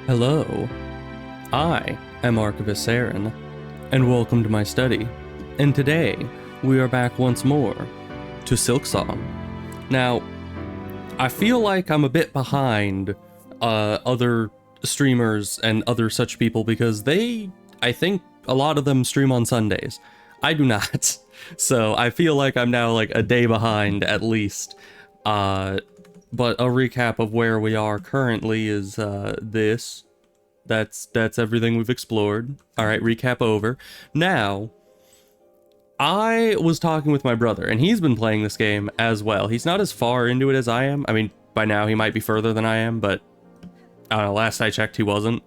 Hello, I am Archivist Saren, and welcome to my study. And today, we are back once more to Silksong. Now, I feel like I'm a bit behind other streamers and other such people because I think a lot of them stream on Sundays. I do not. So I feel like I'm now like a day behind at least. But a recap of where we are currently is this. That's everything we've explored. All right, recap over. Now, I was talking with my brother, and he's been playing this game as well. He's not as far into it as I am. I mean, by now he might be further than I am, but I don't know, last I checked he wasn't.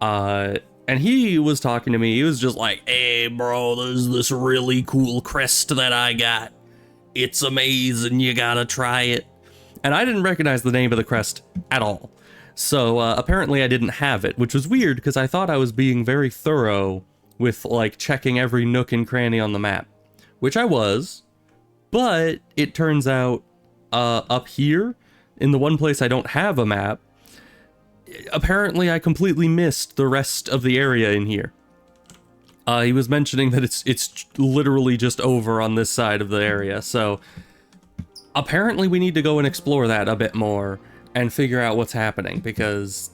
And he was talking to me. He was just like, "Hey, bro, there's this really cool crest that I got. It's amazing. You gotta try it." And I didn't recognize the name of the crest at all. So apparently I didn't have it, which was weird because I thought I was being very thorough with like checking every nook and cranny on the map, which I was. But it turns out up here, in the one place I don't have a map, apparently I completely missed the rest of the area in here. He was mentioning that it's literally just over on this side of the area, so apparently we need to go and explore that a bit more and figure out what's happening, because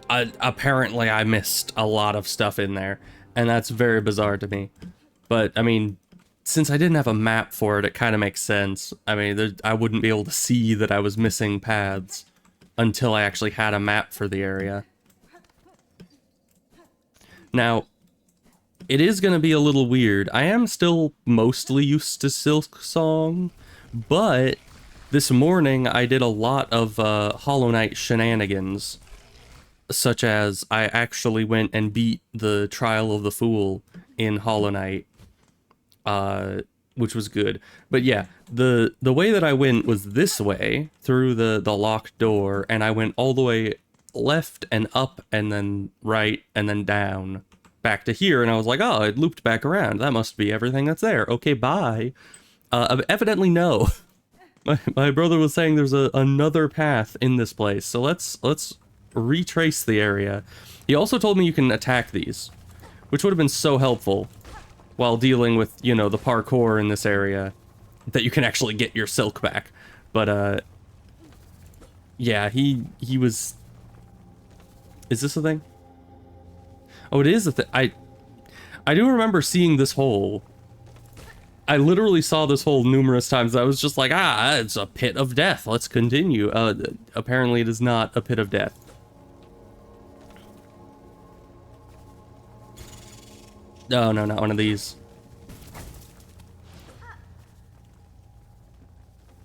apparently I missed a lot of stuff in there, and that's very bizarre to me. But, I mean, since I didn't have a map for it, it kind of makes sense. I mean, I wouldn't be able to see that I was missing paths until I actually had a map for the area. Now, it is going to be a little weird. I am still mostly used to Silksong, but this morning I did a lot of Hollow Knight shenanigans, such as I actually went and beat the Trial of the Fool in Hollow Knight, which was good. But yeah, the way that I went was this way, through the locked door, and I went all the way left and up and then right and then down back to here, and I was like, oh, it looped back around. That must be everything that's there. Okay, bye. Evidently no. My brother was saying there's another path in this place, so let's retrace the area. He also told me you can attack these, which would have been so helpful while dealing with, you know, the parkour in this area, that you can actually get your silk back. But yeah, he was... Is this a thing? Oh, it is a thing. I do remember seeing this hole. I literally saw this hole numerous times. I was just like, it's a pit of death. Let's continue. Apparently it is not a pit of death. Oh, no, not one of these.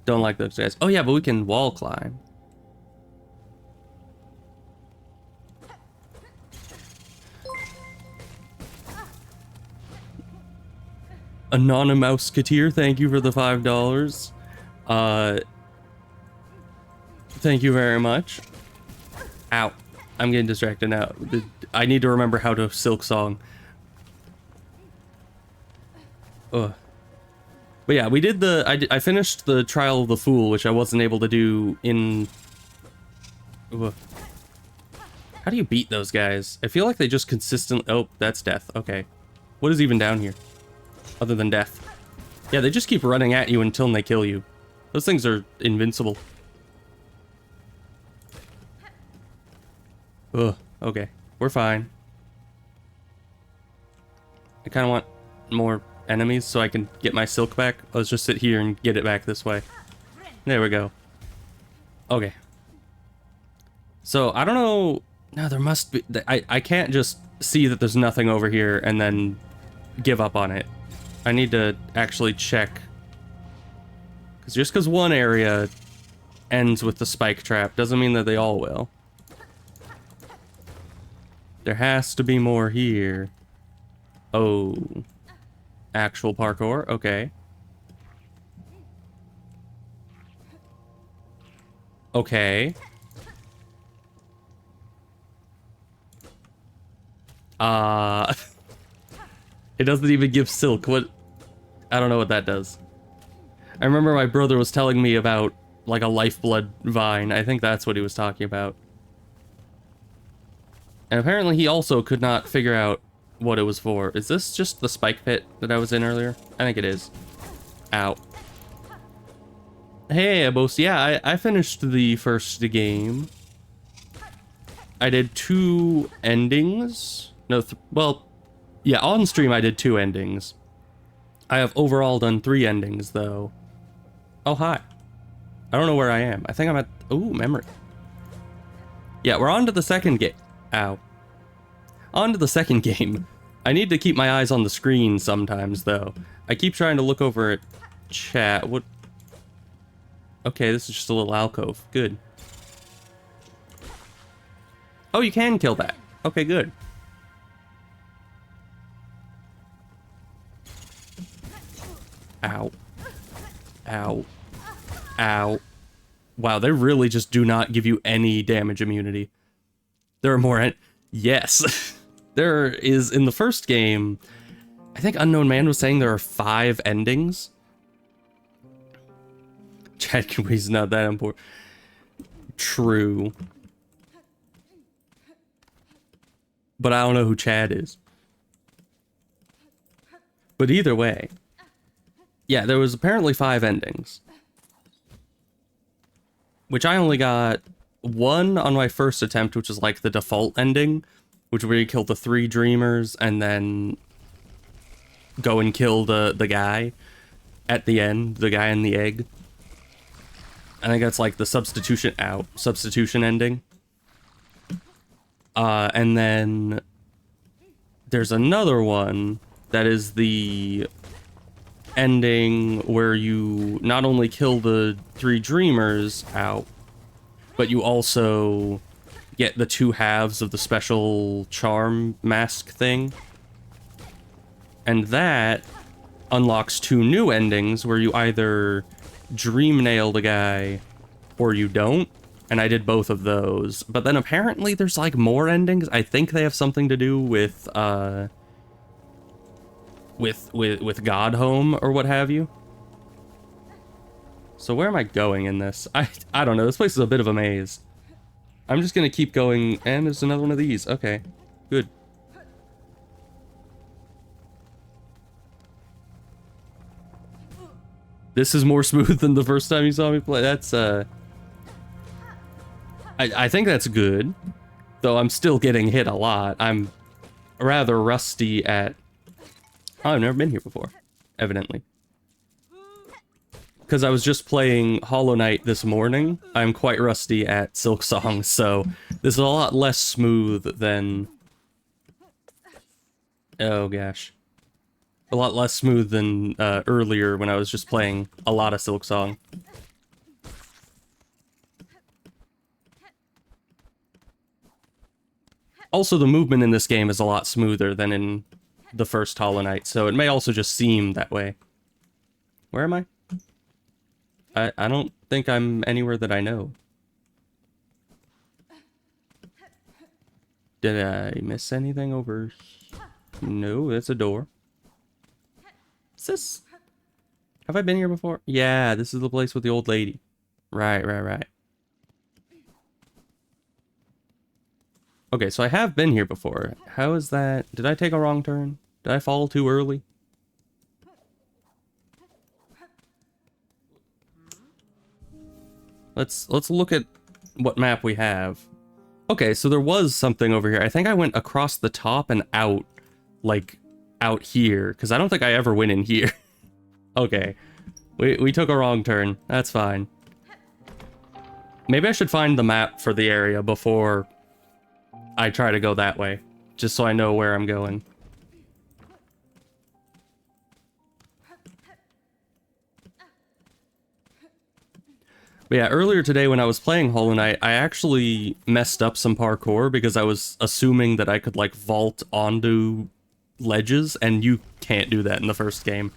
Don't like those guys. Oh, yeah, but we can wall climb. Anonymouseketeer, thank you for the $5. Thank you very much. Ow. I'm getting distracted now. I need to remember how to Silksong. Ugh. But yeah, we did I finished the Trial of the Fool, which I wasn't able to do in... Ugh. How do you beat those guys? I feel like they just consistently... Oh, that's death. Okay. What is even down here? Other than death. Yeah, they just keep running at you until they kill you. Those things are invincible. Ugh, okay. We're fine. I kind of want more enemies so I can get my silk back. Let's just sit here and get it back this way. There we go. Okay. So, I don't know... No, there must be... I can't just see that there's nothing over here and then give up on it. I need to actually check. Because just because one area ends with the spike trap doesn't mean that they all will. There has to be more here. Oh. Actual parkour? Okay. Okay. It doesn't even give silk. What? I don't know what that does. I remember my brother was telling me about like a lifeblood vine. I think that's what he was talking about. And apparently he also could not figure out what it was for. Is this just the spike pit that I was in earlier? I think it is. Ow. Hey, Abos. Yeah, I finished the first game. I did 2 endings. No, well, yeah, on stream I did 2 endings. I have overall done 3 endings, though. Oh, hi. I don't know where I am. I think I'm at... Ooh, memory. Yeah, we're on to the second game. Ow. On to the second game. I need to keep my eyes on the screen sometimes, though. I keep trying to look over at chat. What? Okay, this is just a little alcove. Good. Oh, you can kill that. Okay, good. Ow. Ow. Ow. Wow, they really just do not give you any damage immunity. There are more... Yes. There is, in the first game, I think Unknown Man was saying there are 5 endings. Chad Kuwai's not that important. True. But I don't know who Chad is. But either way. Yeah, there was apparently 5 endings. Which I only got 1 on my first attempt, which is like the default ending. Which where you kill the 3 dreamers and then go and kill the guy at the end, the guy in the egg. I think that's like the substitution ending. And then there's another one that is the ending where you not only kill the 3 dreamers out, but you also get the 2 halves of the special charm mask thing. And that unlocks 2 new endings where you either dream nail the guy or you don't. And I did both of those. But then apparently there's like more endings. I think they have something to do with God Home or what have you. So where am I going in this? I don't know. This place is a bit of a maze. I'm just gonna keep going, and there's another one of these. Okay, good. This is more smooth than the first time you saw me play. That's, I think that's good. Though I'm still getting hit a lot. I'm rather rusty at... Oh, I've never been here before, evidently. Because I was just playing Hollow Knight this morning, I'm quite rusty at Silksong, so this is a lot less smooth than... Oh gosh. A lot less smooth than earlier when I was just playing a lot of Silksong. Also, the movement in this game is a lot smoother than in the first Hollow Knight, so it may also just seem that way. Where am I? I don't think I'm anywhere that I know. Did I miss anything over? No, that's a door. Is this... Have I been here before? Yeah, this is the place with the old lady. Right. Okay, so I have been here before. How is that? Did I take a wrong turn? Did I fall too early? Let's look at what map we have. Okay, so there was something over here. I think I went across the top and out, like, out here, because I don't think I ever went in here. Okay, we took a wrong turn. That's fine. Maybe I should find the map for the area before I try to go that way, just so I know where I'm going. But yeah, earlier today when I was playing Hollow Knight, I actually messed up some parkour because I was assuming that I could, like, vault onto ledges, and you can't do that in the first game.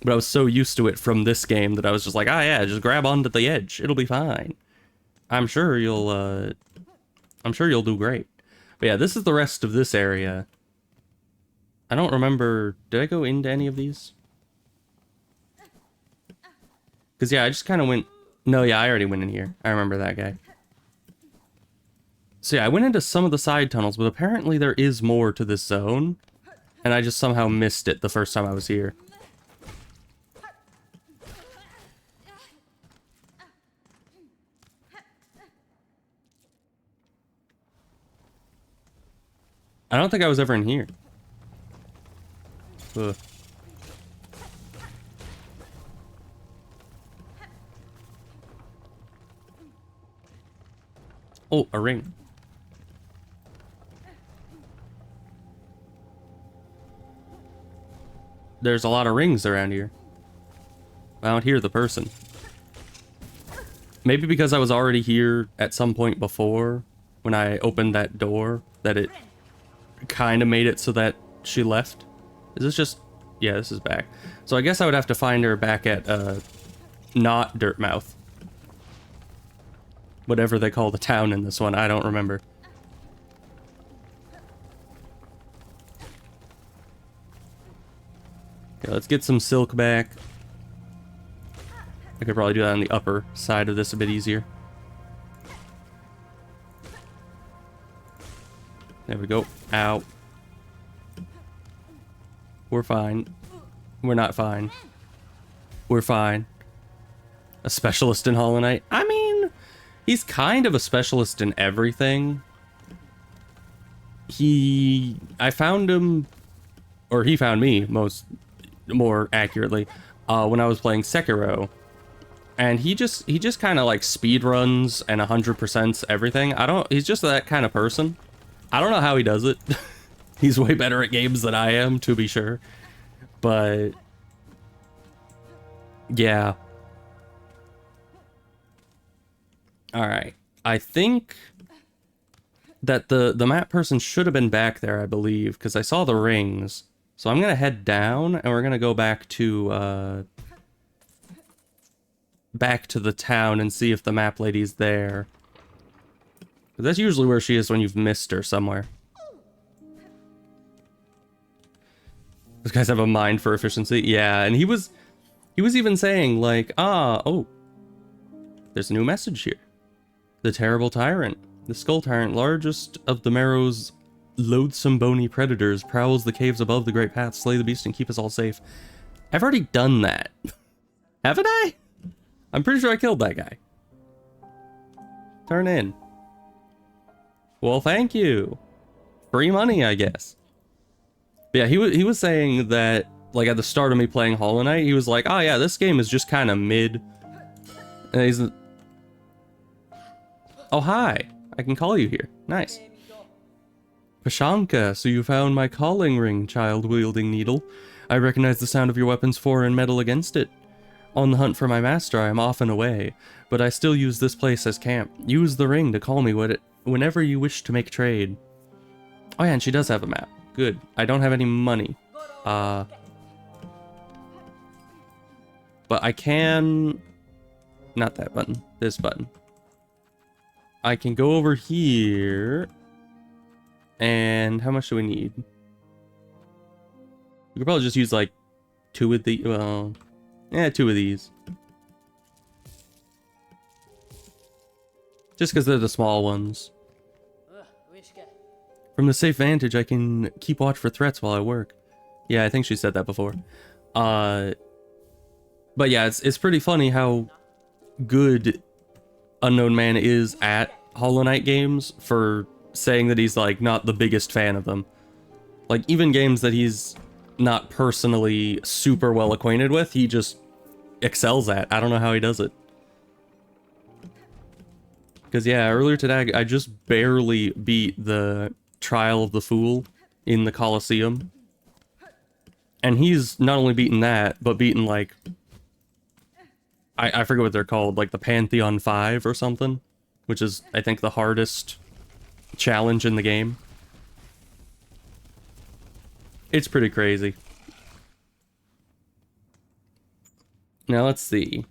But I was so used to it from this game that I was just like, ah, yeah, just grab onto the edge. It'll be fine. I'm sure you'll do great. But yeah, this is the rest of this area. I don't remember... Did I go into any of these? Because, yeah, I just kind of went... No, yeah, I already went in here. I remember that guy. So yeah, I went into some of the side tunnels, but apparently there is more to this zone. And I just somehow missed it the first time I was here. I don't think I was ever in here. Ugh. Oh, a ring. There's a lot of rings around here. I don't hear the person. Maybe because I was already here at some point before, when I opened that door, that it kind of made it so that she left. Is this just... Yeah, this is back. So I guess I would have to find her back at, not Dirtmouth. Whatever they call the town in this one, I don't remember. Okay, let's get some silk back. I could probably do that on the upper side of this a bit easier. There we go. Ow. We're fine. We're not fine. We're fine. A specialist in Hollow Knight? I mean, he's kind of a specialist in everything. I found him, or he found me, more accurately, when I was playing Sekiro. And he just kind of like speed runs and 100%s everything. He's just that kind of person. I don't know how he does it. He's way better at games than I am, to be sure. But yeah. All right. I think that the map person should have been back there, I believe, because I saw the rings. So I'm gonna head down, and we're gonna go back to the town and see if the map lady's there. That's usually where she is when you've missed her somewhere. Those guys have a mind for efficiency. Yeah, and he was even saying like, oh, there's a new message here. The terrible tyrant, the skull tyrant, largest of the Marrow's loathsome bony predators, prowls the caves above the great path, slay the beast and keep us all safe. I've already done that. Haven't I? I'm pretty sure I killed that guy. Turn in. Well, thank you. Free money, I guess. But yeah, he was saying that, like, at the start of me playing Hollow Knight, he was like, oh yeah, this game is just kind of mid. And he's... Oh, hi. I can call you here. Nice. Pashanka, so you found my calling ring, child-wielding needle. I recognize the sound of your weapon's foreign metal against it. On the hunt for my master, I am often away, but I still use this place as camp. Use the ring to call me whenever you wish to make trade. Oh yeah, and she does have a map. Good. I don't have any money. But I can... Not that button. This button. I can go over here. And how much do we need? We could probably just use like 2 of the... Well... Yeah, 2 of these. Just because they're the small ones. From the safe vantage, I can keep watch for threats while I work. Yeah, I think she said that before. But yeah, it's pretty funny how good Unknown Man is at Hollow Knight games for saying that he's like not the biggest fan of them. Like even games that he's not personally super well acquainted with, he just excels at. I don't know how he does it. Because yeah, earlier today I just barely beat the Trial of the Fool in the Colosseum. And he's not only beaten that, but beaten like... I forget what they're called, like the Pantheon 5 or something. Which is, I think, the hardest challenge in the game. It's pretty crazy. Now let's see.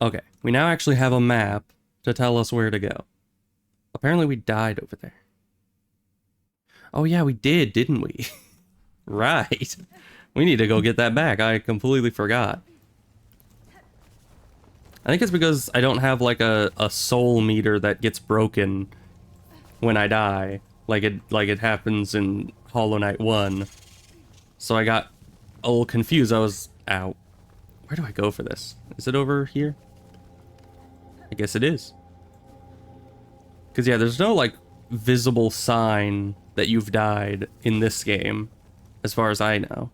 Okay, we now actually have a map to tell us where to go. Apparently we died over there. Oh yeah, we did, didn't we? Right. We need to go get that back. I completely forgot. I think it's because I don't have like a soul meter that gets broken when I die, like it happens in Hollow Knight 1. So I got a little confused. I was out. Where do I go for this? Is it over here? I guess it is. Because, yeah, there's no, like, visible sign that you've died in this game, as far as I know.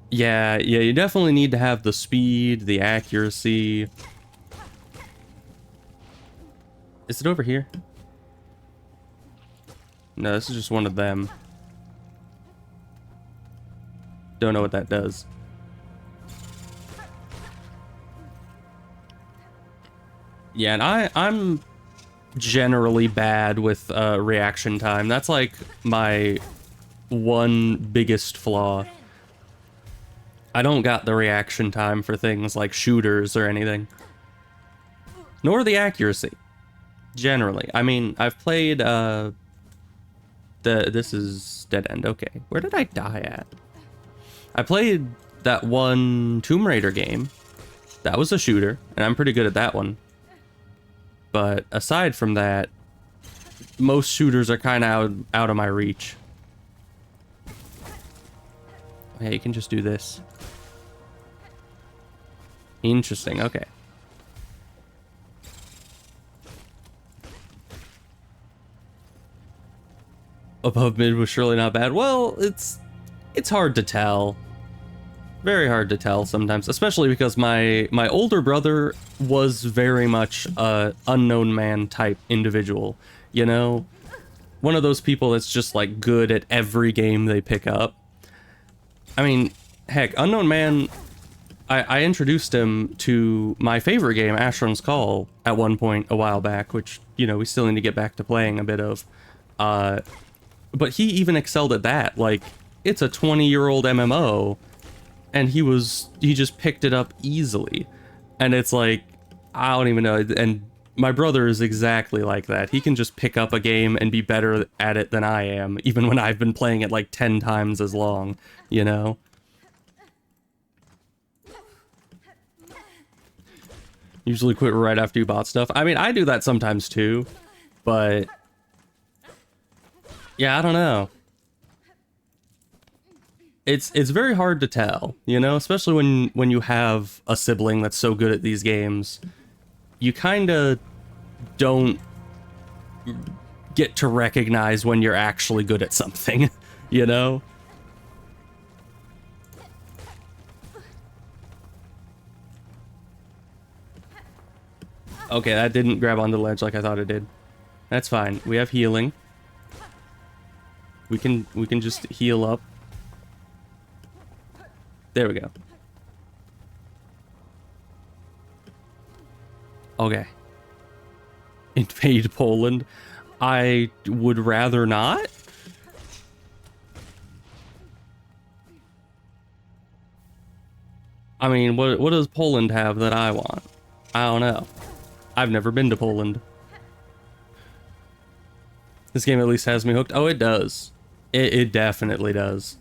Yeah, you definitely need to have the speed, the accuracy. Is it over here? No, this is just one of them. Don't know what that does. Yeah, and I'm generally bad with reaction time. That's like my one biggest flaw. I don't got the reaction time for things like shooters or anything. Nor the accuracy. Generally. I mean, I've played this is dead end. Okay. Where did I die at? I played that one Tomb Raider game. That was a shooter, and I'm pretty good at that one. But aside from that, most shooters are kind of out of my reach. Hey, you can just do this. Interesting, okay. Above mid was surely not bad. Well, it's hard to tell. Very hard to tell sometimes, especially because my older brother was very much a unknown man type individual, you know? One of those people that's just like good at every game they pick up. I mean, heck, Unknown Man, I introduced him to my favorite game, Asheron's Call, at one point a while back, which, you know, we still need to get back to playing a bit of. But he even excelled at that. Like, it's a 20-year-old MMO, and he just picked it up easily. And it's like, I don't even know. And my brother is exactly like that. He can just pick up a game and be better at it than I am, even when I've been playing it like 10 times as long, you know? Usually quit right after you bought stuff. I mean, I do that sometimes too, but yeah, I don't know. It's very hard to tell, you know, especially when you have a sibling that's so good at these games. You kind of don't get to recognize when you're actually good at something, you know? Okay, that didn't grab on the ledge like I thought it did. That's fine. We have healing. We can just heal up. There we go. Okay. Invade Poland. I would rather not. I mean, what does Poland have that I want? I don't know. I've never been to Poland. This game at least has me hooked. Oh, it does. It definitely does.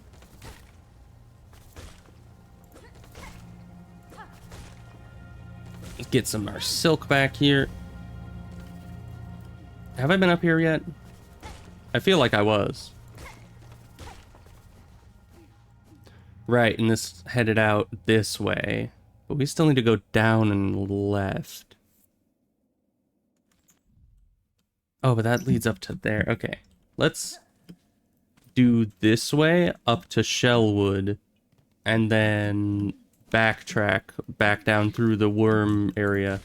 Let's get some of our silk back here. Have I been up here yet? I feel like I was. Right, and this headed out this way. But we still need to go down and left. Oh, but that leads up to there. Okay. Let's do this way up to Shellwood. And then backtrack back down through the worm area.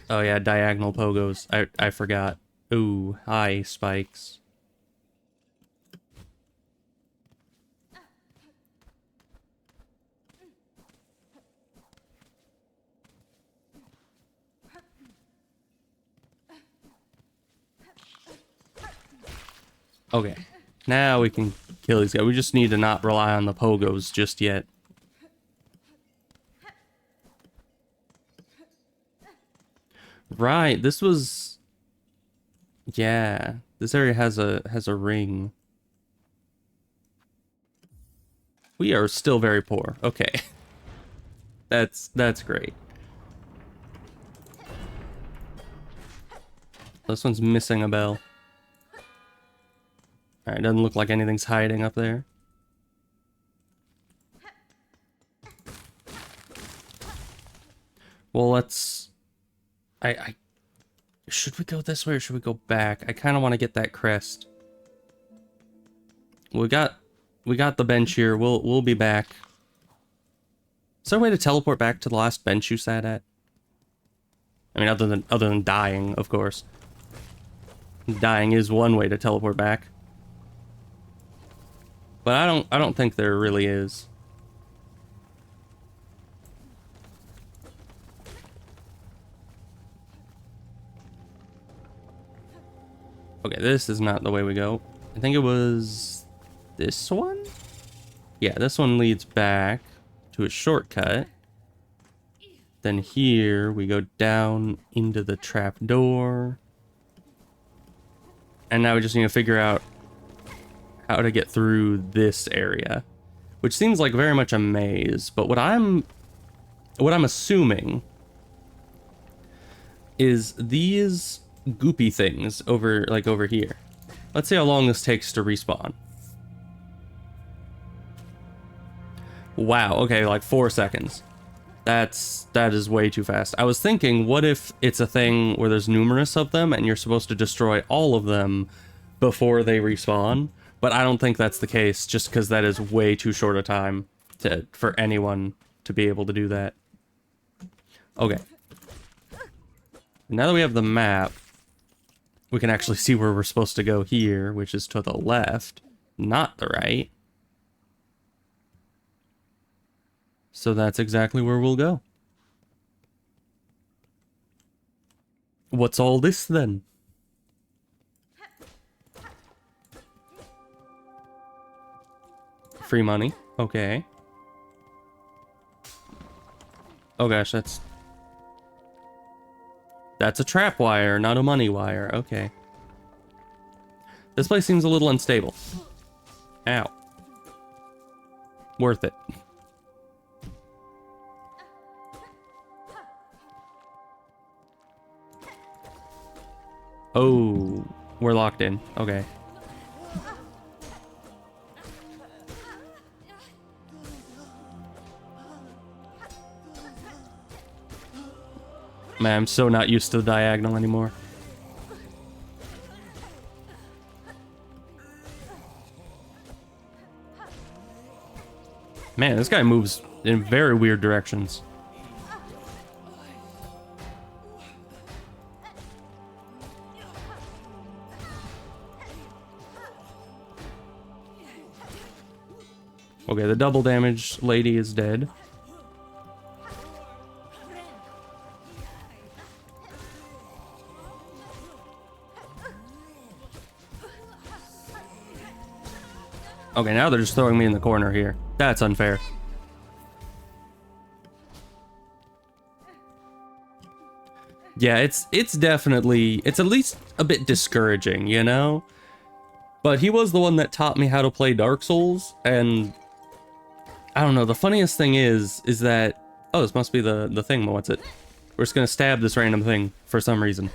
Oh yeah, diagonal pogos. I forgot. Ooh, hi, spikes. Okay, now we can kill these guys. We just need to not rely on the pogos just yet. Right, this was... Yeah, this area has a ring. We are still very poor. Okay. That's great. This one's missing a bell. Alright, doesn't look like anything's hiding up there. Well, let's... Should we go this way or should we go back? I kind of want to get that crest. We got the bench here. We'll be back. Is there a way to teleport back to the last bench you sat at? I mean, other than dying, of course. Dying is one way to teleport back. But I don't think there really is. Okay, this is not the way we go. I think it was this one? Yeah, this one leads back to a shortcut. Then here we go down into the trap door. And now we just need to figure out how to get through this area, which seems like very much a maze. But what I'm assuming is these goopy things over here. Let's see how long this takes to respawn. Wow, okay, like 4 seconds. That is way too fast. I was thinking, what if it's a thing where there's numerous of them and you're supposed to destroy all of them before they respawn? But I don't think that's the case, just because that is way too short a time for anyone to be able to do that. Okay. Now that we have the map, we can actually see where we're supposed to go here, which is to the left, not the right. So that's exactly where we'll go. What's all this then? Free money. Okay. Oh gosh, that's a trap wire, not a money wire. Okay. This place seems a little unstable. Ow. Worth it. Oh, we're locked in. Okay. Man, I'm so not used to the diagonal anymore. Man, this guy moves in very weird directions. Okay, the double damage lady is dead. Okay, now they're just throwing me in the corner here. That's unfair. Yeah, it's definitely, it's at least a bit discouraging, you know? But he was the one that taught me how to play Dark Souls, and I don't know, the funniest thing is that, oh, this must be the thing, what's it? We're just gonna stab this random thing for some reason.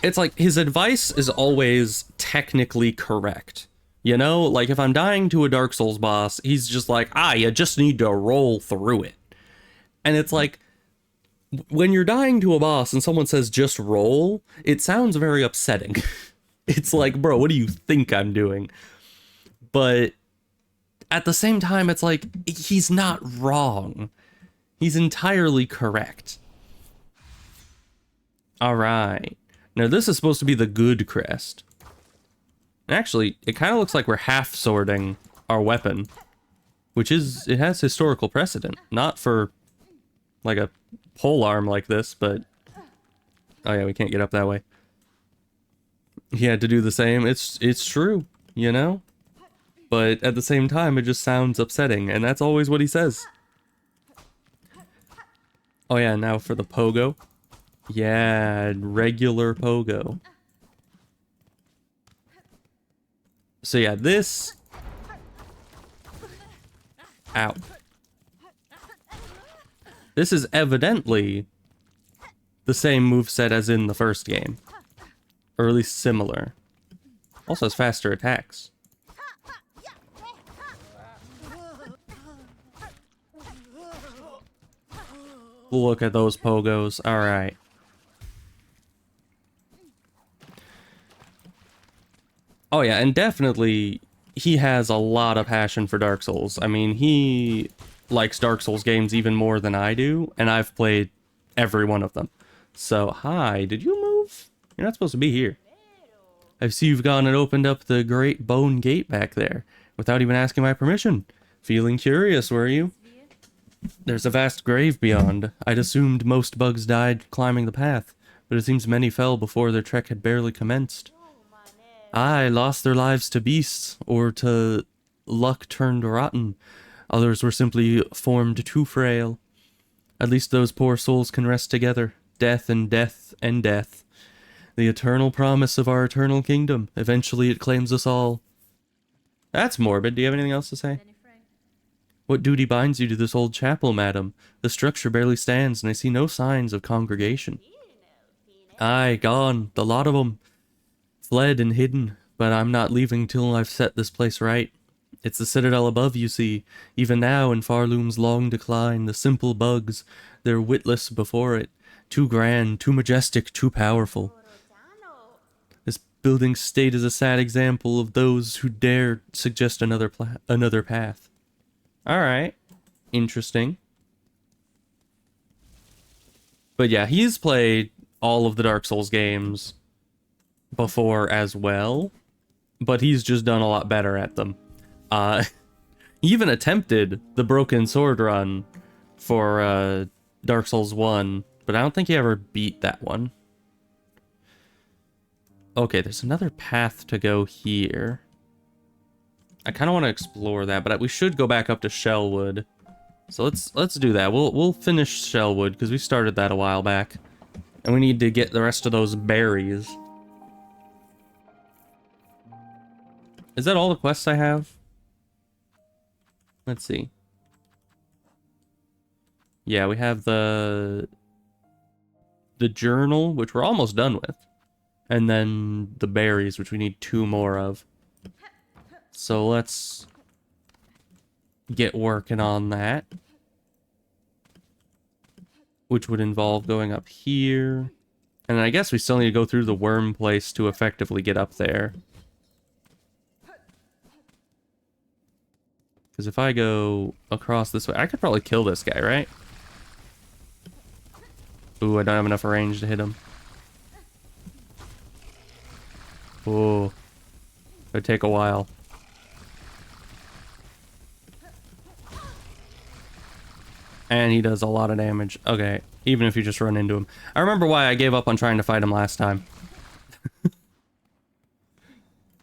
It's like, his advice is always technically correct. You know, like if I'm dying to a Dark Souls boss, he's just like, you just need to roll through it. And it's like, when you're dying to a boss and someone says just roll, it sounds very upsetting. It's like, bro, what do you think I'm doing? But at the same time, it's like, he's not wrong. He's entirely correct. All right. Now, this is supposed to be the good crest. Actually, it kind of looks like we're half sorting our weapon, which is, it has historical precedent. Not for, like, a pole arm like this, but... Oh yeah, we can't get up that way. He had to do the same. It's true, you know? But at the same time, it just sounds upsetting, and that's always what he says. Oh yeah, now for the pogo. Yeah, regular pogo. So yeah, this Ow. This is evidently the same moveset as in the first game. Or at least similar. Also has faster attacks. Look at those pogos. Alright. Oh yeah, and definitely he has a lot of passion for Dark Souls. I mean, he likes Dark Souls games even more than I do, and I've played every one of them. So, hi, did you move? You're not supposed to be here. I see you've gone and opened up the Great Bone Gate back there, without even asking my permission. Feeling curious, were you? There's a vast grave beyond. I'd assumed most bugs died climbing the path, but it seems many fell before their trek had barely commenced. Aye, lost their lives to beasts, or to luck turned rotten. Others were simply formed too frail. At least those poor souls can rest together. Death and death and death. The eternal promise of our eternal kingdom. Eventually it claims us all. That's morbid. Do you have anything else to say? What duty binds you to this old chapel, madam? The structure barely stands, and I see no signs of congregation. Aye, gone. The lot of 'em. Fled and hidden, but I'm not leaving till I've set this place right. It's the citadel above, you see. Even now, in Farloom's long decline, the simple bugs, they're witless before it. Too grand, too majestic, too powerful. This building's state is a sad example of those who dare suggest another path. Alright. Interesting. But yeah, he's played all of the Dark Souls games before as well, but he's just done a lot better at them. He even attempted the Broken Sword run for Dark Souls 1, but I don't think he ever beat that one. Okay, there's another path to go here. I kind of want to explore that, but we should go back up to Shellwood. So let's do that. We'll finish Shellwood because we started that a while back, and we need to get the rest of those berries. Is that all the quests I have? Let's see. Yeah, we have the journal, which we're almost done with, and then the berries, which we need 2 more of. So let's get working on that, which would involve going up here. And I guess we still need to go through the worm place to effectively get up there. Because if I go across this way, I could probably kill this guy, right? Ooh, I don't have enough range to hit him. Ooh. It'd take a while. And he does a lot of damage. Okay, even if you just run into him. I remember why I gave up on trying to fight him last time.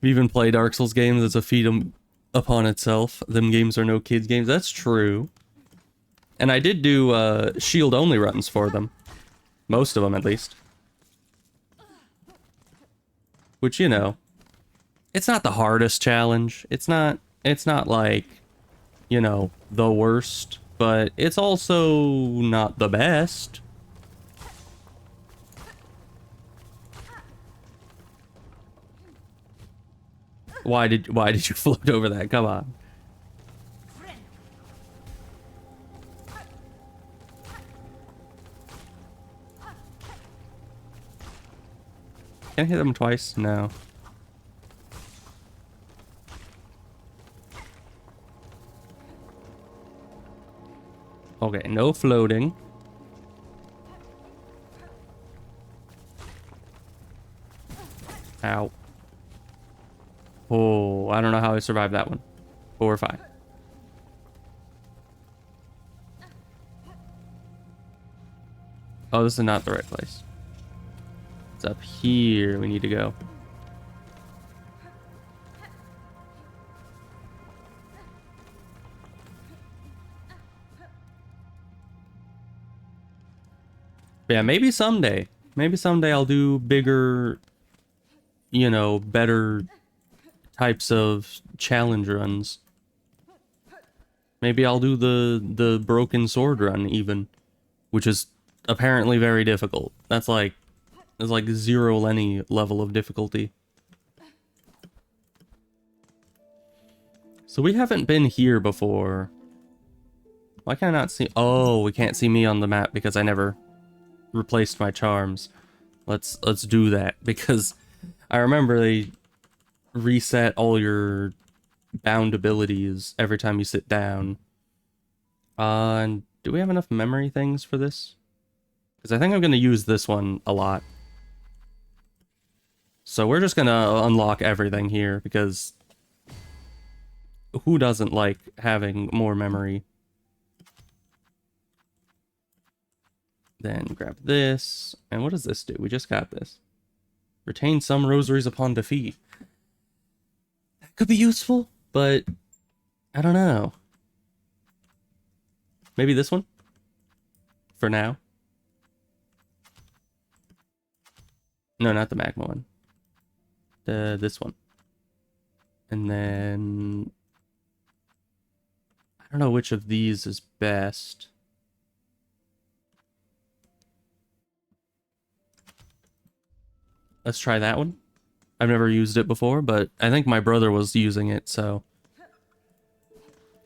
Even play Dark Souls games as a feat upon itself. Them games are no kids games. That's true. And I did do shield-only runs for them. Most of them, at least. Which, you know, it's not the hardest challenge. It's not like, you know, the worst. But it's also not the best. Why did you float over that? Come on. Can I hit them twice? No. Okay, no floating. Ow. Oh, I don't know how I survived that one. 4 or 5. Oh, this is not the right place. It's up here we need to go. Yeah, maybe someday. Maybe someday I'll do bigger, you know, better types of challenge runs. Maybe I'll do the broken sword run even, which is apparently very difficult. That's like zero Lenny level of difficulty. So we haven't been here before. Why can I not see? Oh, we can't see me on the map because I never replaced my charms. Let's do that because I remember they reset all your bound abilities every time you sit down. And do we have enough memory things for this? Because I think I'm going to use this one a lot. So we're just going to unlock everything here because who doesn't like having more memory? Then grab this. And what does this do? We just got this. Retain some rosaries upon defeat. That could be useful, but I don't know. Maybe this one? For now? No, not the magma one. This one. And then I don't know which of these is best. Let's try that one. I've never used it before, but I think my brother was using it, so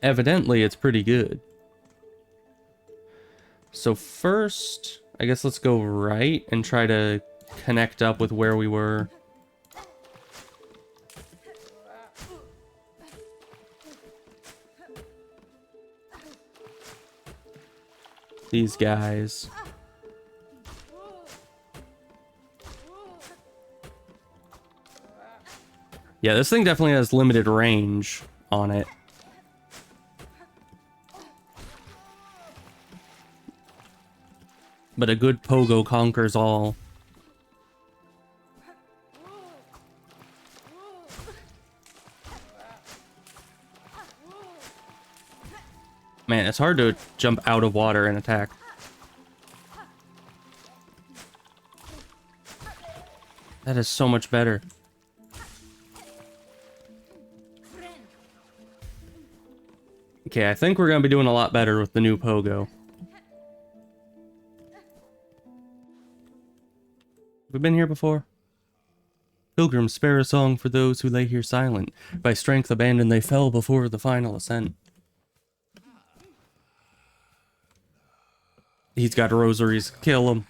evidently it's pretty good. So first, I guess let's go right and try to connect up with where we were. These guys. Yeah, this thing definitely has limited range on it. But a good pogo conquers all. Man, it's hard to jump out of water and attack. That is so much better. Okay, I think we're gonna be doing a lot better with the new pogo. Have we been here before? Pilgrims, spare a song for those who lay here silent. By strength abandoned they fell before the final ascent. He's got rosaries. Kill him.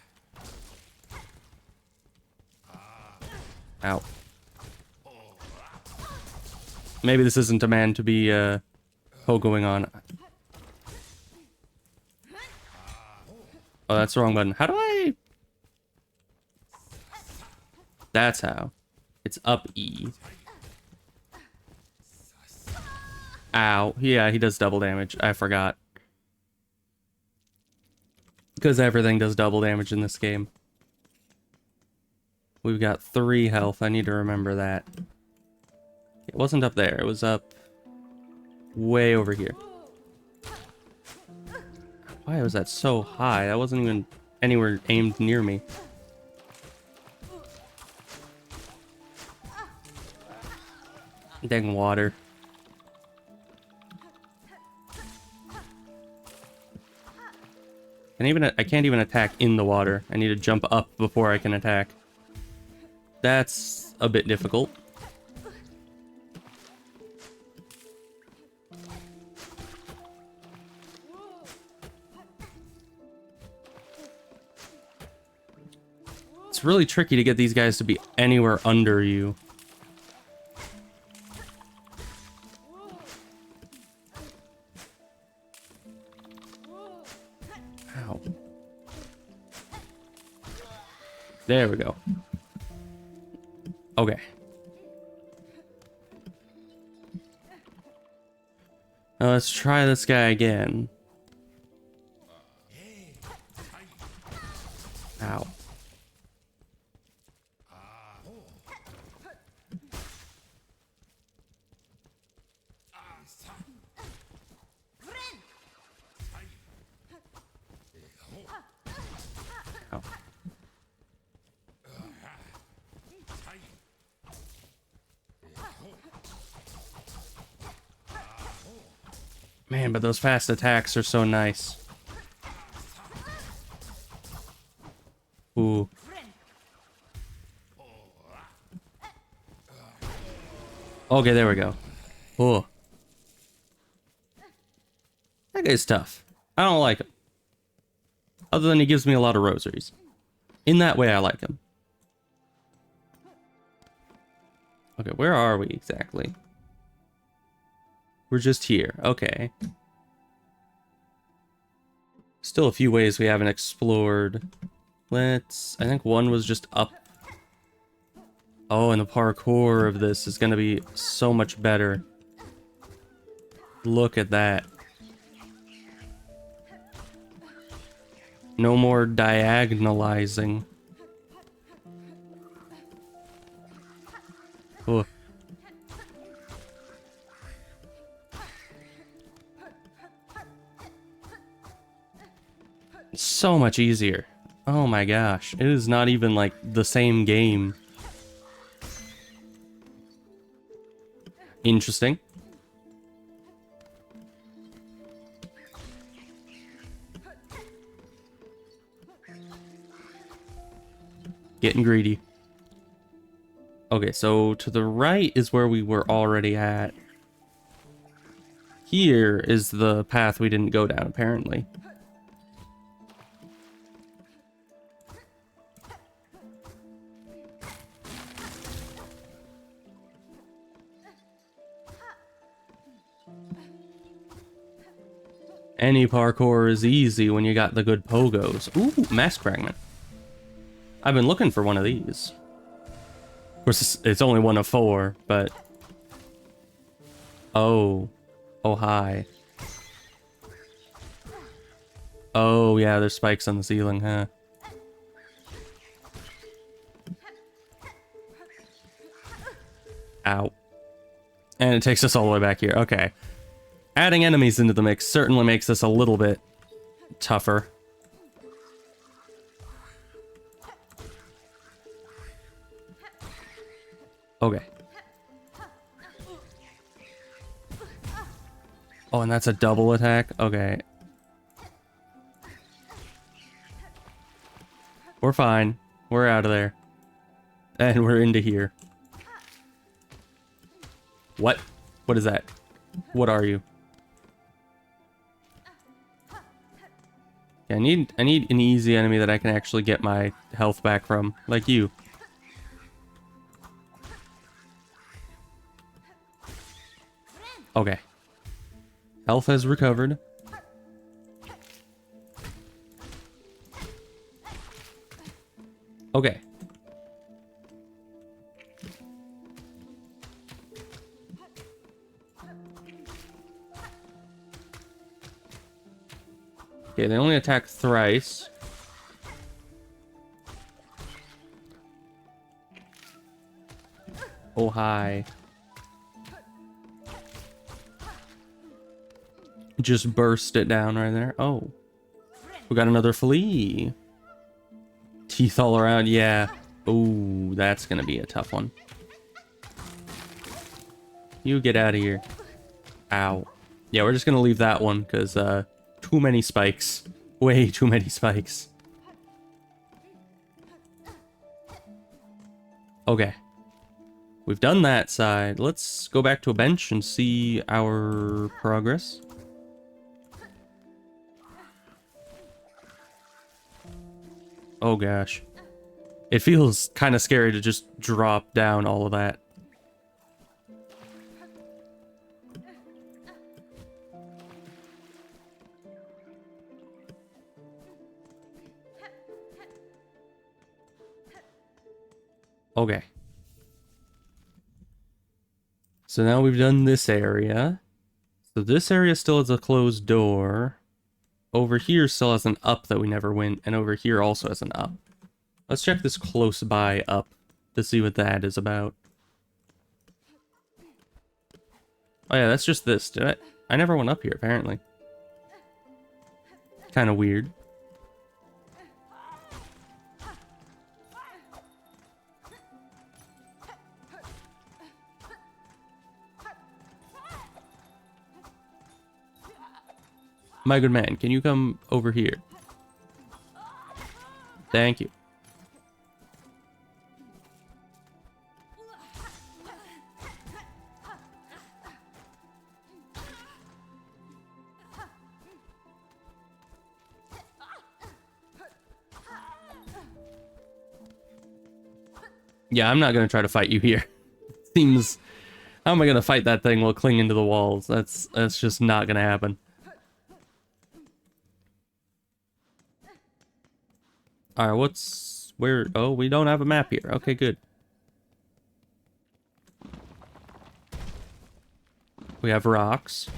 Ow. Maybe this isn't a man to be pogoing on. Oh, that's the wrong button. How do I... That's how. It's up E. Ow. Yeah, he does double damage. I forgot. Because everything does double damage in this game. We've got 3 health. I need to remember that. It wasn't up there. It was up way over here. Why was that so high? That wasn't even anywhere aimed near me. Dang water. I can't even attack in the water. I need to jump up before I can attack. That's a bit difficult. It's really tricky to get these guys to be anywhere under you. Ow. There we go. Okay. Now let's try this guy again. Ow. Ow. Man, but those fast attacks are so nice. Ooh. Okay, there we go. Oh. That guy's tough. I don't like him. Other than he gives me a lot of rosaries. In that way, I like him. Okay, where are we exactly? We're just here. Okay. Still a few ways we haven't explored. I think one was just up. Oh, and the parkour of this is going to be so much better. Look at that. No more diagonalizing. Oh. So much easier. Oh my gosh. It is not even like the same game. Interesting. Getting greedy. Okay, so to the right is where we were already at. Here is the path we didn't go down, apparently. Any parkour is easy when you got the good pogos. Ooh, mask fragment. I've been looking for one of these. Of course, it's only one of 4, but... Oh. Oh, hi. Oh, yeah, there's spikes on the ceiling, huh? Ow. And it takes us all the way back here. Okay. Adding enemies into the mix certainly makes this a little bit tougher. Okay. Oh, and that's a double attack? Okay. We're fine. We're out of there. And we're into here. What? What is that? What are you? Yeah, I need an easy enemy that I can actually get my health back from, like you. Okay. Health has recovered. Okay. Okay, they only attack thrice. Oh, hi. Just burst it down right there. Oh. We got another flea. Teeth all around, yeah. Oh, that's gonna be a tough one. You get out of here. Ow. Yeah, we're just gonna leave that one, because, too many spikes. Way too many spikes. Okay. We've done that side. Let's go back to a bench and see our progress. Oh gosh. It feels kind of scary to just drop down all of that. Okay. So now we've done this area. So this area still has a closed door. Over here still has an up that we never went, and over here also has an up. Let's check this close by up to see what that is about. Oh yeah, that's just this. I never went up here, apparently. Kind of weird. My good man, can you come over here? Thank you. Yeah, I'm not gonna try to fight you here. Seems... How am I gonna fight that thing while clinging to the walls? That's just not gonna happen. Alright, what's... Where... Oh, we don't have a map here. Okay, good. We have rocks.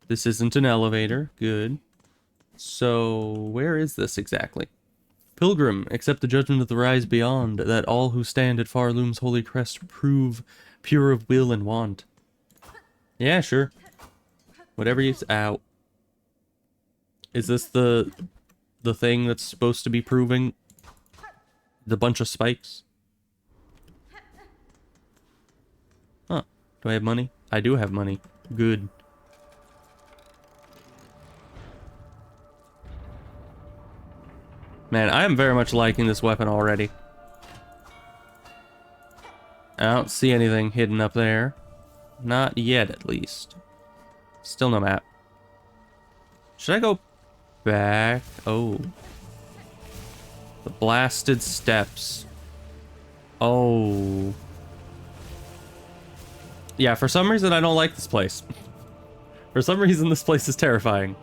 This isn't an elevator. Good. So, where is this exactly? Pilgrim, accept the judgment of the rise beyond, that all who stand at Farloom's holy crest prove pure of will and want. Yeah, sure. Whatever you... Ow. Is this the thing that's supposed to be proving the bunch of spikes? Huh. Do I have money? I do have money. Good. Man, I am very much liking this weapon already. I don't see anything hidden up there. Not yet, at least. Still no map. Should I go back? Oh. The blasted steps. Oh. Yeah, for some reason I don't like this place. For some reason this place is terrifying.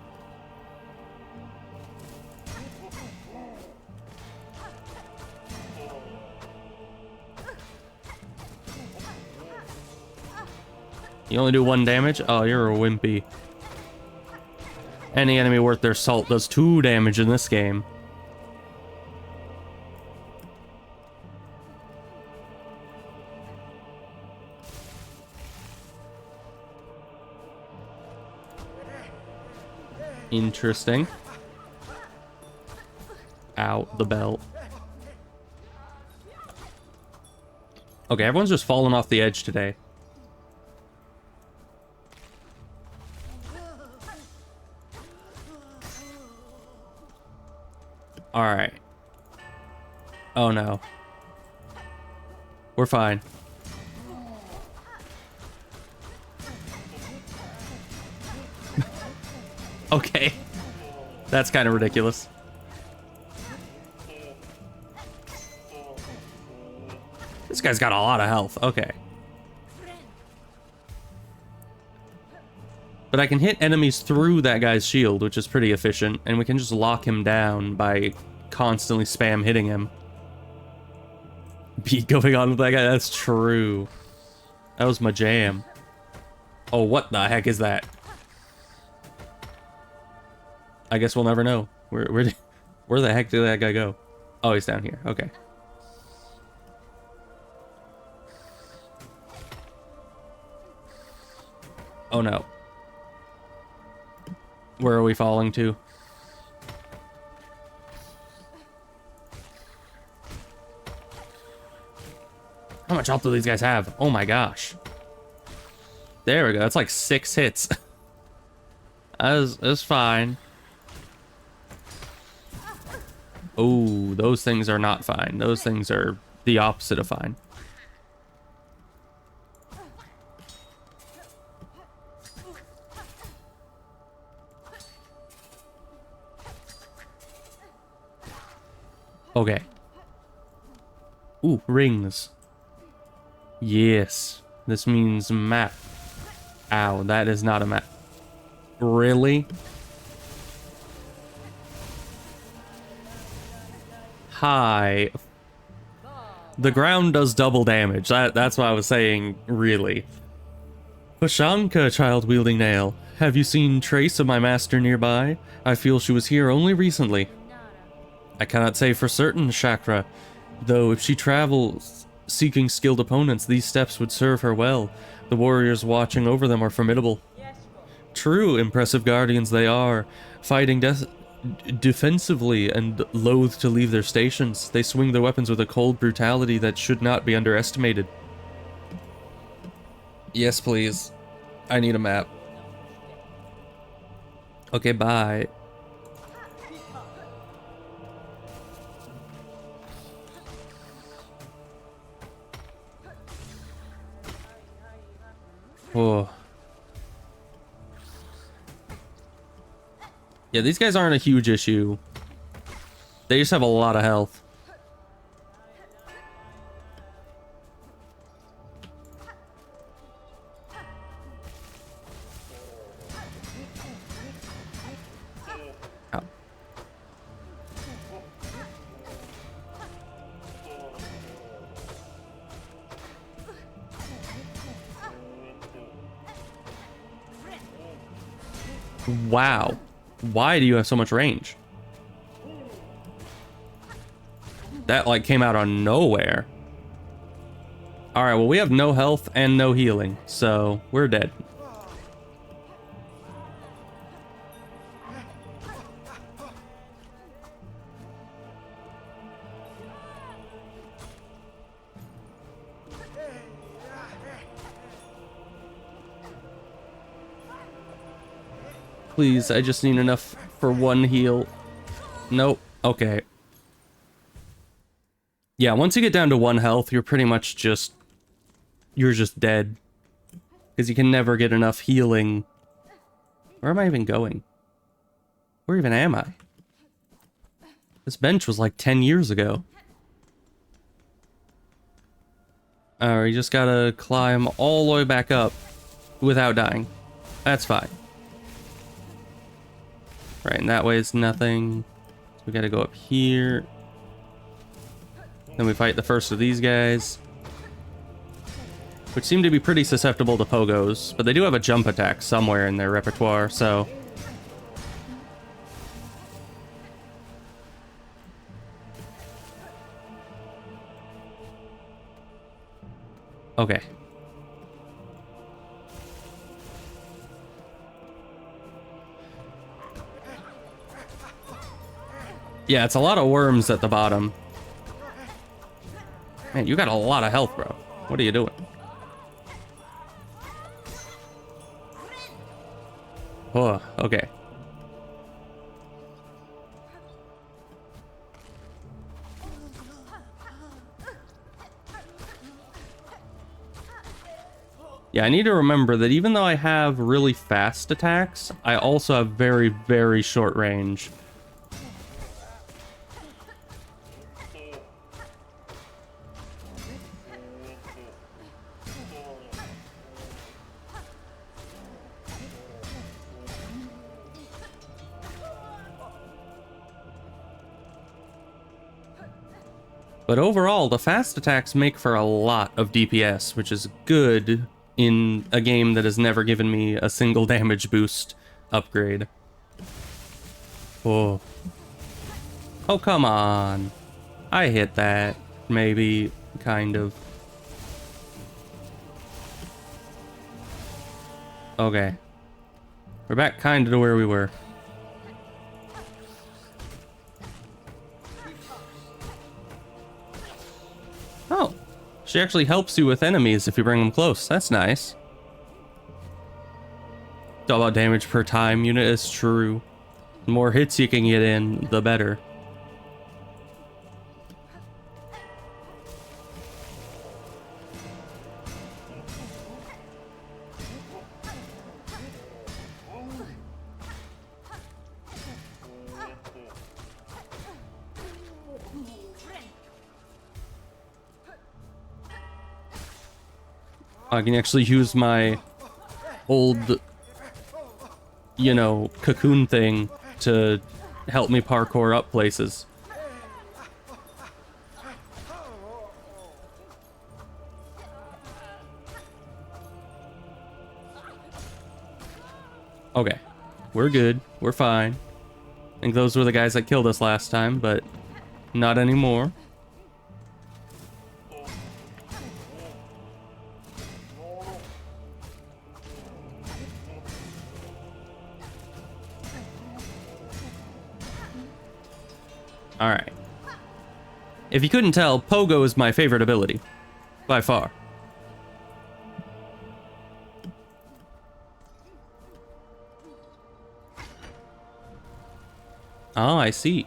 You only do 1 damage? Oh, you're a wimpy. Any enemy worth their salt does 2 damage in this game. Interesting. Ow, the belt. Okay, everyone's just falling off the edge today. Alright. Oh no. We're fine. Okay. That's kind of ridiculous. This guy's got a lot of health. Okay. But I can hit enemies through that guy's shield, which is pretty efficient, and we can just lock him down by constantly spam hitting him. Beat going on with that guy? That's true. That was my jam. Oh, what the heck is that? I guess we'll never know. Where the heck did that guy go? Oh, he's down here. Okay. Oh no. Where are we falling to? How much health do these guys have? Oh my gosh. There we go. That's like 6 hits. That's fine. Oh, those things are not fine. Those things are the opposite of fine. Okay. Ooh, rings. Yes. This means map. Ow, that is not a map. Really? Hi. The ground does double damage. That's why I was saying, really. Pashanka, child-wielding nail. Have you seen trace of my master nearby? I feel she was here only recently. I cannot say for certain, Chakra, though if she travels seeking skilled opponents, these steps would serve her well. The warriors watching over them are formidable. True, impressive guardians they are, fighting defensively and loath to leave their stations. They swing their weapons with a cold brutality that should not be underestimated. Yes, please. I need a map. Okay, bye. Oh. Yeah, these guys aren't a huge issue. They just have a lot of health. Ow. Wow. Why do you have so much range? That like came out of nowhere. All right, well, we have no health and no healing, so we're dead. Please, I just need enough for one heal. Nope. Okay. Yeah, once you get down to 1 health, you're pretty much just... You're just dead. Because you can never get enough healing. Where am I even going? Where even am I? This bench was like 10 years ago. Alright, you just gotta climb all the way back up without dying. That's fine. Right, and that way it's nothing. So we gotta go up here. Then we fight the first of these guys, which seem to be pretty susceptible to pogos, but they do have a jump attack somewhere in their repertoire, so... Okay. Yeah, it's a lot of worms at the bottom. Man, you got a lot of health, bro. What are you doing? Oh, okay. Yeah, I need to remember that even though I have really fast attacks, I also have very, very short range. But overall, the fast attacks make for a lot of DPS, which is good in a game that has never given me a single damage boost upgrade. Oh. Oh, come on. I hit that. Maybe. Kind of. Okay. We're back kind of to where we were. Oh, she actually helps you with enemies if you bring them close. That's nice. It's all about damage per time unit is true. The more hits you can get in, the better. I can actually use my old, you know, cocoon thing to help me parkour up places. Okay, we're good. We're fine. I think those were the guys that killed us last time, but not anymore. Alright. If you couldn't tell, Pogo is my favorite ability. By far. Oh, I see.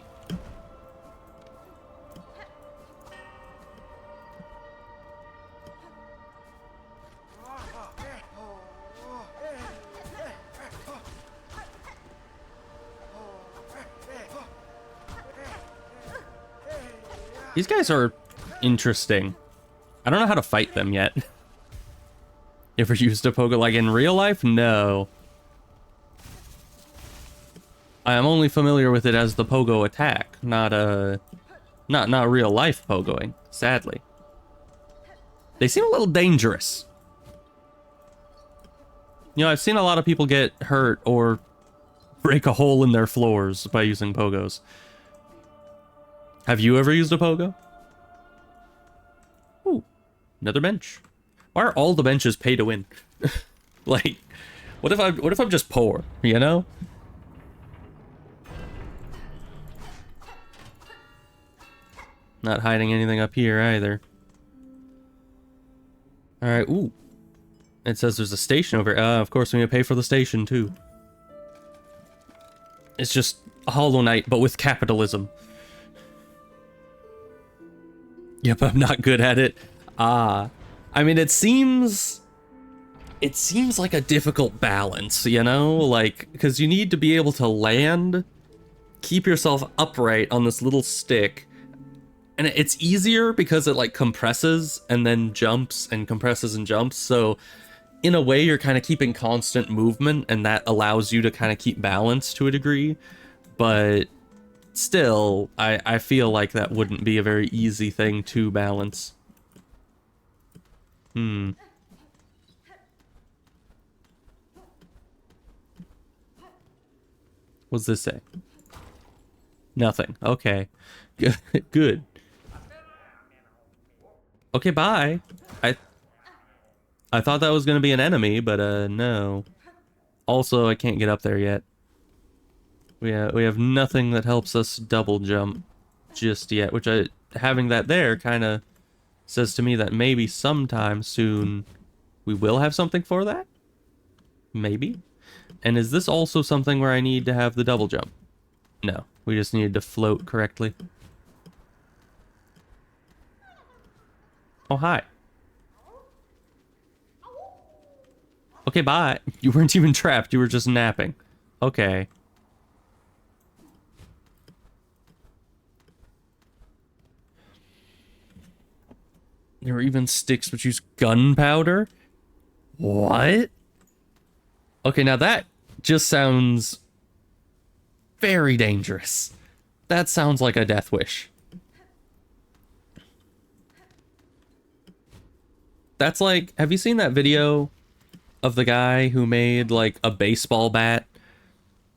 These guys are interesting. I don't know how to fight them yet. You ever used a pogo like in real life? No. I am only familiar with it as the pogo attack, not real life pogoing, sadly. They seem a little dangerous. You know, I've seen a lot of people get hurt or break a hole in their floors by using pogos. Have you ever used a pogo? Ooh, another bench. Why are all the benches pay to win? Like, what if I'm just poor, you know? Not hiding anything up here either. Alright, ooh. It says there's a station over here. Of course, we need to pay for the station, too. It's just a Hollow Knight, but with capitalism. Yep, I'm not good at it. I mean, it seems like a difficult balance, you know? Like, because you need to be able to land, keep yourself upright on this little stick, and it's easier because it, like, compresses and then jumps and compresses and jumps, so in a way, you're kind of keeping constant movement, and that allows you to kind of keep balance to a degree, but still, I feel like that wouldn't be a very easy thing to balance. What's this say? Nothing. Okay. Good. Okay, bye. I thought that was gonna be an enemy, but no. Also, I can't get up there yet. We have nothing that helps us double jump just yet, which having that there kind of says to me that maybe sometime soon we will have something for that? Maybe? And is this also something where I need to have the double jump? No, we just needed to float correctly. Oh, hi. Okay, bye. You weren't even trapped, you were just napping. Okay. There are even sticks which use gunpowder? What? Okay, now that just sounds very dangerous. That sounds like a death wish. That's like, have you seen that video of the guy who made like a baseball bat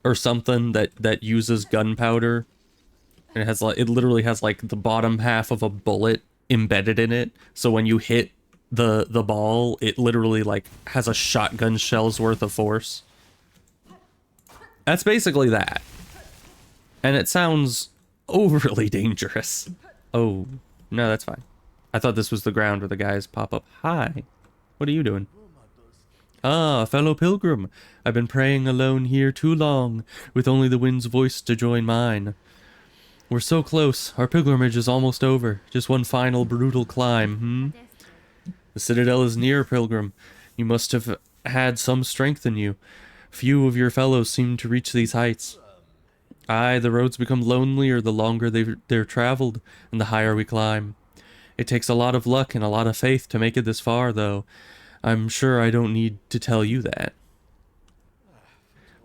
or something that uses gunpowder? And it has like, it literally has like the bottom half of a bullet embedded in it, so when you hit the ball, it literally like has a shotgun shell's worth of force. That's basically that. And it sounds overly dangerous. Oh, no, that's fine. I thought this was the ground where the guys pop up. Hi. What are you doing? Ah, fellow pilgrim. I've been praying alone here too long, with only the wind's voice to join mine. We're so close. Our pilgrimage is almost over. Just one final brutal climb, The citadel is near, pilgrim. You must have had some strength in you. Few of your fellows seem to reach these heights. Aye, the roads become lonelier the longer they're traveled, and the higher we climb. It takes a lot of luck and a lot of faith to make it this far, though. I'm sure I don't need to tell you that.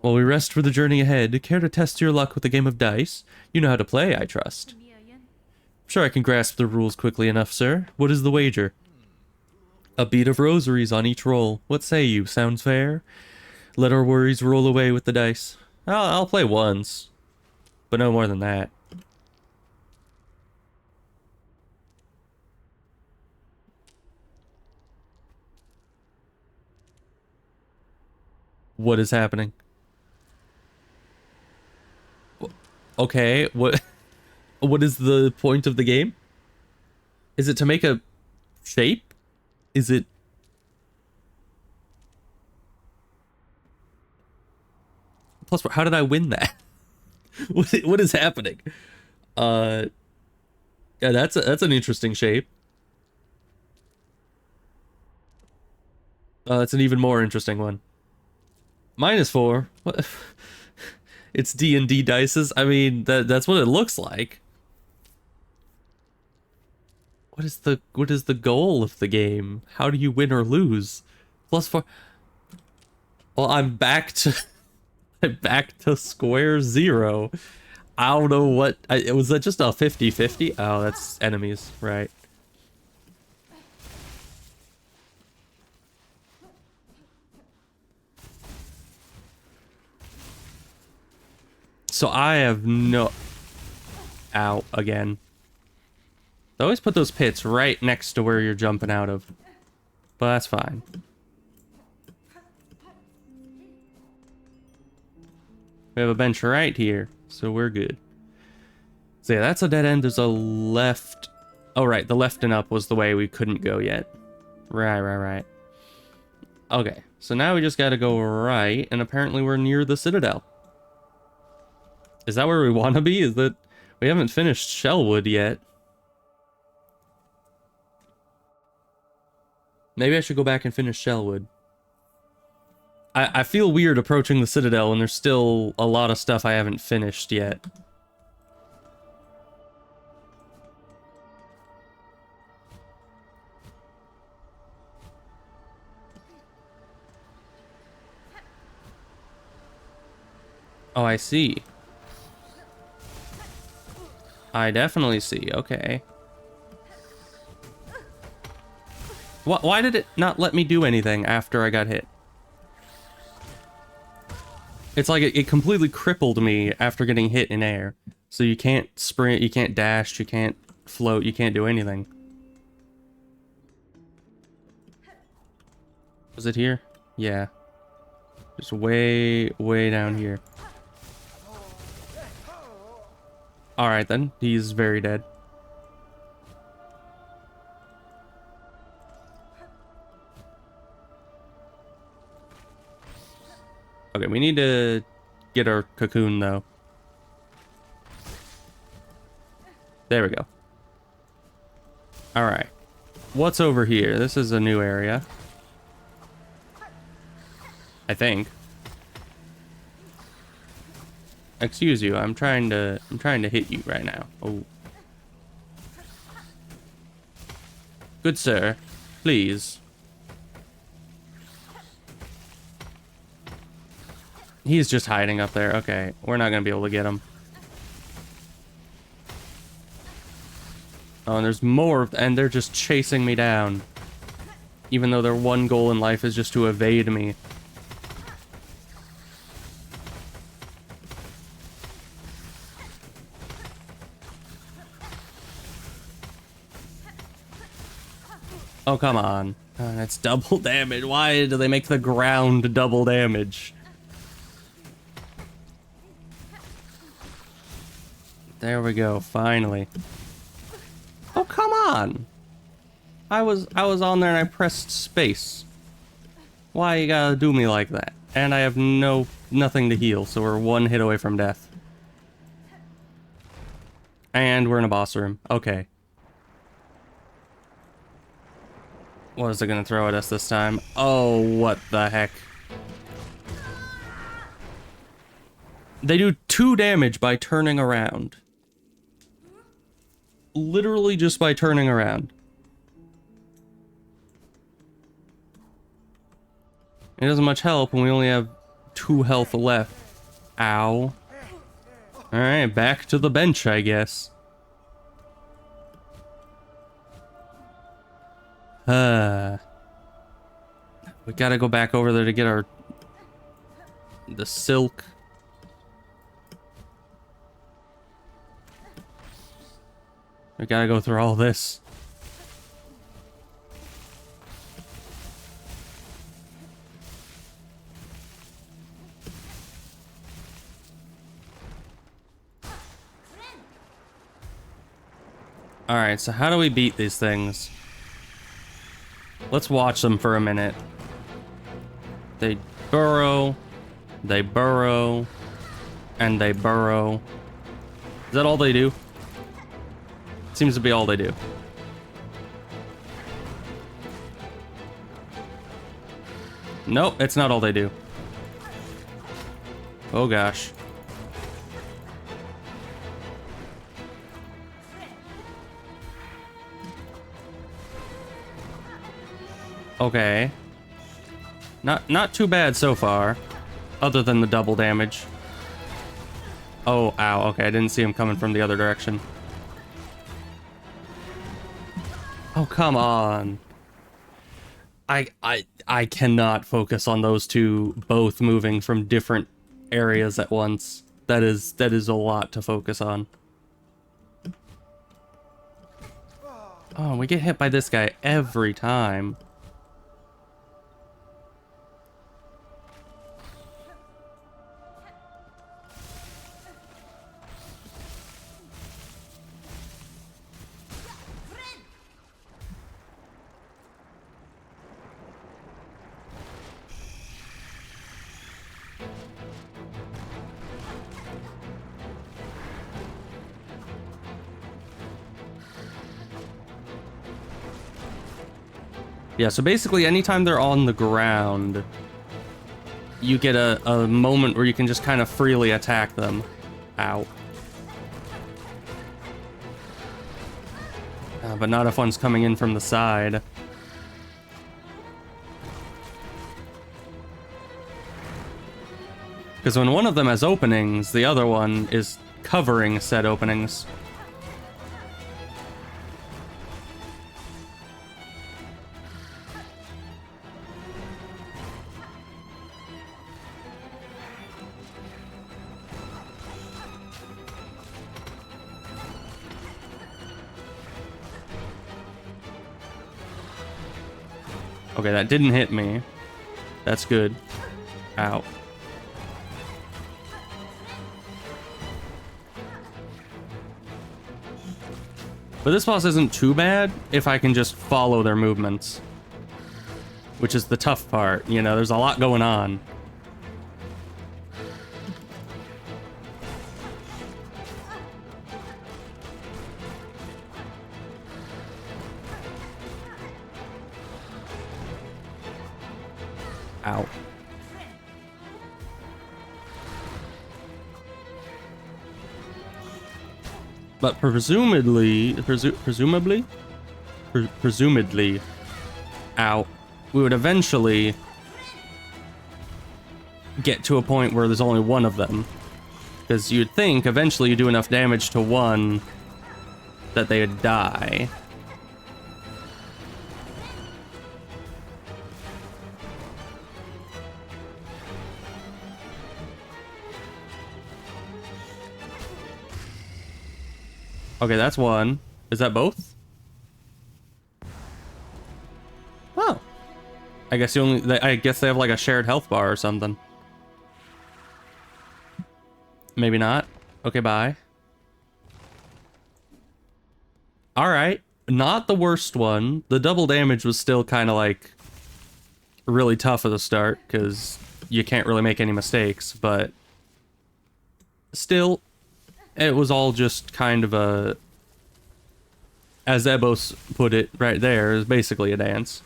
While we rest for the journey ahead, care to test your luck with a game of dice? You know how to play, I trust. Sure, I can grasp the rules quickly enough, sir. What is the wager? A beat of rosaries on each roll. What say you? Sounds fair? Let our worries roll away with the dice. I'll play once, but no more than that. What is happening? Okay, what is the point of the game? Is it to make a shape? Is it... Plus, how did I win that? What is happening? Uh, yeah, that's an interesting shape. That's an even more interesting one. -4. What? It's D&D dices. I mean, that's what it looks like. What is the goal of the game? How do you win or lose? +4. Well, I'm back to I'm back to square zero. I don't know what was that just a 50-50? Oh, that's enemies, right? So I have no... Ow, again. They always put those pits right next to where you're jumping out of. But that's fine. We have a bench right here, so we're good. So yeah, that's a dead end. There's a left... Oh, right, the left and up was the way we couldn't go yet. Right. Okay, so now we just gotta go right, and apparently we're near the Citadel. Is that where we want to be? Is that... We haven't finished Shellwood yet. Maybe I should go back and finish Shellwood. I feel weird approaching the Citadel when there's still a lot of stuff I haven't finished yet. Oh, I see. I definitely see. Okay. Why did it not let me do anything after I got hit? It's like it completely crippled me after getting hit in air. So you can't sprint, you can't dash, you can't float, you can't do anything. Was it here? Yeah. Just way down here. Alright then, he's very dead. Okay, we need to get our cocoon though. There we go. Alright. What's over here? This is a new area. I think. Excuse you, I'm trying to hit you right now. Oh. Good sir, please. He's just hiding up there. Okay, we're not gonna be able to get him. Oh, and there's more, and they're just chasing me down. Even though their one goal in life is just to evade me. Oh, come on. That's double damage. Why do they make the ground double damage? There we go, finally. Oh, come on! I was on there and I pressed space. Why you gotta do me like that? And I have nothing to heal, so we're one hit away from death. And we're in a boss room. Okay. What is it gonna throw at us this time? Oh, what the heck. They do 2 damage by turning around. Literally just by turning around. It doesn't much help when we only have 2 health left. Ow. Alright, back to the bench, I guess. We gotta go back over there to get the silk. We gotta go through all this. Alright, so how do we beat these things? Let's watch them for a minute. They burrow. They burrow. And they burrow. Is that all they do? Seems to be all they do. Nope, it's not all they do. Oh gosh. Okay. Not too bad so far, other than the double damage. Oh, ow. Okay, I didn't see him coming from the other direction. Oh, come on. I cannot focus on those two both moving from different areas at once. That is a lot to focus on. Oh, we get hit by this guy every time. Yeah, so basically anytime they're on the ground, you get a moment where you can just kind of freely attack them. Ow. But not if one's coming in from the side. Because when one of them has openings, the other one is covering said openings. Okay, that didn't hit me. That's good. Ow. But this boss isn't too bad if I can just follow their movements. Which is the tough part, you know, there's a lot going on. Ow. But presumably, ow, we would eventually get to a point where there's only one of them. Because you'd think eventually you do enough damage to one that they would die. Okay, that's one. Is that both? Oh. I guess I guess they have like a shared health bar or something. Maybe not. Okay, bye. Alright. Not the worst one. The double damage was still kind of like really tough at the start because you can't really make any mistakes, but still, it was all just kind of a, as Ebos put it right there, is basically a dance.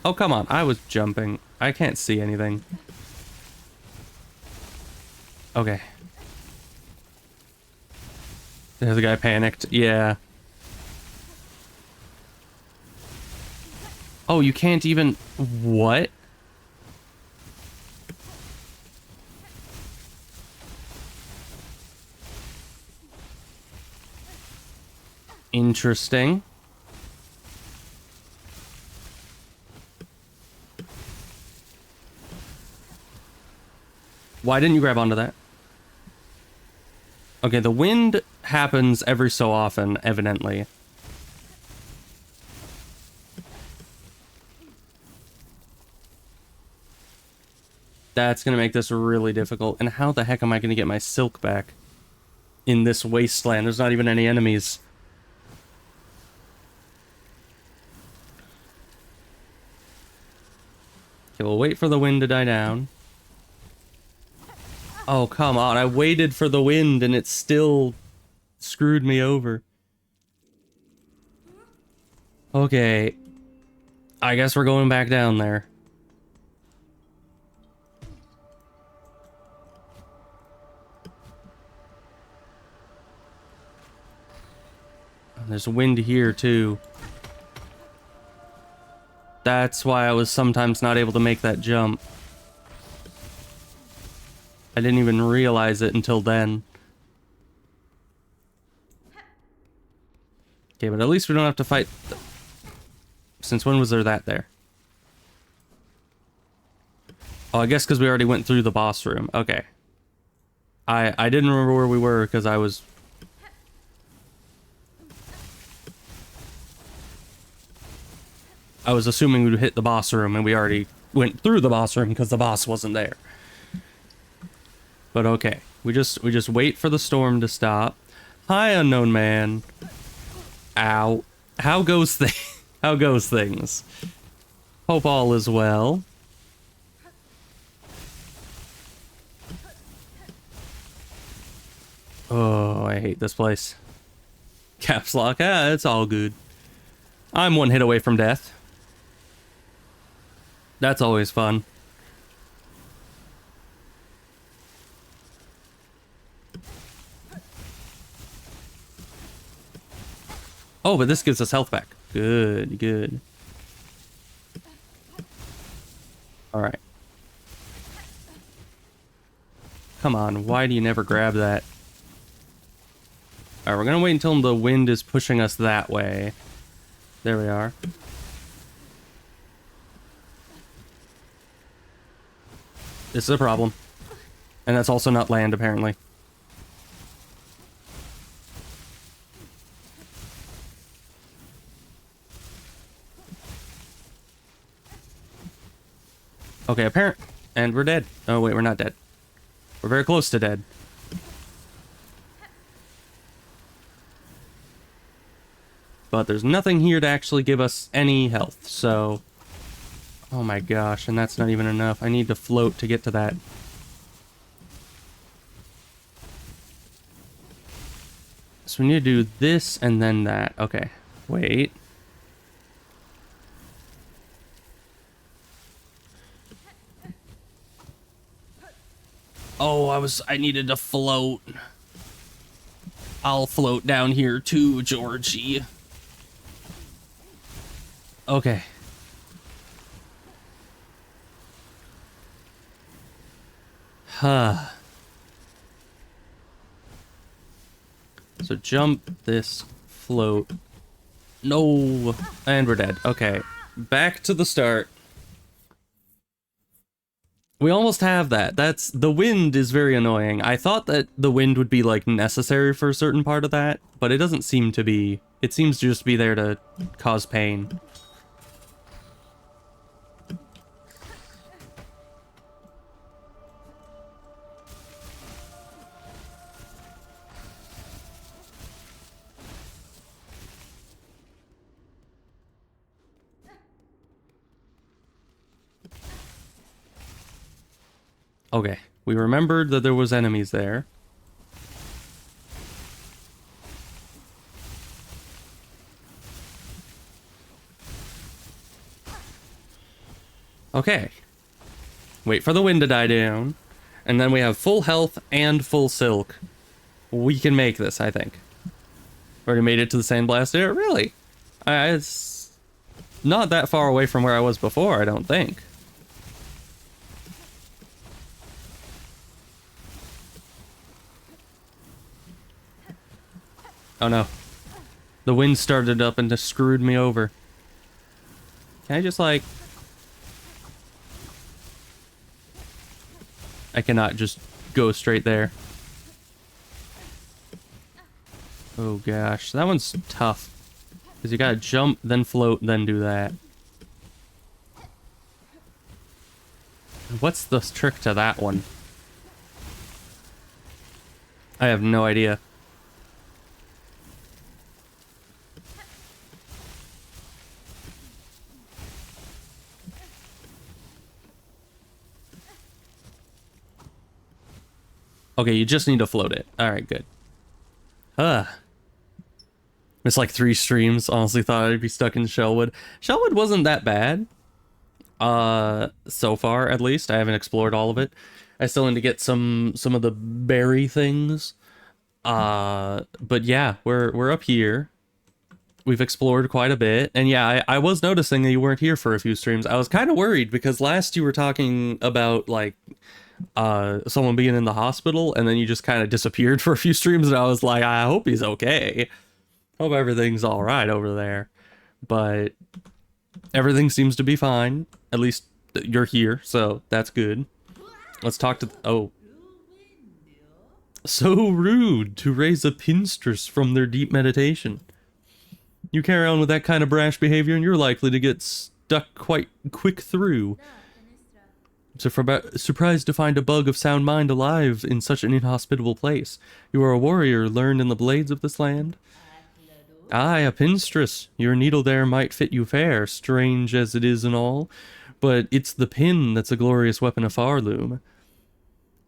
Oh, come on. I was jumping. I can't see anything. Okay. There's a guy panicked. Yeah. Oh, you can't even... What? Interesting. Why didn't you grab onto that? Okay, the wind happens every so often, evidently. That's gonna make this really difficult. And how the heck am I gonna get my silk back in this wasteland? There's not even any enemies. Okay, we'll wait for the wind to die down. Oh, come on. I waited for the wind and it still screwed me over. Okay. I guess we're going back down there. There's wind here, too. That's why I was sometimes not able to make that jump. I didn't even realize it until then. Okay, but at least we don't have to fight... Since when was there that there? Oh, I guess because we already went through the boss room. Okay. I didn't remember where we were because I was... I was assuming we'd hit the boss room, and we already went through the boss room because the boss wasn't there. But okay, we just wait for the storm to stop. Hi, unknown man. Ow. How goes things? Hope all is well. Oh, I hate this place. Caps lock. Ah, it's all good. I'm one hit away from death. That's always fun. Oh, but this gives us health back. Good, good. Alright. Come on, why do you never grab that? Alright, we're gonna wait until the wind is pushing us that way. There we are. This is a problem. And that's also not land, apparently. Okay, apparent. And we're dead. Oh, wait, we're not dead. We're very close to dead. But there's nothing here to actually give us any health, so... Oh my gosh, and that's not even enough. I need to float to get to that. So we need to do this and then that. Okay, wait. Oh, I needed to float. I'll float down here too, Georgie. Okay. Huh. So jump, this, float. No. And we're dead. Okay. Back to the start. We almost have that. The wind is very annoying. I thought that the wind would be, like, necessary for a certain part of that, but it doesn't seem to be. It seems to just be there to cause pain. Okay, we remembered that there was enemies there. Okay. Wait for the wind to die down. And then we have full health and full silk. We can make this, I think. Already made it to the sandblast area? Really? It's not that far away from where I was before, I don't think. Oh no. The wind started up and just screwed me over. Can I just, like... I cannot just go straight there. Oh gosh, that one's tough. Because you gotta jump, then float, then do that. What's the trick to that one? I have no idea. Okay, you just need to float it. Alright, good. It's like 3 streams. Honestly thought I'd be stuck in Shellwood. Shellwood wasn't that bad. So far, at least. I haven't explored all of it. I still need to get some of the berry things. But yeah, we're up here. We've explored quite a bit. And yeah, I was noticing that you weren't here for a few streams. I was kind of worried because last you were talking about, like, someone being in the hospital, and then you just kind of disappeared for a few streams, and I was like, I hope he's okay. Hope everything's alright over there. But everything seems to be fine. At least you're here, so that's good. Let's talk to... Oh. So rude to raise a pinstress from their deep meditation. You carry on with that kind of brash behavior and you're likely to get stuck quite quick through. So surprised to find a bug of sound mind alive in such an inhospitable place. You are a warrior learned in the blades of this land. Aye, a pinstress. Your needle there might fit you fair, strange as it is and all. But it's the pin that's a glorious weapon of Farloom.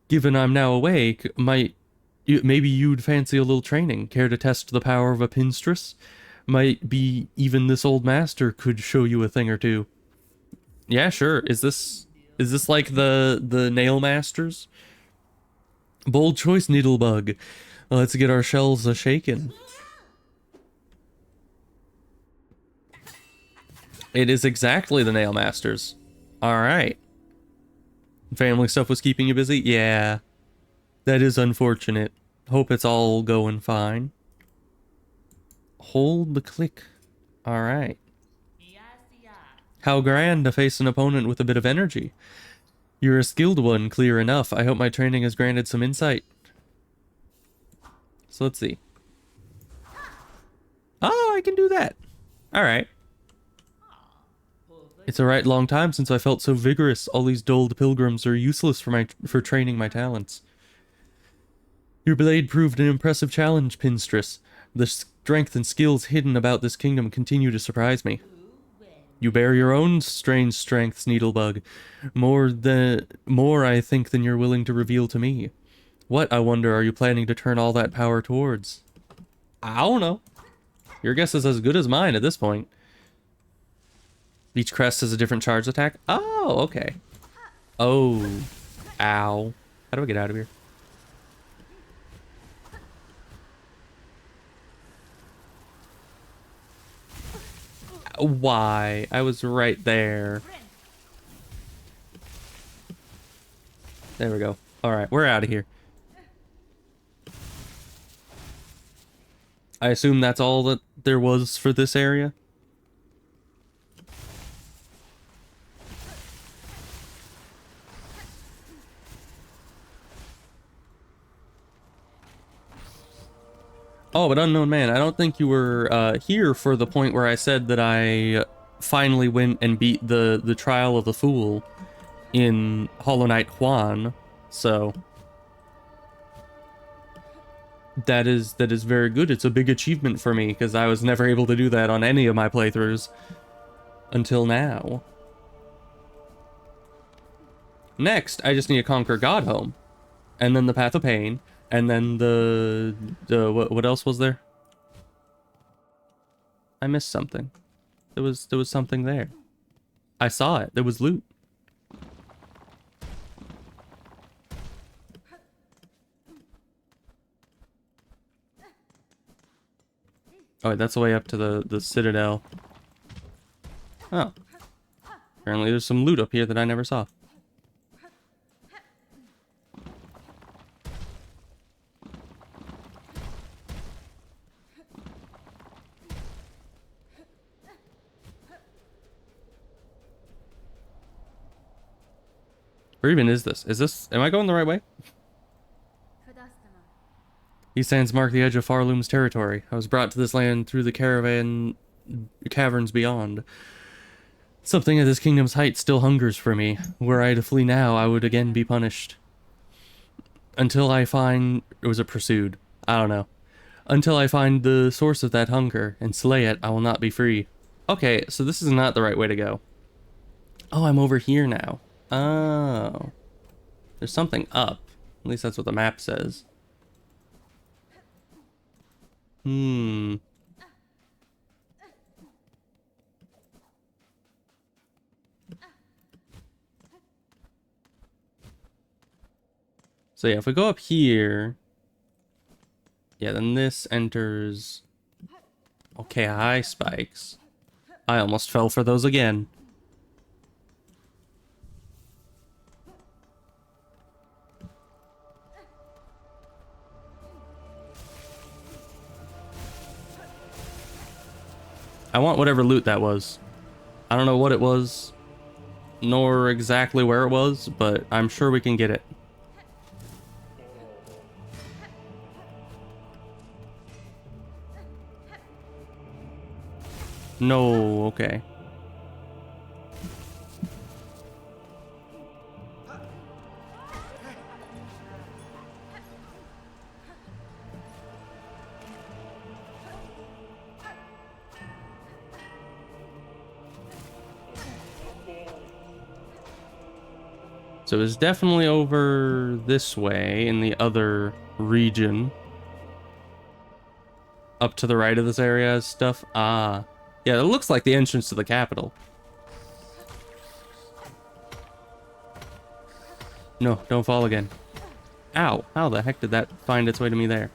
Given I'm now awake, maybe you'd fancy a little training. Care to test the power of a pinstress? Might be even this old master could show you a thing or two. Yeah, sure. Is this like the nail masters? Bold choice, Needlebug. Let's get our shells a-shaken. It is exactly the nail masters. Alright. Family stuff was keeping you busy? Yeah. That is unfortunate. Hope it's all going fine. Hold the click. Alright. How grand to face an opponent with a bit of energy. You're a skilled one, clear enough. I hope my training has granted some insight. So let's see. Oh, I can do that. Alright. It's a right long time since I felt so vigorous. All these dulled pilgrims are useless for training my talents. Your blade proved an impressive challenge, Pinstress. The strength and skills hidden about this kingdom continue to surprise me. You bear your own strange strengths, Needlebug. More, I think, than you're willing to reveal to me. What, I wonder, are you planning to turn all that power towards? I don't know. Your guess is as good as mine at this point. Each crest has a different charge attack? Oh, okay. Oh. Ow. How do I get out of here? Why? I was right there. There we go. Alright, we're out of here. I assume that's all that there was for this area? Oh, but Unknown Man, I don't think you were here for the point where I said that I finally went and beat the Trial of the Fool in Hollow Knight Juan, so that is very good. It's a big achievement for me, because I was never able to do that on any of my playthroughs until now. Next, I just need to conquer Godhome, and then the Path of Pain, and then the what else was there? I missed something. There was something there. I saw it. There was loot. Oh, wait, that's the way up to the Citadel. Oh. Apparently there's some loot up here that I never saw. Where even is this? Am I going the right way? These sands mark the edge of Farloom's territory. I was brought to this land through the caverns beyond. Something at this kingdom's height still hungers for me. Were I to flee now, I would again be punished. Until I find... Was it pursued? I don't know. Until I find the source of that hunger and slay it, I will not be free. Okay, so this is not the right way to go. Oh, I'm over here now. Oh. There's something up. At least that's what the map says. Hmm. So yeah, if we go up here, yeah, then this enters. Okay, high spikes. I almost fell for those again. I want whatever loot that was. I don't know what it was, nor exactly where it was, but I'm sure we can get it. No, okay. So it's definitely over this way in the other region. Up to the right of this area is stuff. Ah. Yeah, it looks like the entrance to the capital. No, don't fall again. Ow. How the heck did that find its way to me there?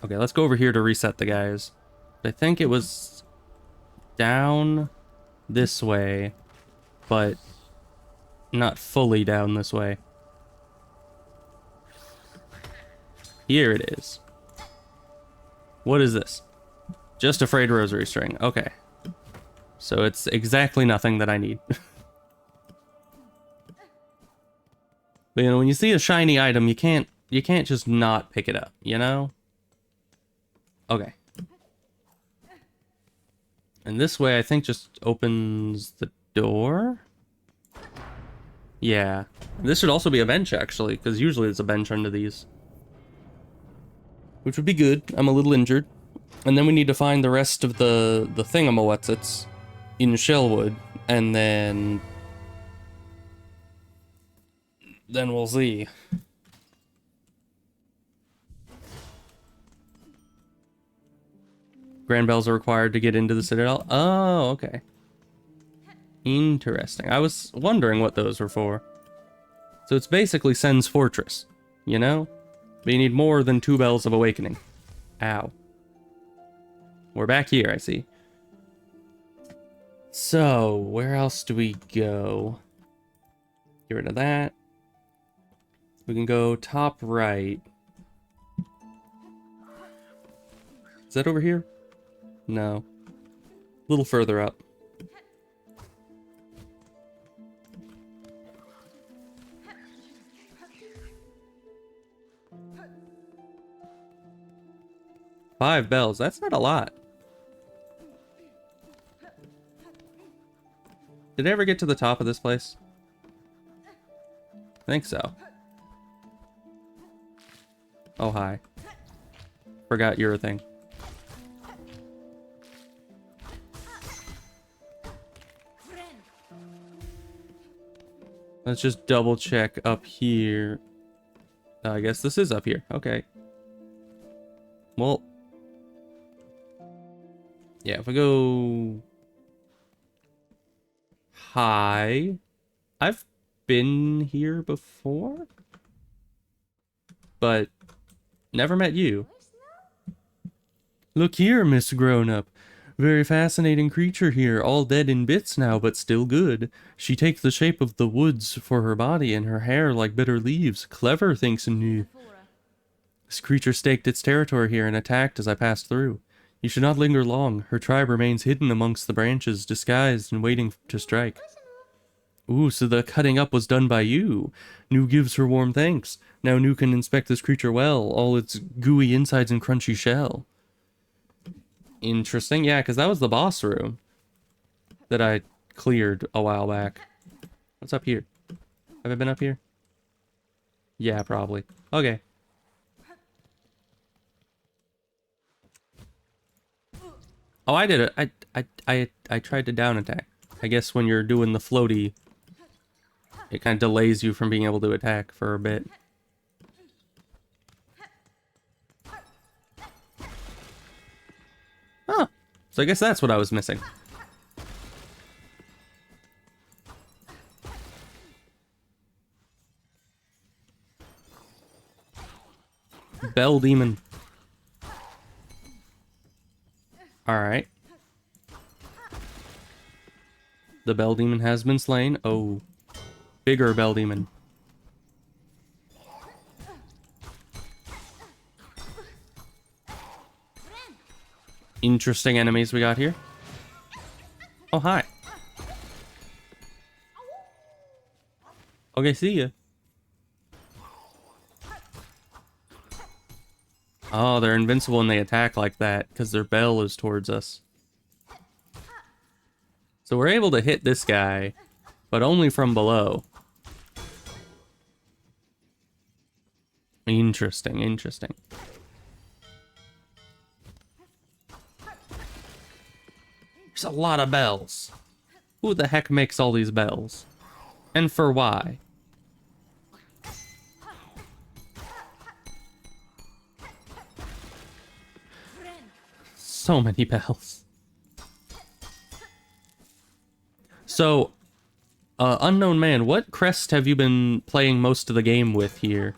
Okay, let's go over here to reset the guys. I think it was down this way, but not fully down this way. Here it is. What is this? Just a frayed rosary string. Okay. So it's exactly nothing that I need. But you know, when you see a shiny item, you can't just not pick it up, you know? Okay. And this way I think just opens the door? Yeah. This should also be a bench actually, because usually it's a bench under these. Which would be good. I'm a little injured. And then we need to find the rest of the thingamawhatsits in Shellwood, and then we'll see. Grand bells are required to get into the Citadel. Oh, okay. Interesting. I was wondering what those were for. So it's basically Sen's Fortress, you know? But you need more than 2 bells of awakening. Ow. We're back here, I see. So, where else do we go? Get rid of that. We can go top right. Is that over here? No. A little further up. Five bells, that's not a lot. Did I ever get to the top of this place? I think so. Oh, hi. Forgot you're a thing. Let's just double check up here. I guess this is up here. Okay. Well. Yeah, if we go high. I've been here before, but never met you. Look here, Miss Grown-Up. Very fascinating creature here, all dead in bits now, but still good. She takes the shape of the woods for her body, and her hair like bitter leaves. Clever, thinks new. This creature staked its territory here and attacked as I passed through. You should not linger long. Her tribe remains hidden amongst the branches, disguised and waiting to strike. Ooh, so the cutting up was done by you. Nu gives her warm thanks. Now Nu can inspect this creature well, all its gooey insides and crunchy shell. Interesting, yeah, because that was the boss room that I cleared a while back. What's up here? Have I been up here? Yeah, probably. Okay. Oh, I did it. I tried to down attack. I guess when you're doing the floaty, it kind of delays you from being able to attack for a bit. So I guess that's what I was missing. Bell demon. Alright. The bell demon has been slain. Oh. Bigger bell demon. Interesting enemies we got here. Oh, hi. Okay, see ya. Oh, they're invincible when they attack like that, because their bell is towards us. So we're able to hit this guy, but only from below. Interesting, interesting. There's a lot of bells. Who the heck makes all these bells? And for why? So many bells. So, unknown man, what crest have you been playing most of the game with here?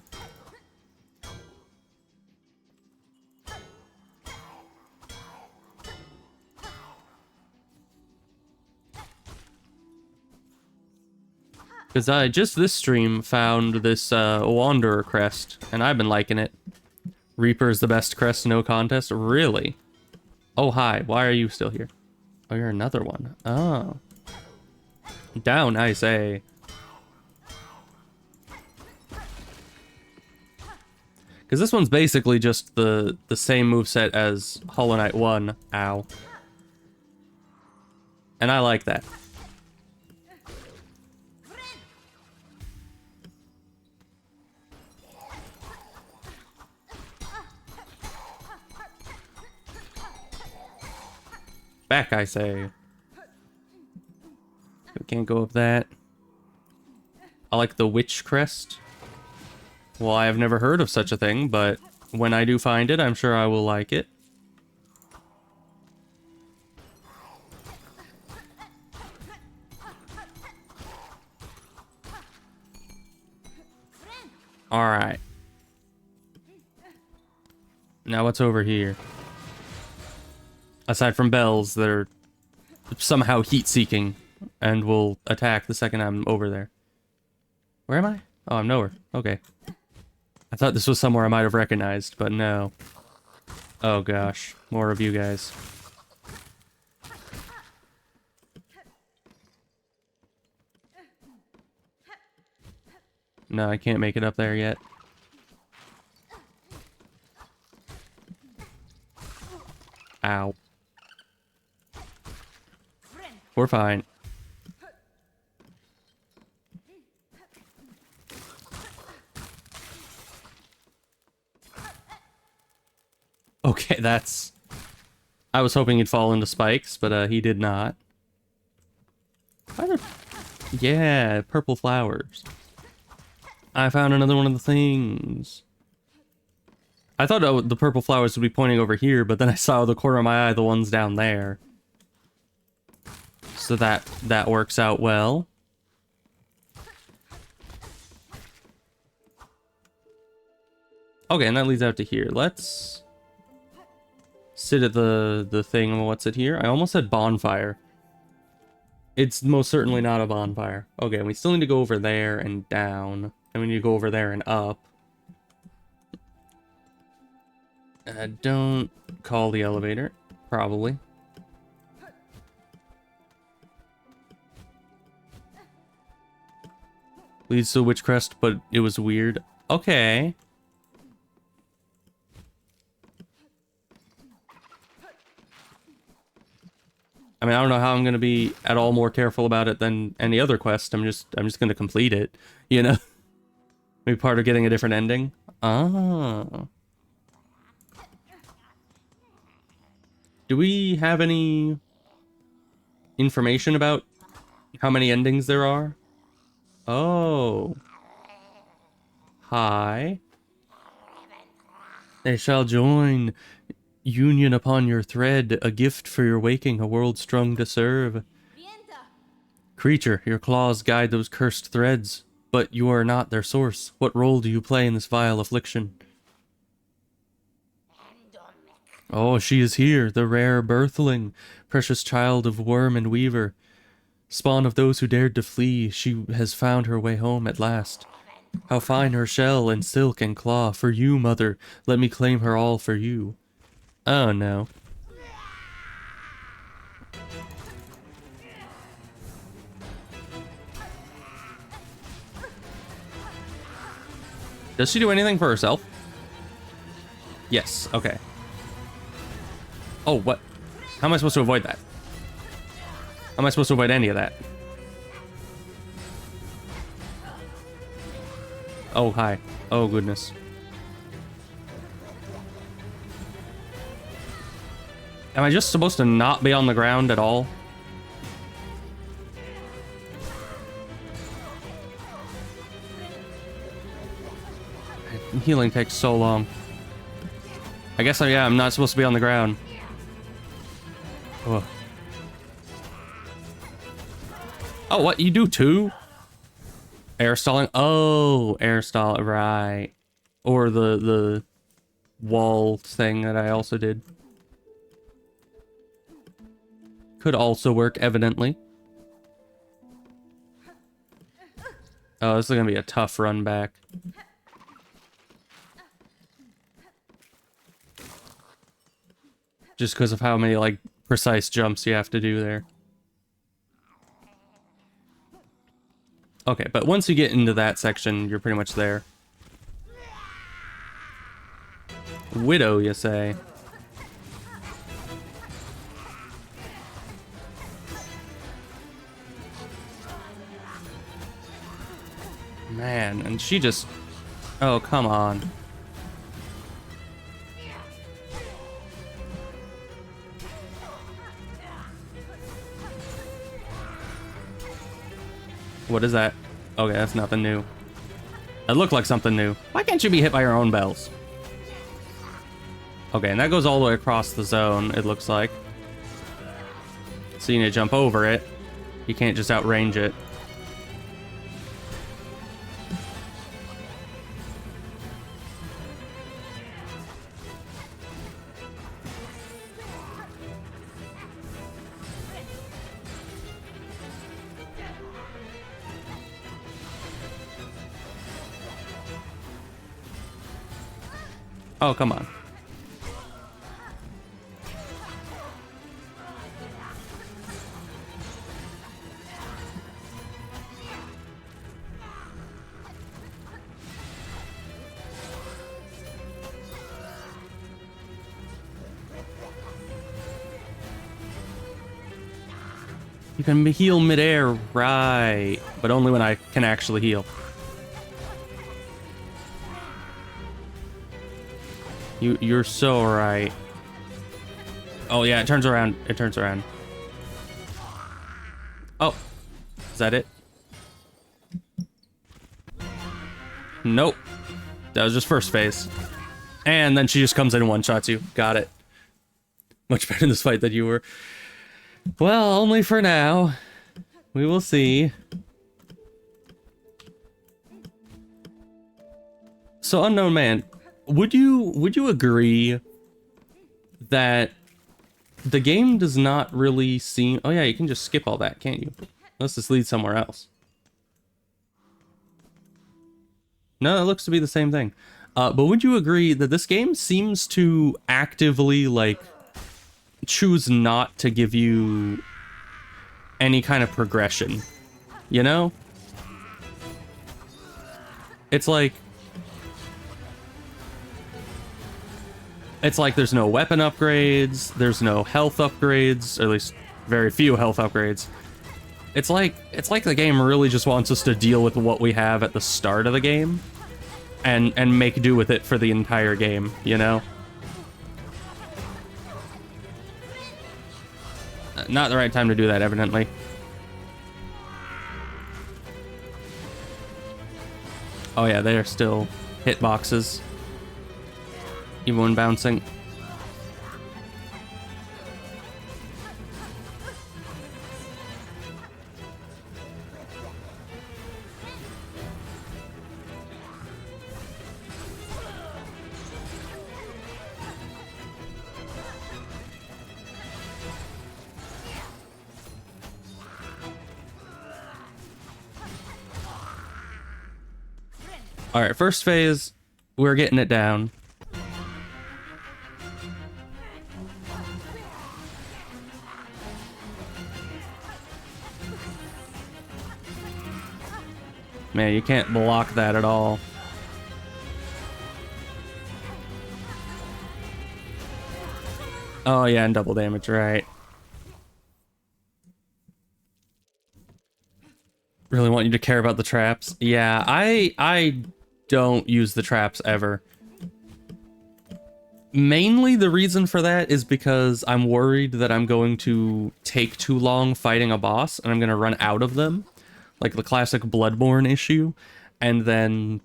Because I just this stream found this Wanderer crest, and I've been liking it. Reaper's the best crest, no contest? Really? Oh, hi. Why are you still here? Oh, you're another one. Oh. Down, I say. Because this one's basically just the same moveset as Hollow Knight 1. Ow. And I like that. Back, I say. We can't go up that. I like the witch crest. Well, I have never heard of such a thing, but when I do find it, I'm sure I will like it. Alright. Now what's over here? Aside from bells that are somehow heat-seeking and will attack the second I'm over there. Where am I? Oh, I'm nowhere. Okay. I thought this was somewhere I might have recognized, but no. Oh gosh, more of you guys. No, I can't make it up there yet. Ow. We're fine. Okay, that's... I was hoping he'd fall into spikes, but he did not. Yeah, purple flowers. I found another one of the things. I thought the purple flowers would be pointing over here, but then I saw the corner of my eye the ones down there. So that works out well. Okay, and that leads out to here. Let's sit at the thing. What's it here? I almost said bonfire. It's most certainly not a bonfire. Okay, we still need to go over there and down. And we need to go over there and up. Don't call the elevator. Probably. Leads to Witch Crest, but it was weird. Okay. I mean, I don't know how I'm gonna be at all more careful about it than any other quest. I'm just gonna complete it, you know? Maybe part of getting a different ending. Ah. Do we have any information about how many endings there are? Oh. Hi. They shall join. union upon your thread, a gift for your waking, a world strung to serve. Creature, your claws guide those cursed threads, but you are not their source. What role do you play in this vile affliction? Oh, she is here, the rare birthling, precious child of worm and weaver. Spawn of those who dared to flee, she has found her way home at last. How fine her shell and silk and claw, for you, mother, let me claim her all for you. Oh no. Does she do anything for herself? Yes, okay. Oh, what? How am I supposed to avoid that? How am I supposed to avoid any of that? Oh, hi. Oh, goodness. Am I just supposed to not be on the ground at all? Healing takes so long. I guess, yeah, I'm not supposed to be on the ground. Oh. Oh, what? You do too? Air stalling? Oh, air stall, right. Or the wall thing that I also did. Could also work, evidently. Oh, this is gonna be a tough run back. Just because of how many, like, precise jumps you have to do there. Okay, but once you get into that section, you're pretty much there. Widow, you say? Man, and she just... Oh, come on. What is that? Okay, that's nothing new. That looked like something new. Why can't you be hit by your own bells? Okay, and that goes all the way across the zone, it looks like. So you need to jump over it. You can't just outrange it. Oh, come on. You can heal midair, right? But only when I can actually heal. You're so right. Oh yeah, it turns around. It turns around. Oh, is that it? Nope. That was just first phase. And then she just comes in and one-shots you. Got it. Much better in this fight than you were. Well, only for now. We will see. So, Unknown Man, would you agree that the game does not really seem... Oh yeah, you can just skip all that, can't you? Unless this leads somewhere else. No, it looks to be the same thing. But would you agree that this game seems to actively, like, choose not to give you any kind of progression? You know? It's like there's no weapon upgrades, there's no health upgrades, or at least very few health upgrades. It's like the game really just wants us to deal with what we have at the start of the game and make do with it for the entire game, you know? Not the right time to do that, evidently. Oh yeah, they are still hitboxes. Even when bouncing. All right, first phase, we're getting it down. Man, you can't block that at all. Oh yeah, and double damage, right. Really want you to care about the traps. Yeah, I don't use the traps ever. Mainly the reason for that is because I'm worried that I'm going to take too long fighting a boss and I'm going to run out of them. Like the classic Bloodborne issue. And then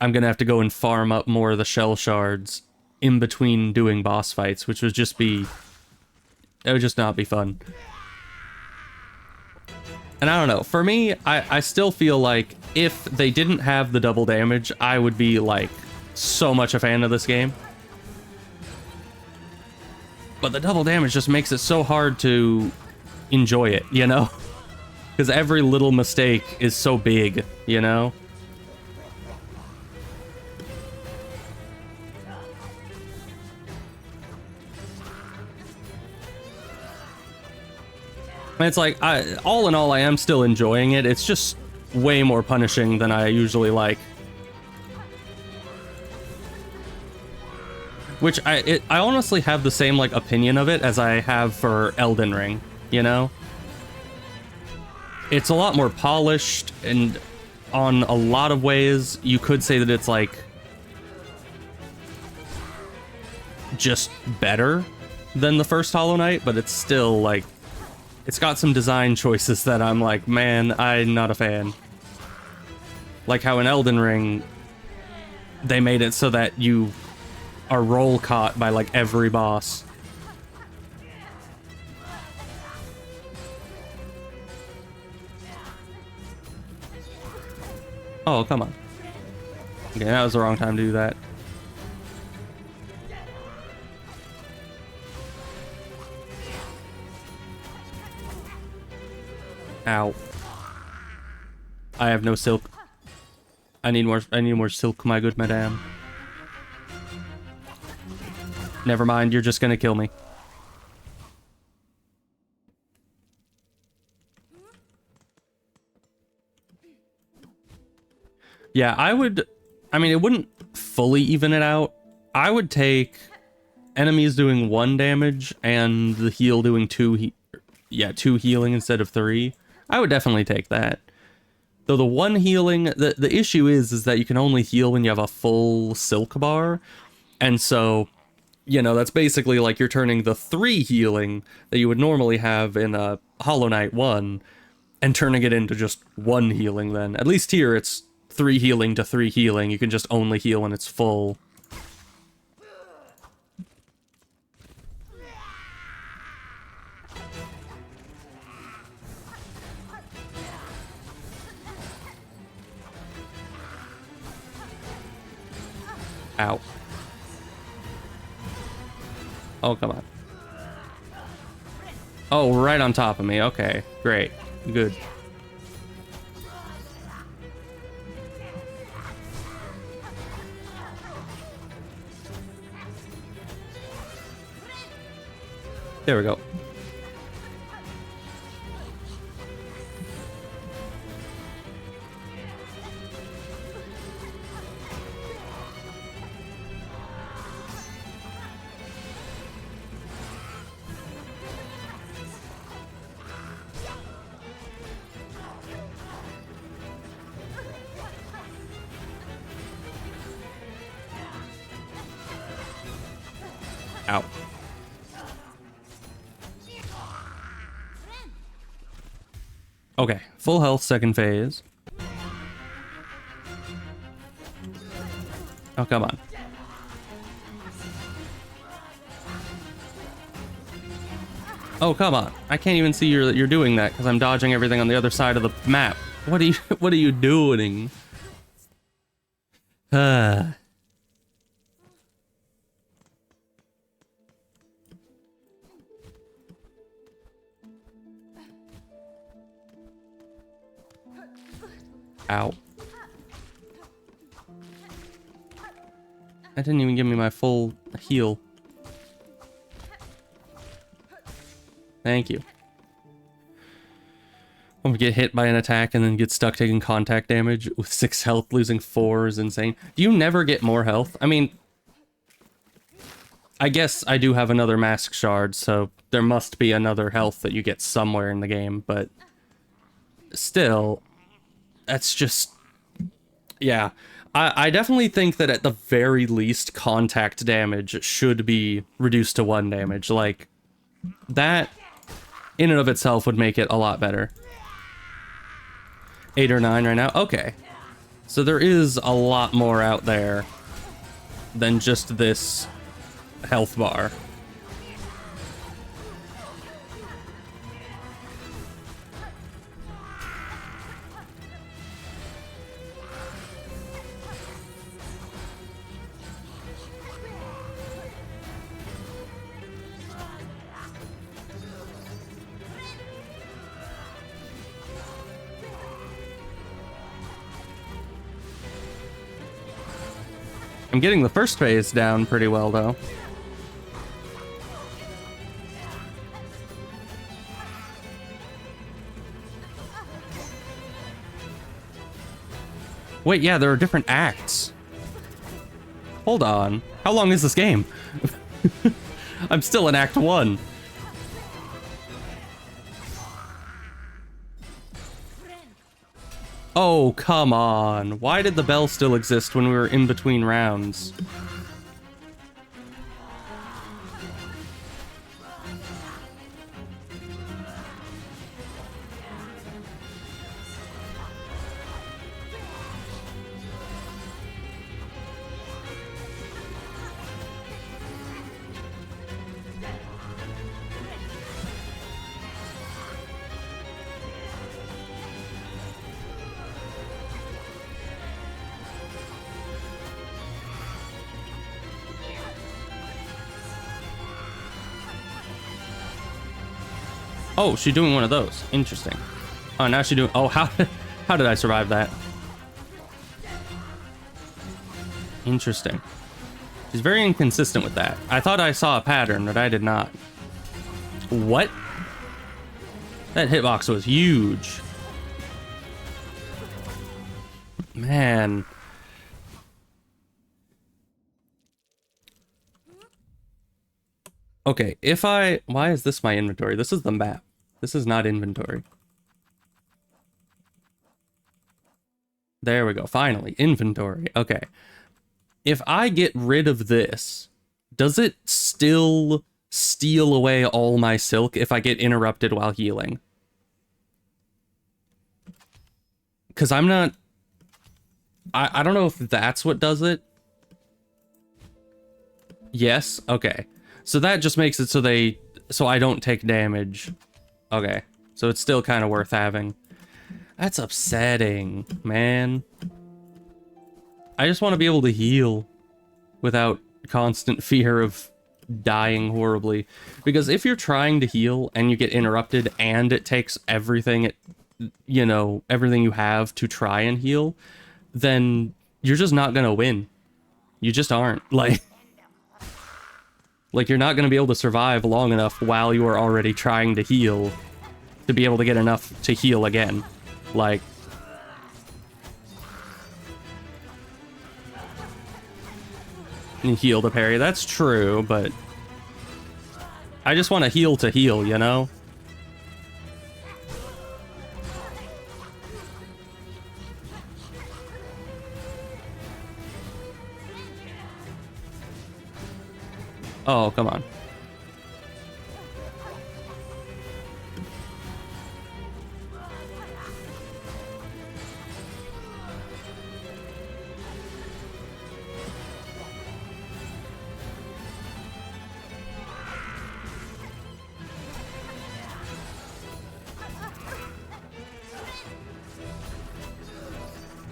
I'm going to have to go and farm up more of the shell shards in between doing boss fights, which would just be... It would just not be fun. And I don't know, for me, I still feel like if they didn't have the double damage, I would be, like, so much a fan of this game. But the double damage just makes it so hard to enjoy it, you know? Because every little mistake is so big, you know? And it's like, all in all, I am still enjoying it. It's just way more punishing than I usually like. Which, I honestly have the same, like, opinion of it as I have for Elden Ring, you know? It's a lot more polished, and on a lot of ways, you could say that it's, like, just better than the first Hollow Knight, but it's still, like, it's got some design choices that I'm like, man, I'm not a fan. Like how in Elden Ring, they made it so that you are roll caught by, like, every boss. Oh, come on. Okay, that was the wrong time to do that. Ow. I have no silk. I need more silk, my good madame. Never mind, you're just gonna kill me. Yeah, I mean, it wouldn't fully even it out. I would take enemies doing 1 damage and the heal doing 2 healing instead of 3. I would definitely take that. Though the 1 healing, the issue is that you can only heal when you have a full silk bar. And so, you know, that's basically like you're turning the 3 healing that you would normally have in a Hollow Knight 1 and turning it into just 1 healing then. At least here it's 3 healing to 3 healing. You can just only heal when it's full. Ow. Oh, come on. Oh, right on top of me. Okay, great. Good. There we go. Ow. Okay, full health, second phase. Oh, come on. Oh, come on. I can't even see you're doing that because I'm dodging everything on the other side of the map. What are you doing? Ow. That didn't even give me my full heal. Thank you. I'm gonna get hit by an attack and then get stuck taking contact damage with 6 health, losing 4 is insane. Do you never get more health? I mean, I guess I do have another mask shard, so there must be another health that you get somewhere in the game, but still, that's just... Yeah. I definitely think that at the very least, contact damage should be reduced to 1 damage. Like, that in and of itself would make it a lot better. 8 or 9 right now? Okay. So there is a lot more out there than just this health bar. I'm getting the first phase down pretty well, though. Wait, yeah, there are different acts. Hold on. How long is this game? I'm still in Act 1. Oh, come on. Why did the bell still exist when we were in between rounds? Oh, she's doing one of those. Interesting. Oh, now she's doing... Oh, how did I survive that? Interesting. She's very inconsistent with that. I thought I saw a pattern, but I did not. What? That hitbox was huge. Man. Okay, if I... Why is this my inventory? This is the map. This is not inventory. There we go. Finally, inventory. Okay. If I get rid of this, does it still steal away all my silk if I get interrupted while healing? Because I'm not... I don't know if that's what does it. Yes? Okay. So that just makes it so I don't take damage. Okay. So it's still kind of worth having. That's upsetting, man. I just want to be able to heal without constant fear of dying horribly. Because if you're trying to heal and you get interrupted and it takes everything, you know, everything you have to try and heal, then you're just not gonna win. You just aren't. Like you're not gonna be able to survive long enough while you are already trying to heal to be able to get enough to heal again. Like... And heal to parry, that's true, but... I just want to heal, you know? Oh, come on.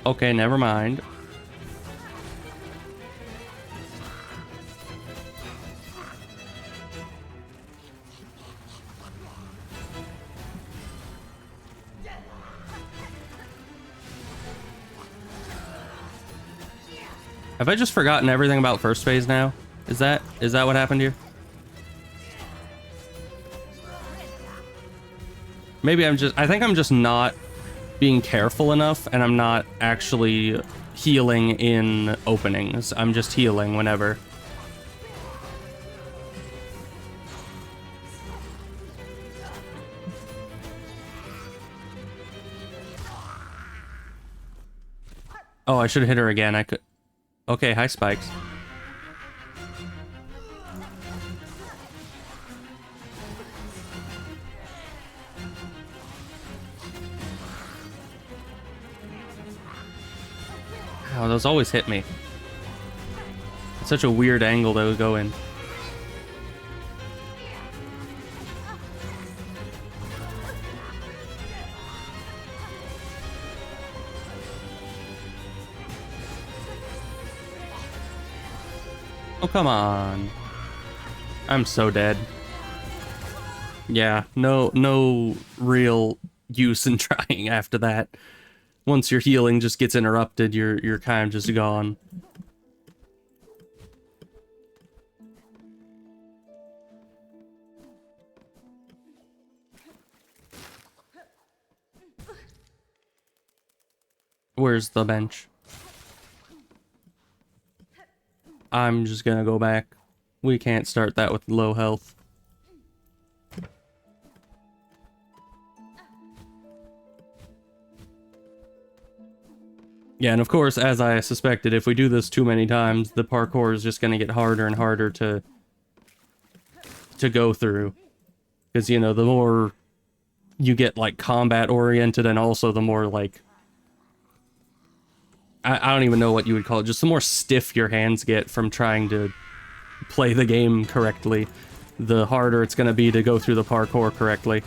Okay, never mind. Have I just forgotten everything about first phase now? Is that what happened here? Maybe I think I'm just not being careful enough, and I'm not actually healing in openings. I'm just healing whenever. Oh, I should have hit her again. I could... Okay, hi, Spikes. Oh, those always hit me. It's such a weird angle they would go in. Oh, come on. I'm so dead. Yeah, no real use in trying after that. Once your healing just gets interrupted, you're kind of just gone. Where's the bench? I'm just gonna go back. We can't start that with low health. Yeah, and of course, as I suspected, if we do this too many times, the parkour is just gonna get harder and harder to go through. Because, you know, the more you get, like, combat-oriented, and also the more, like... I don't even know what you would call it. Just the more stiff your hands get from trying to play the game correctly, the harder it's gonna be to go through the parkour correctly.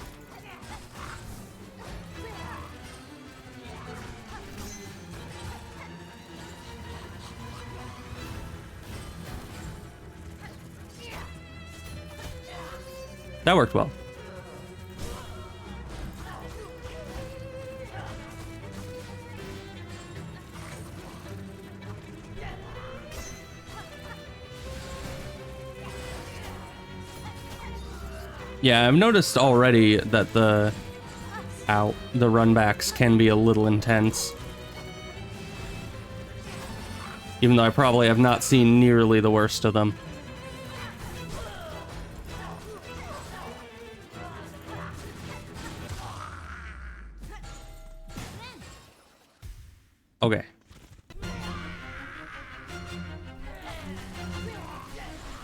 That worked well. Yeah, I've noticed already that the runbacks can be a little intense. Even though I probably have not seen nearly the worst of them. Okay.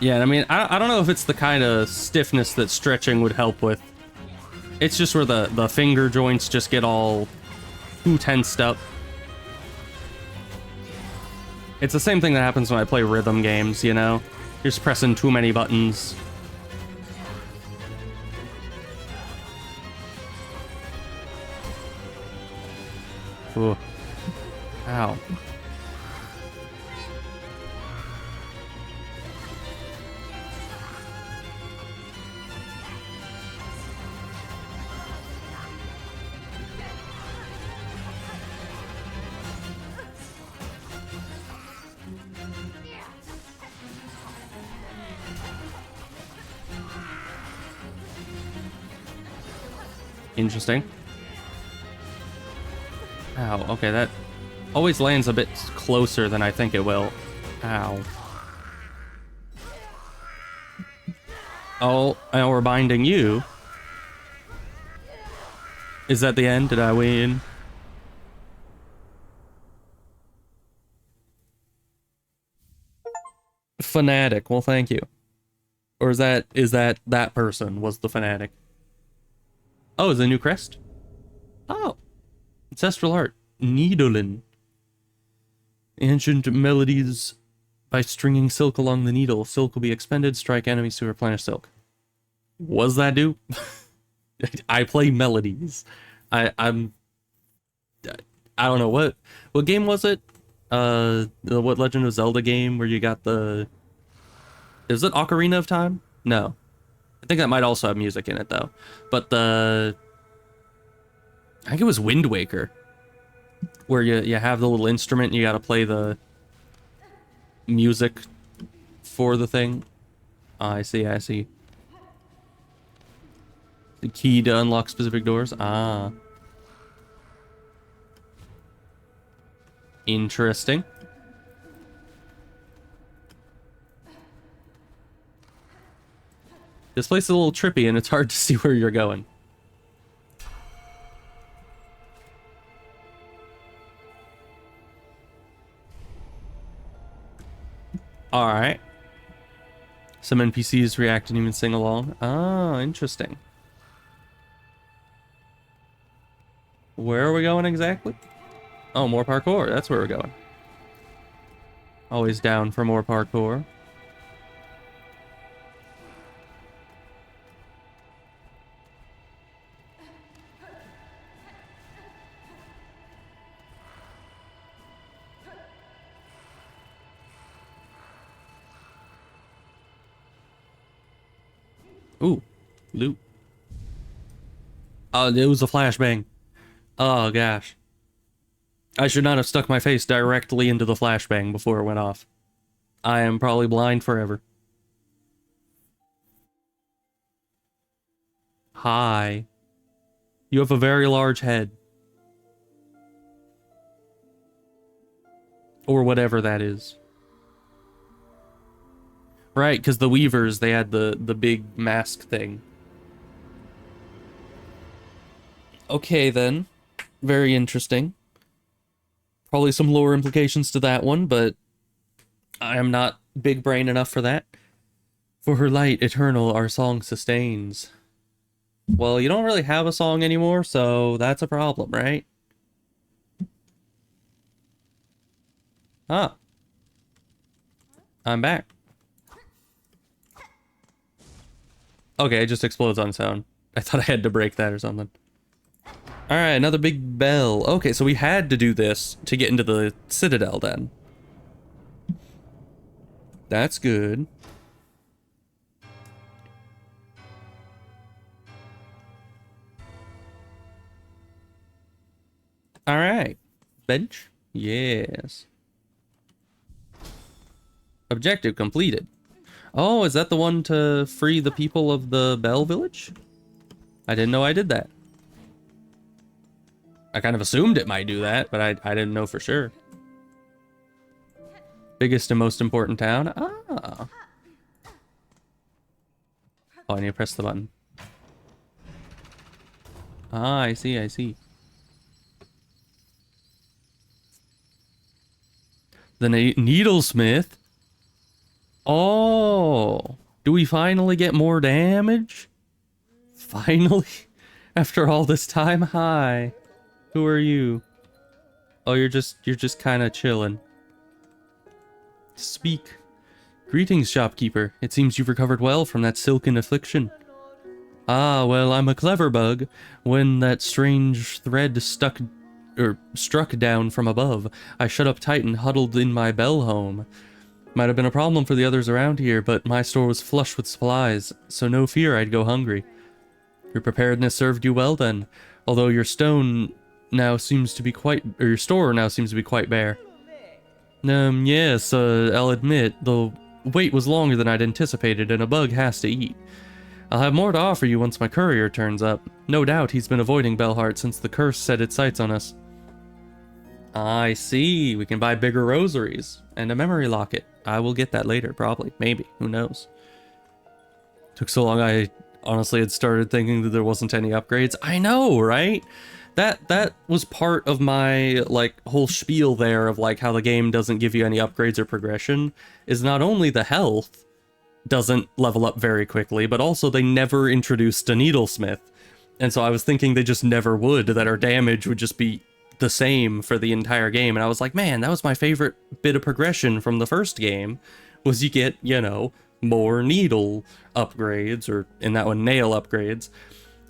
Yeah, I mean, I don't know if it's the kind of stiffness that stretching would help with. It's just where the finger joints just get all too tensed up. It's the same thing that happens when I play rhythm games, you know? You're just pressing too many buttons. Ooh. Ow. Interesting. Ow, okay, that always lands a bit closer than I think it will. Ow. Oh, now we're binding you. Is that the end? Did I win? Fanatic, well, thank you. Or is that person was the fanatic? Oh, is it a new crest? Oh. Ancestral art. Needlin. Ancient melodies. By stringing silk along the needle, silk will be expended, strike enemies to replenish silk. Was that do? I play melodies. I don't know what game was it? What Legend of Zelda game where you got the... Is it Ocarina of Time? No. I think that might also have music in it, though. But I think it was Wind Waker, where you have the little instrument and you gotta play the... music for the thing. I see, I see. The key to unlock specific doors. Ah. Interesting. This place is a little trippy and it's hard to see where you're going. Alright. Some NPCs react and even sing along. Ah, interesting. Where are we going exactly? Oh, more parkour. That's where we're going. Always down for more parkour. Ooh, loot. Oh, it was a flashbang. Oh, gosh. I should not have stuck my face directly into the flashbang before it went off. I am probably blind forever. Hi. You have a very large head. Or whatever that is. Right, because the Weavers, they had the big mask thing. Okay, then. Very interesting. Probably some lore implications to that one, but I am not big brain enough for that. For her light eternal our song sustains. Well, you don't really have a song anymore, so that's a problem, right? Ah. I'm back. Okay, it just explodes on its own. I thought I had to break that or something. Alright, another big bell. Okay, so we had to do this to get into the Citadel then. That's good. Alright. Bench? Yes. Objective completed. Oh, is that the one to free the people of the Bell Village? I didn't know I did that. I kind of assumed it might do that, but I didn't know for sure. Biggest and most important town? Ah. Oh, I need to press the button. Ah, I see, I see. The Needlesmith? Oh, do we finally get more damage? Finally? After all this time? Hi. Who are you? Oh, you're just kind of chilling. Speak. Greetings, shopkeeper. It seems you've recovered well from that silken affliction. Ah, well, I'm a clever bug. When that strange thread struck down from above, I shut up tight and huddled in my bell home. Might have been a problem for the others around here, but my store was flush with supplies, so no fear I'd go hungry. Your preparedness served you well then, although your store now seems to be quite bare. Yes, I'll admit, the wait was longer than I'd anticipated, and a bug has to eat. I'll have more to offer you once my courier turns up. No doubt he's been avoiding Bellheart since the curse set its sights on us. I see. We can buy bigger rosaries and a memory locket. I will get that later, probably. Maybe. Who knows? Took so long, I honestly had started thinking that there wasn't any upgrades. I know, right? That was part of my, like, whole spiel there of, like, how the game doesn't give you any upgrades or progression, is not only the health doesn't level up very quickly, but also they never introduced a Needlesmith. And so I was thinking they just never would, that our damage would just be the same for the entire game. And I was like, man, that was my favorite bit of progression from the first game, was you get, you know, more needle upgrades, or in that one, nail upgrades.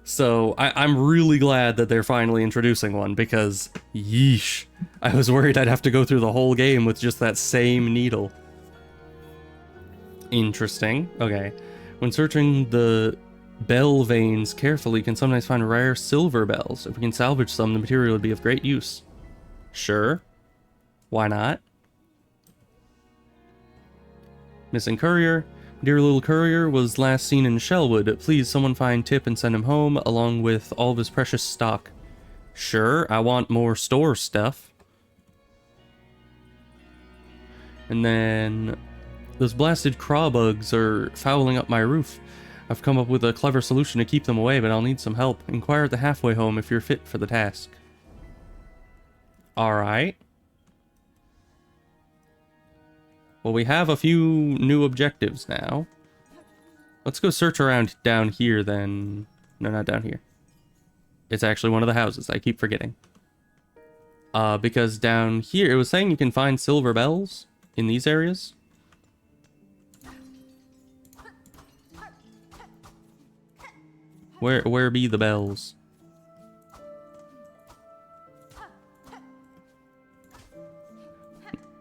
So I'm really glad that they're finally introducing one, because yeesh, I was worried I'd have to go through the whole game with just that same needle. Interesting. Okay. When searching the bell veins carefully, you can sometimes find rare silver bells. If we can salvage some, the material would be of great use. Sure. Why not? Missing courier. Dear little courier was last seen in Shellwood. Please, someone find Tip and send him home, along with all of his precious stock. Sure, I want more store stuff. And then... those blasted craw bugs are fouling up my roof. I've come up with a clever solution to keep them away, but I'll need some help. Inquire at the halfway home if you're fit for the task. Alright. Well, we have a few new objectives now. Let's go search around down here then. No, not down here. It's actually one of the houses. I keep forgetting. Because down here, it was saying you can find silver bells in these areas. Where be the bells?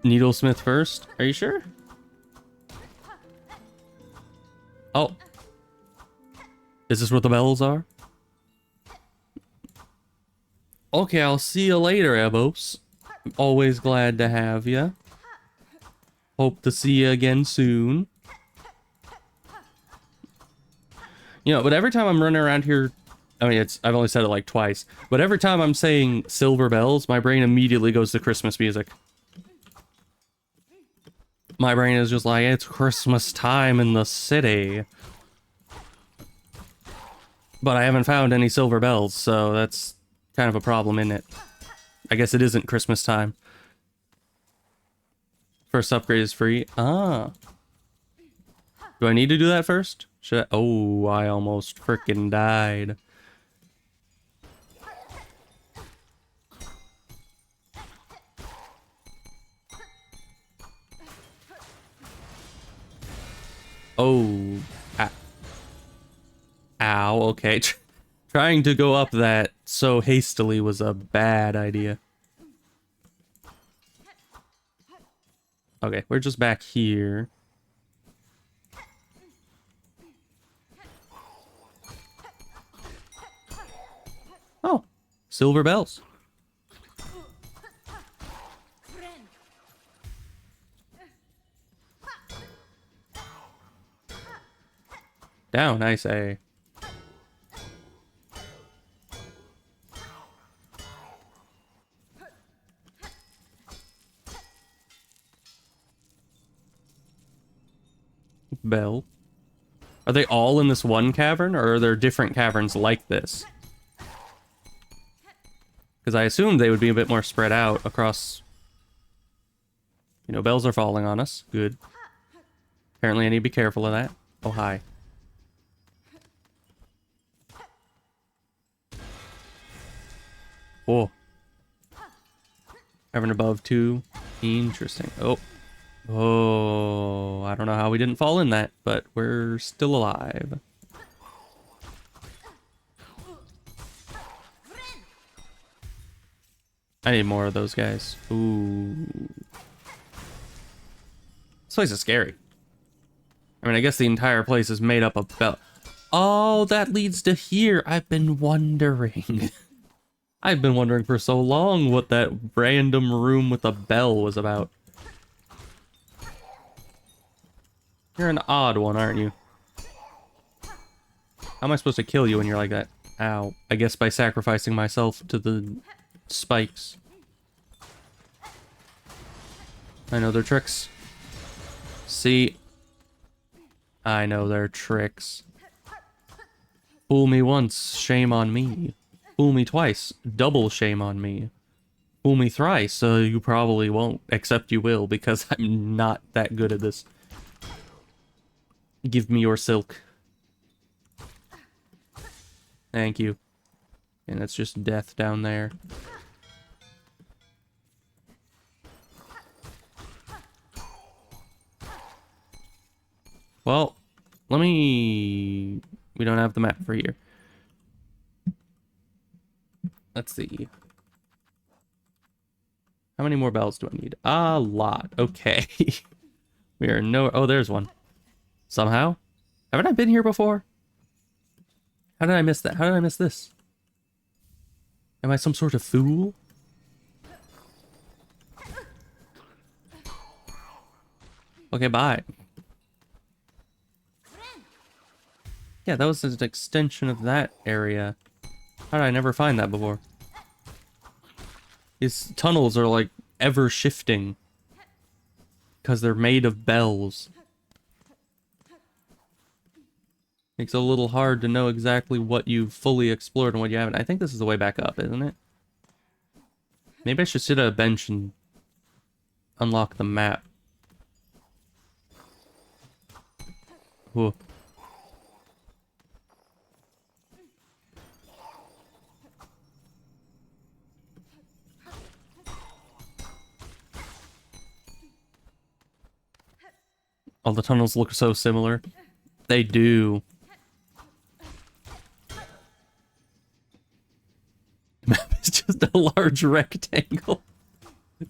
Needlesmith first? Are you sure? Oh. Is this what the bells are? Okay, I'll see you later, Ebos. Always glad to have you. Hope to see you again soon. You know, but every time I'm running around here, I mean, I've only said it like twice, but every time I'm saying silver bells, my brain immediately goes to Christmas music. My brain is just like, it's Christmas time in the city. But I haven't found any silver bells, so that's kind of a problem, isn't it? I guess it isn't Christmas time. First upgrade is free. Ah. Do I need to do that first? Should I? Oh, I almost frickin' died. Oh. Ow, okay. Trying to go up that so hastily was a bad idea. Okay, we're just back here. Oh, silver bells. Down, I say. Bell. Are they all in this one cavern, or are there different caverns like this? Because I assumed they would be a bit more spread out across... You know, bells are falling on us. Good. Apparently I need to be careful of that. Oh, hi. Whoa. Cavern above, too. Interesting. Oh. Oh, I don't know how we didn't fall in that, but we're still alive. I need more of those guys. Ooh. This place is scary. I mean, I guess the entire place is made up of bell. Oh, that leads to here. I've been wondering. I've been wondering for so long what that random room with a bell was about. You're an odd one, aren't you? How am I supposed to kill you when you're like that? Ow. I guess by sacrificing myself to the spikes. I know their tricks. See? I know their tricks. Fool me once, shame on me. Fool me twice, double shame on me. Fool me thrice, you probably won't, except you will, because I'm not that good at this. Give me your silk. Thank you. And that's just death down there. Well, let me... We don't have the map for here. Let's see. How many more bells do I need? A lot. Okay. We are no... Oh, there's one. Somehow? Haven't I been here before? How did I miss that? How did I miss this? Am I some sort of fool? Okay, bye. Yeah, that was an extension of that area. How did I never find that before? These tunnels are like ever shifting because they're made of bells. Makes it a little hard to know exactly what you've fully explored and what you haven't. I think this is the way back up, isn't it? Maybe I should sit at a bench and unlock the map. Whoa. All the tunnels look so similar. They do. The map is just a large rectangle.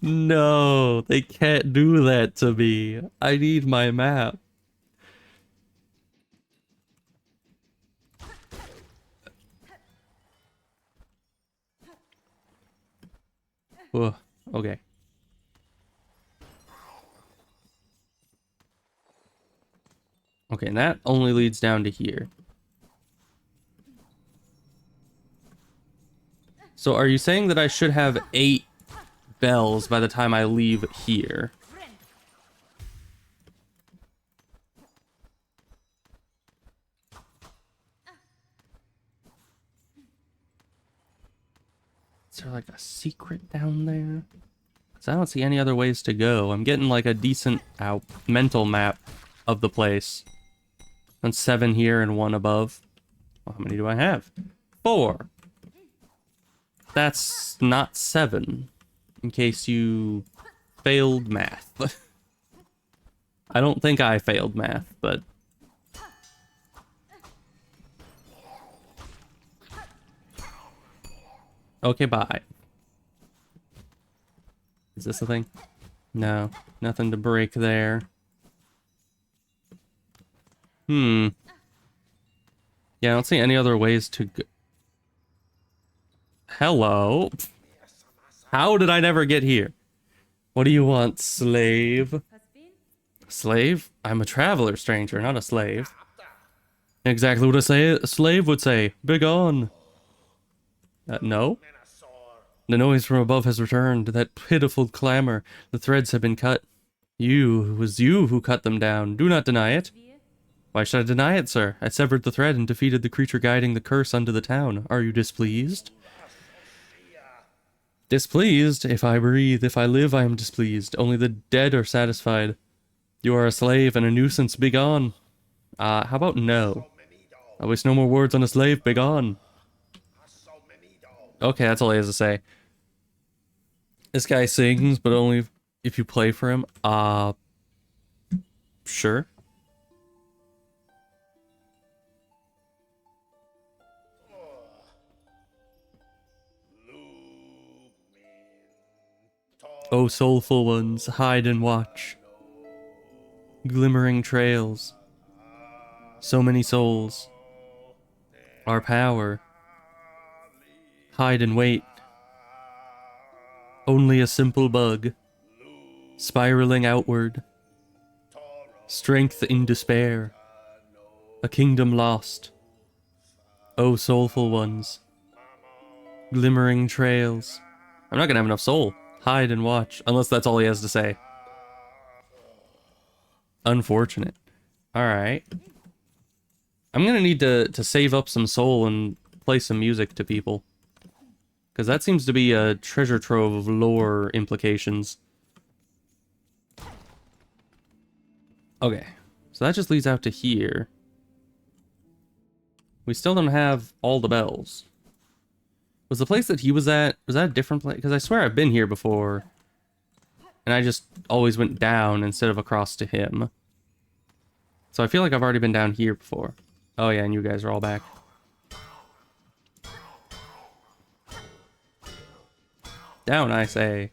No, they can't do that to me. I need my map. Whoa, okay. Okay, and that only leads down to here. So are you saying that I should have 8 bells by the time I leave here? Is there like a secret down there? Because I don't see any other ways to go. I'm getting like a decent mental map of the place. And 7 here and 1 above. Well, how many do I have? 4. That's not 7. In case you failed math. I don't think I failed math, but... Okay, bye. Is this a thing? No, nothing to break there. Yeah, I don't see any other ways to go. Hello? How did I never get here? What do you want, slave? Slave? I'm a traveler, stranger, not a slave. Exactly what a slave would say. Begone. No? The noise from above has returned. That pitiful clamor. The threads have been cut. It was you who cut them down. Do not deny it. Why should I deny it, sir? I severed the thread and defeated the creature guiding the curse unto the town. Are you displeased? Displeased? If I breathe, if I live, I am displeased. Only the dead are satisfied. You are a slave and a nuisance. Begone. How about no? I waste no more words on a slave. Begone. Okay, that's all he has to say. This guy sings, but only if you play for him. Sure. Oh, soulful ones, hide and watch. Glimmering trails. So many souls. Our power. Hide and wait. Only a simple bug. Spiraling outward. Strength in despair. A kingdom lost. Oh, soulful ones. Glimmering trails. I'm not gonna have enough soul. Hide and watch, unless that's all he has to say. Unfortunate. Alright. I'm gonna need to save up some soul and play some music to people. Because that seems to be a treasure trove of lore implications. Okay. So that just leads out to here. We still don't have all the bells. Was the place that he was at, was that a different place? Because I swear I've been here before. And I just always went down instead of across to him. So I feel like I've already been down here before. Oh yeah, and you guys are all back. Down, I say.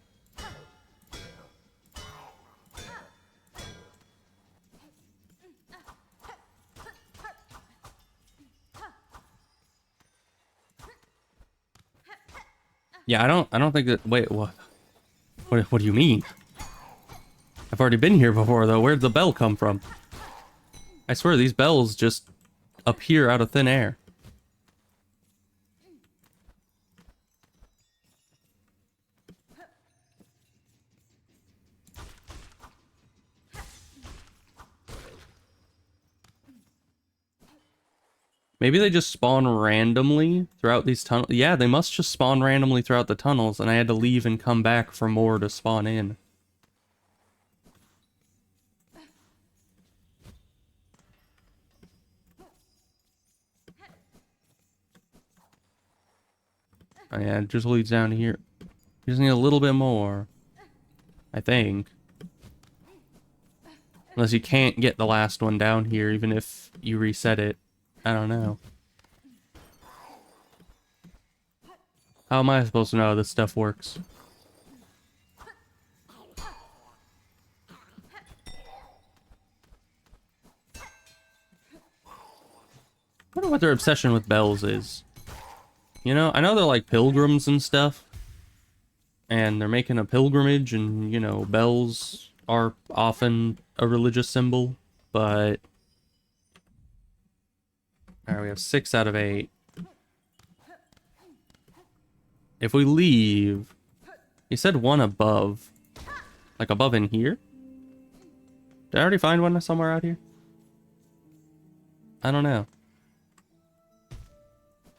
Yeah, I don't think that. Wait, what? What do you mean? I've already been here before, though. Where'd the bell come from? I swear these bells just appear out of thin air. Maybe they just spawn randomly throughout these tunnels. Yeah, they must just spawn randomly throughout the tunnels, and I had to leave and come back for more to spawn in. Oh yeah, it just leads down to here. You just need a little bit more, I think. Unless you can't get the last one down here, even if you reset it. I don't know. How am I supposed to know how this stuff works? I wonder what their obsession with bells is. You know, I know they're like pilgrims and stuff. And they're making a pilgrimage, and, you know, bells are often a religious symbol, but... Alright, we have 6 out of 8. If we leave... You said one above. Like above in here? Did I already find one somewhere out here? I don't know.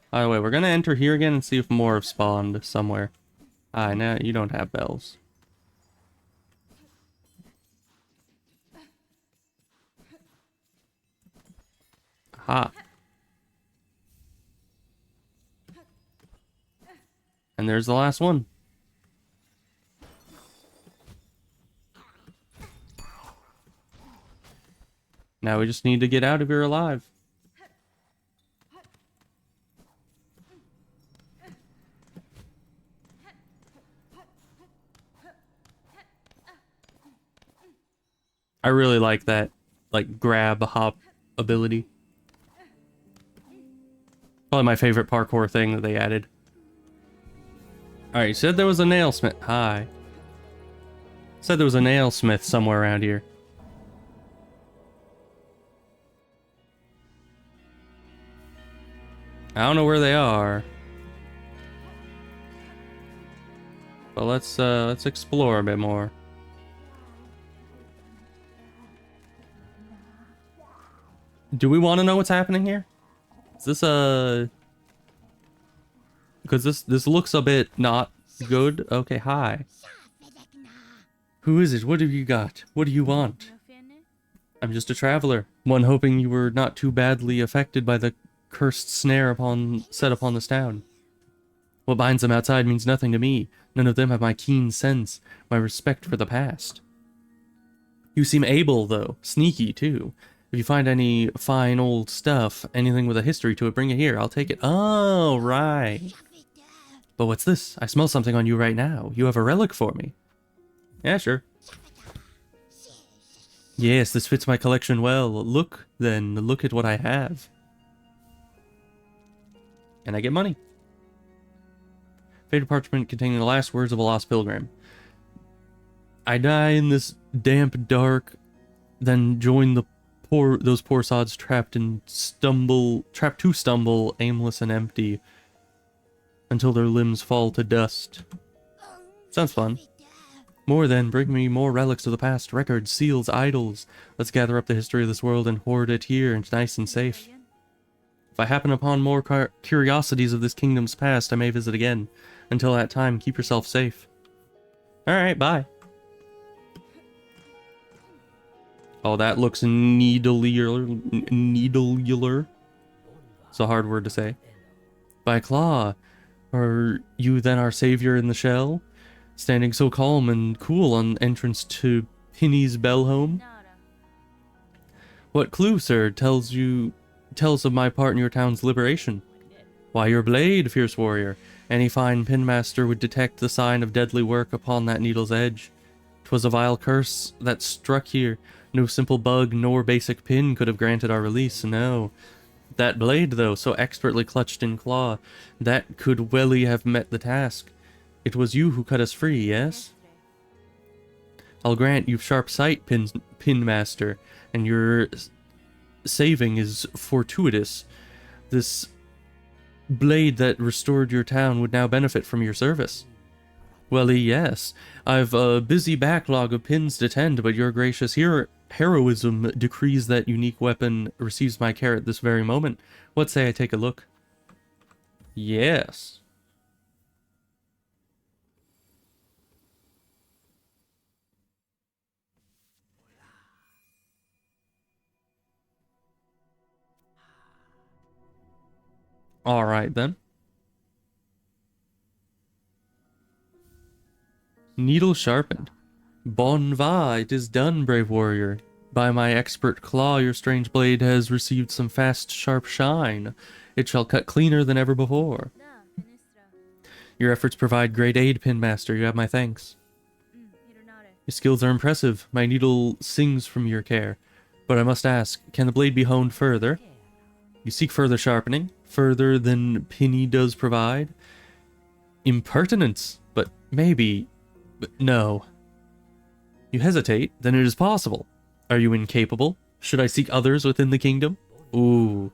By the way, we're gonna enter here again and see if more have spawned somewhere. Ah, now you don't have bells. Aha. And there's the last one. Now we just need to get out of here alive. I really like that, like, grab hop ability. Probably my favorite parkour thing that they added. Alright, you said there was a nailsmith. Hi. Said there was a nailsmith somewhere around here. I don't know where they are. But let's explore a bit more. Do we want to know what's happening here? Is this a... Because this looks a bit not good. Okay, hi. Who is it? What have you got? What do you want? I'm just a traveler. One hoping you were not too badly affected by the cursed snare set upon this town. What binds them outside means nothing to me. None of them have my keen sense, my respect for the past. You seem able, though. Sneaky, too. If you find any fine old stuff, anything with a history to it, bring it here. I'll take it. Oh, right. But what's this? I smell something on you right now. You have a relic for me. Yeah, sure. Yes, this fits my collection well. Look, then. Look at what I have. And I get money. Faded parchment containing the last words of a lost pilgrim. I die in this damp dark, then join those poor sods trapped to stumble, aimless and empty, until their limbs fall to dust. Sounds fun. More then, bring me more relics of the past, records, seals, idols. Let's gather up the history of this world and hoard it here, and nice and safe. If I happen upon more curiosities of this kingdom's past, I may visit again. Until that time, keep yourself safe. Alright, bye. Oh, that looks needlular. It's a hard word to say. By Claw, are you then our savior in the shell? Standing so calm and cool on entrance to Pinny's Bell home? What clue, sir, tells of my part in your town's liberation? Why, your blade, fierce warrior. Any fine pinmaster would detect the sign of deadly work upon that needle's edge. 'Twas a vile curse that struck here. No simple bug nor basic pin could have granted our release, no. That blade, though, so expertly clutched in claw, that could welly have met the task. It was you who cut us free, yes? I'll grant you've sharp sight, pin master, and your saving is fortuitous. This blade that restored your town would now benefit from your service. Well, yes. I've a busy backlog of pins to tend, but your gracious heroism decrees that unique weapon receives my care at this very moment. What say I take a look? Yes. Alright then. Needle sharpened. Bon va, it is done, brave warrior. By my expert claw, your strange blade has received some fast, sharp shine. It shall cut cleaner than ever before. Your efforts provide great aid, Pinmaster. You have my thanks. Your skills are impressive. My needle sings from your care. But I must ask, can the blade be honed further? You seek further sharpening? Further than Pinny does provide? Impertinence, but maybe... But no. You hesitate? Then it is possible. Are you incapable? Should I seek others within the kingdom? Ooh.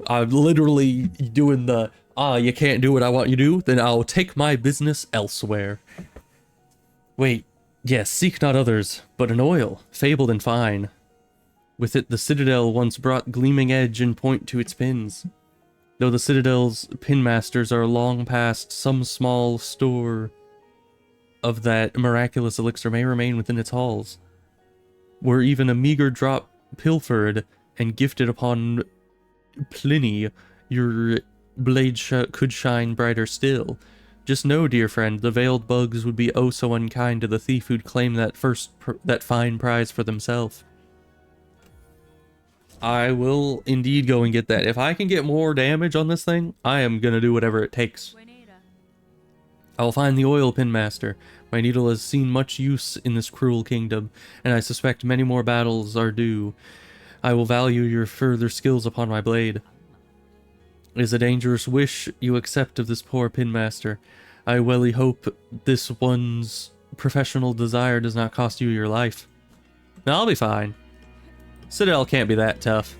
I'm literally doing the, you can't do what I want you to do, then I'll take my business elsewhere. Wait, yes, seek not others, but an oil, fabled and fine. With it the citadel once brought gleaming edge and point to its pins. Though the citadel's pinmasters are long past, some small store of that miraculous elixir may remain within its halls. Were even a meager drop pilfered and gifted upon Pliny, your blade could shine brighter still. Just know, dear friend, the veiled bugs would be oh so unkind to the thief who'd claim that that fine prize for themselves. I will indeed go and get that. If I can get more damage on this thing, I am gonna do whatever it takes. I will find the oil pinmaster. My needle has seen much use in this cruel kingdom, and I suspect many more battles are due. I will value your further skills upon my blade. It is a dangerous wish you accept of this poor pinmaster. I welly hope this one's professional desire does not cost you your life. No, I'll be fine. Citadel can't be that tough.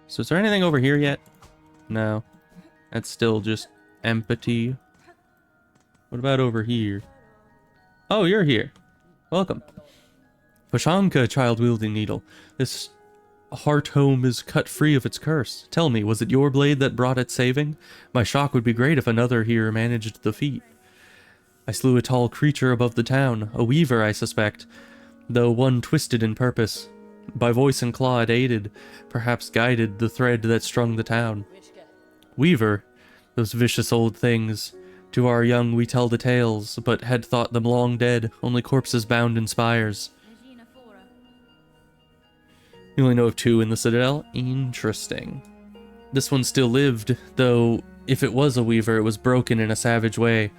So is there anything over here yet? No. That's still just empty. What about over here? Oh, you're here. Welcome. Pashanka, child-wielding needle. This heart home is cut free of its curse. Tell me, was it your blade that brought it saving? My shock would be great if another here managed the feat. I slew a tall creature above the town. A weaver, I suspect. Though one twisted in purpose. By voice and claw it aided, perhaps guided the thread that strung the town. Weaver, those vicious old things. To our young we tell the tales, but had thought them long dead, only corpses bound in spires. You only know of 2 in the Citadel? Interesting. This one still lived, though if it was a weaver, it was broken in a savage way.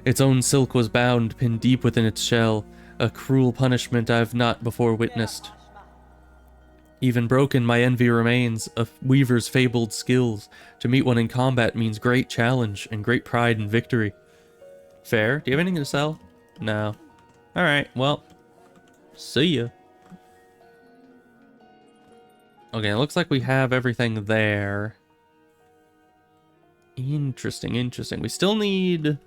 Its own silk was bound, pinned deep within its shell, a cruel punishment I've not before witnessed. Even broken, my envy remains of weaver's fabled skills. To meet one in combat means great challenge and great pride in victory. Fair? Do you have anything to sell? No. Alright, well. See ya. Okay, it looks like we have everything there. Interesting, interesting. We still need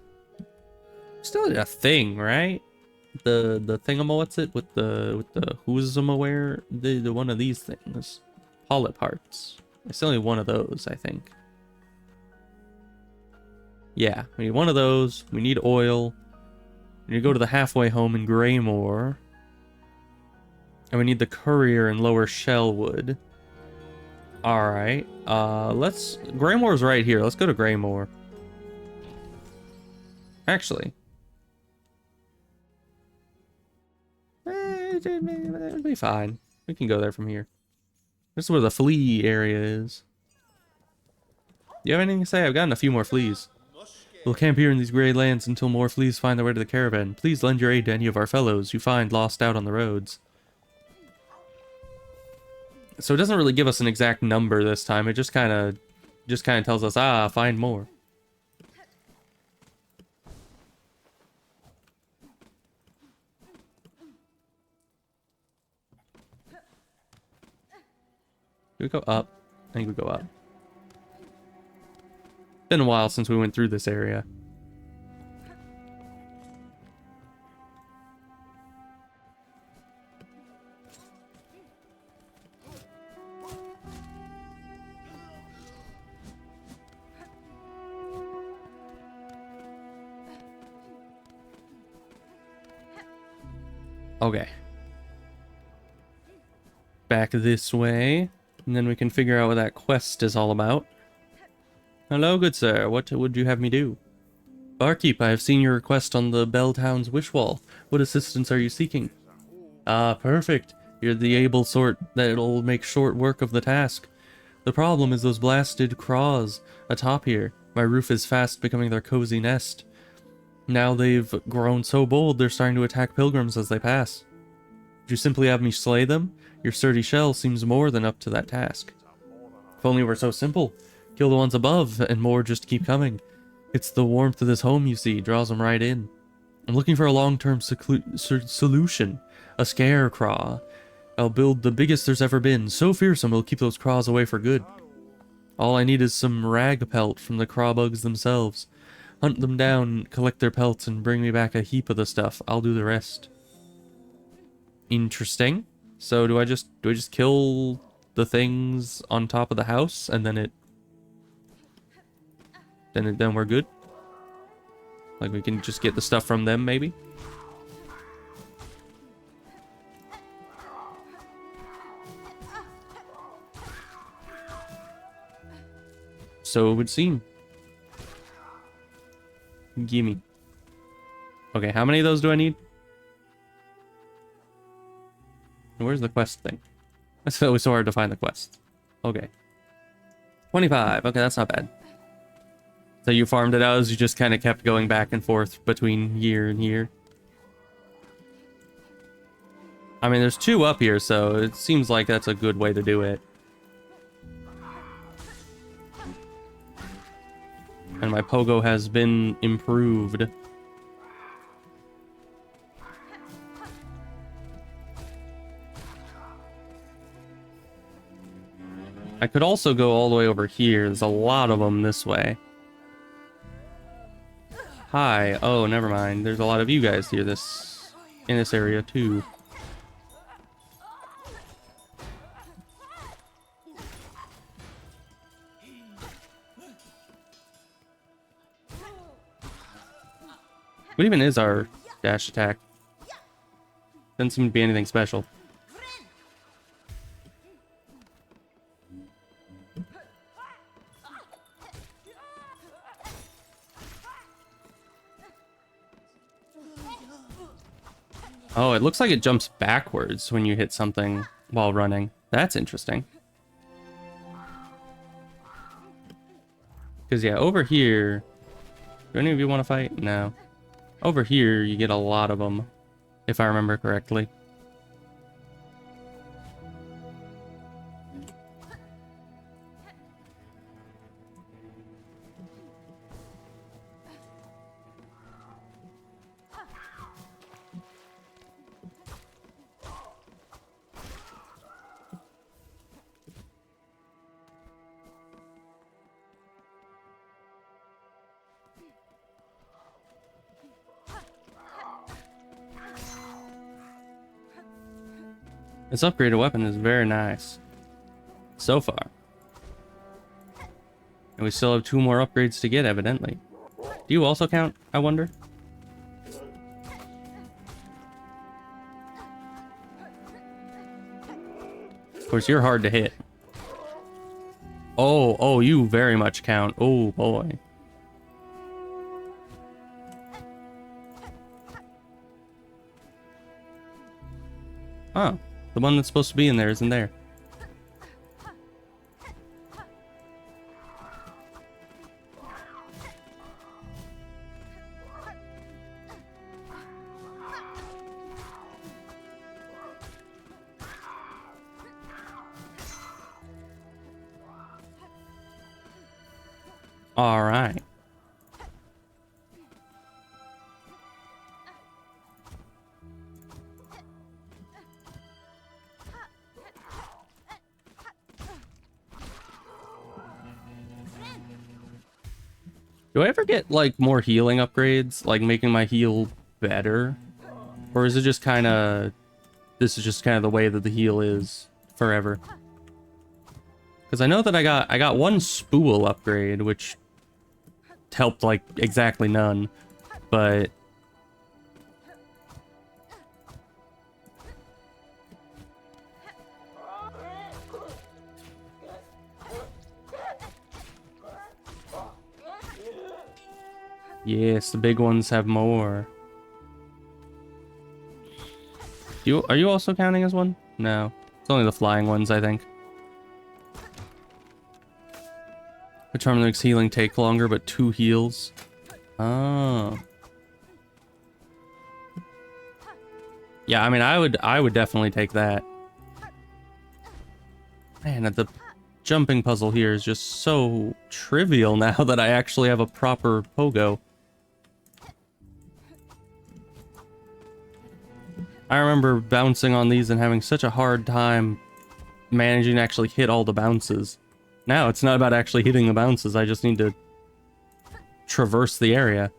a thing, right? The thingama, what's it with the who's'emaware? The one of these things. Polyp hearts. I still need one of those, I think. Yeah, we need one of those. We need oil. We need to go to the halfway home in Greymore. And we need the courier in Lower Shellwood. Alright. Greymore's right here. Let's go to Greymore. Actually. It'll be fine. We can go there from here. This is where the flea area is. Do you have anything to say? I've gotten a few more fleas. We'll camp here in these grey lands until more fleas find their way to the caravan. Please lend your aid to any of our fellows you find lost out on the roads. So it doesn't really give us an exact number this time. It just kind of tells us, find more. Do we go up? I think we go up. Been a while since we went through this area. Okay. Back this way, and then we can figure out what that quest is all about. Hello, good sir. What would you have me do? Barkeep, I have seen your request on the Belltown's wish wall. What assistance are you seeking? Ah, perfect. You're the able sort that'll make short work of the task. The problem is those blasted craws atop here. My roof is fast becoming their cozy nest. Now they've grown so bold, they're starting to attack pilgrims as they pass. Would you simply have me slay them? Your sturdy shell seems more than up to that task. If only it were so simple. Kill the ones above, and more just keep coming. It's the warmth of this home, you see, draws them right in. I'm looking for a long-term solution. A scarecraw. I'll build the biggest there's ever been, so fearsome it'll keep those craws away for good. All I need is some rag pelt from the craw bugs themselves. Hunt them down, collect their pelts, and bring me back a heap of the stuff. I'll do the rest. Interesting. So do I just kill the things on top of the house and then then we're good? Like we can just get the stuff from them maybe? So it would seem. Gimme. Okay, how many of those do I need? Where's the quest thing? It's always so hard to find the quest. Okay. 25. Okay, that's not bad. So you farmed it out as you just kind of kept going back and forth between year and year? I mean, there's 2 up here, so it seems like that's a good way to do it. And my pogo has been improved. I could also go all the way over here. There's a lot of them this way. Hi. Oh, never mind. There's a lot of you guys here in this area too. What even is our dash attack? Doesn't seem to be anything special. Oh, it looks like it jumps backwards when you hit something while running. That's interesting. Because, yeah, over here... Do any of you want to fight? No. Over here, you get a lot of them, if I remember correctly. This upgraded weapon is very nice. So far. And we still have 2 more upgrades to get, evidently. Do you also count, I wonder? Of course, you're hard to hit. Oh, you very much count. Oh, boy. Huh. The one that's supposed to be in there isn't there. Alright. Do I ever get, like, more healing upgrades? Like, making my heal better? Or is it just kind of... This is just kind of the way that the heal is forever? Because I know that I got one spool upgrade, which helped, like, exactly none. But... Yes, the big ones have more. Are you also counting as one? No. It's only the flying ones, I think. The charm makes healing take longer, but 2 heals. Oh. Yeah, I mean, I would definitely take that. Man, the jumping puzzle here is just so trivial now that I actually have a proper pogo. I remember bouncing on these and having such a hard time managing to actually hit all the bounces. Now it's not about actually hitting the bounces, I just need to traverse the area.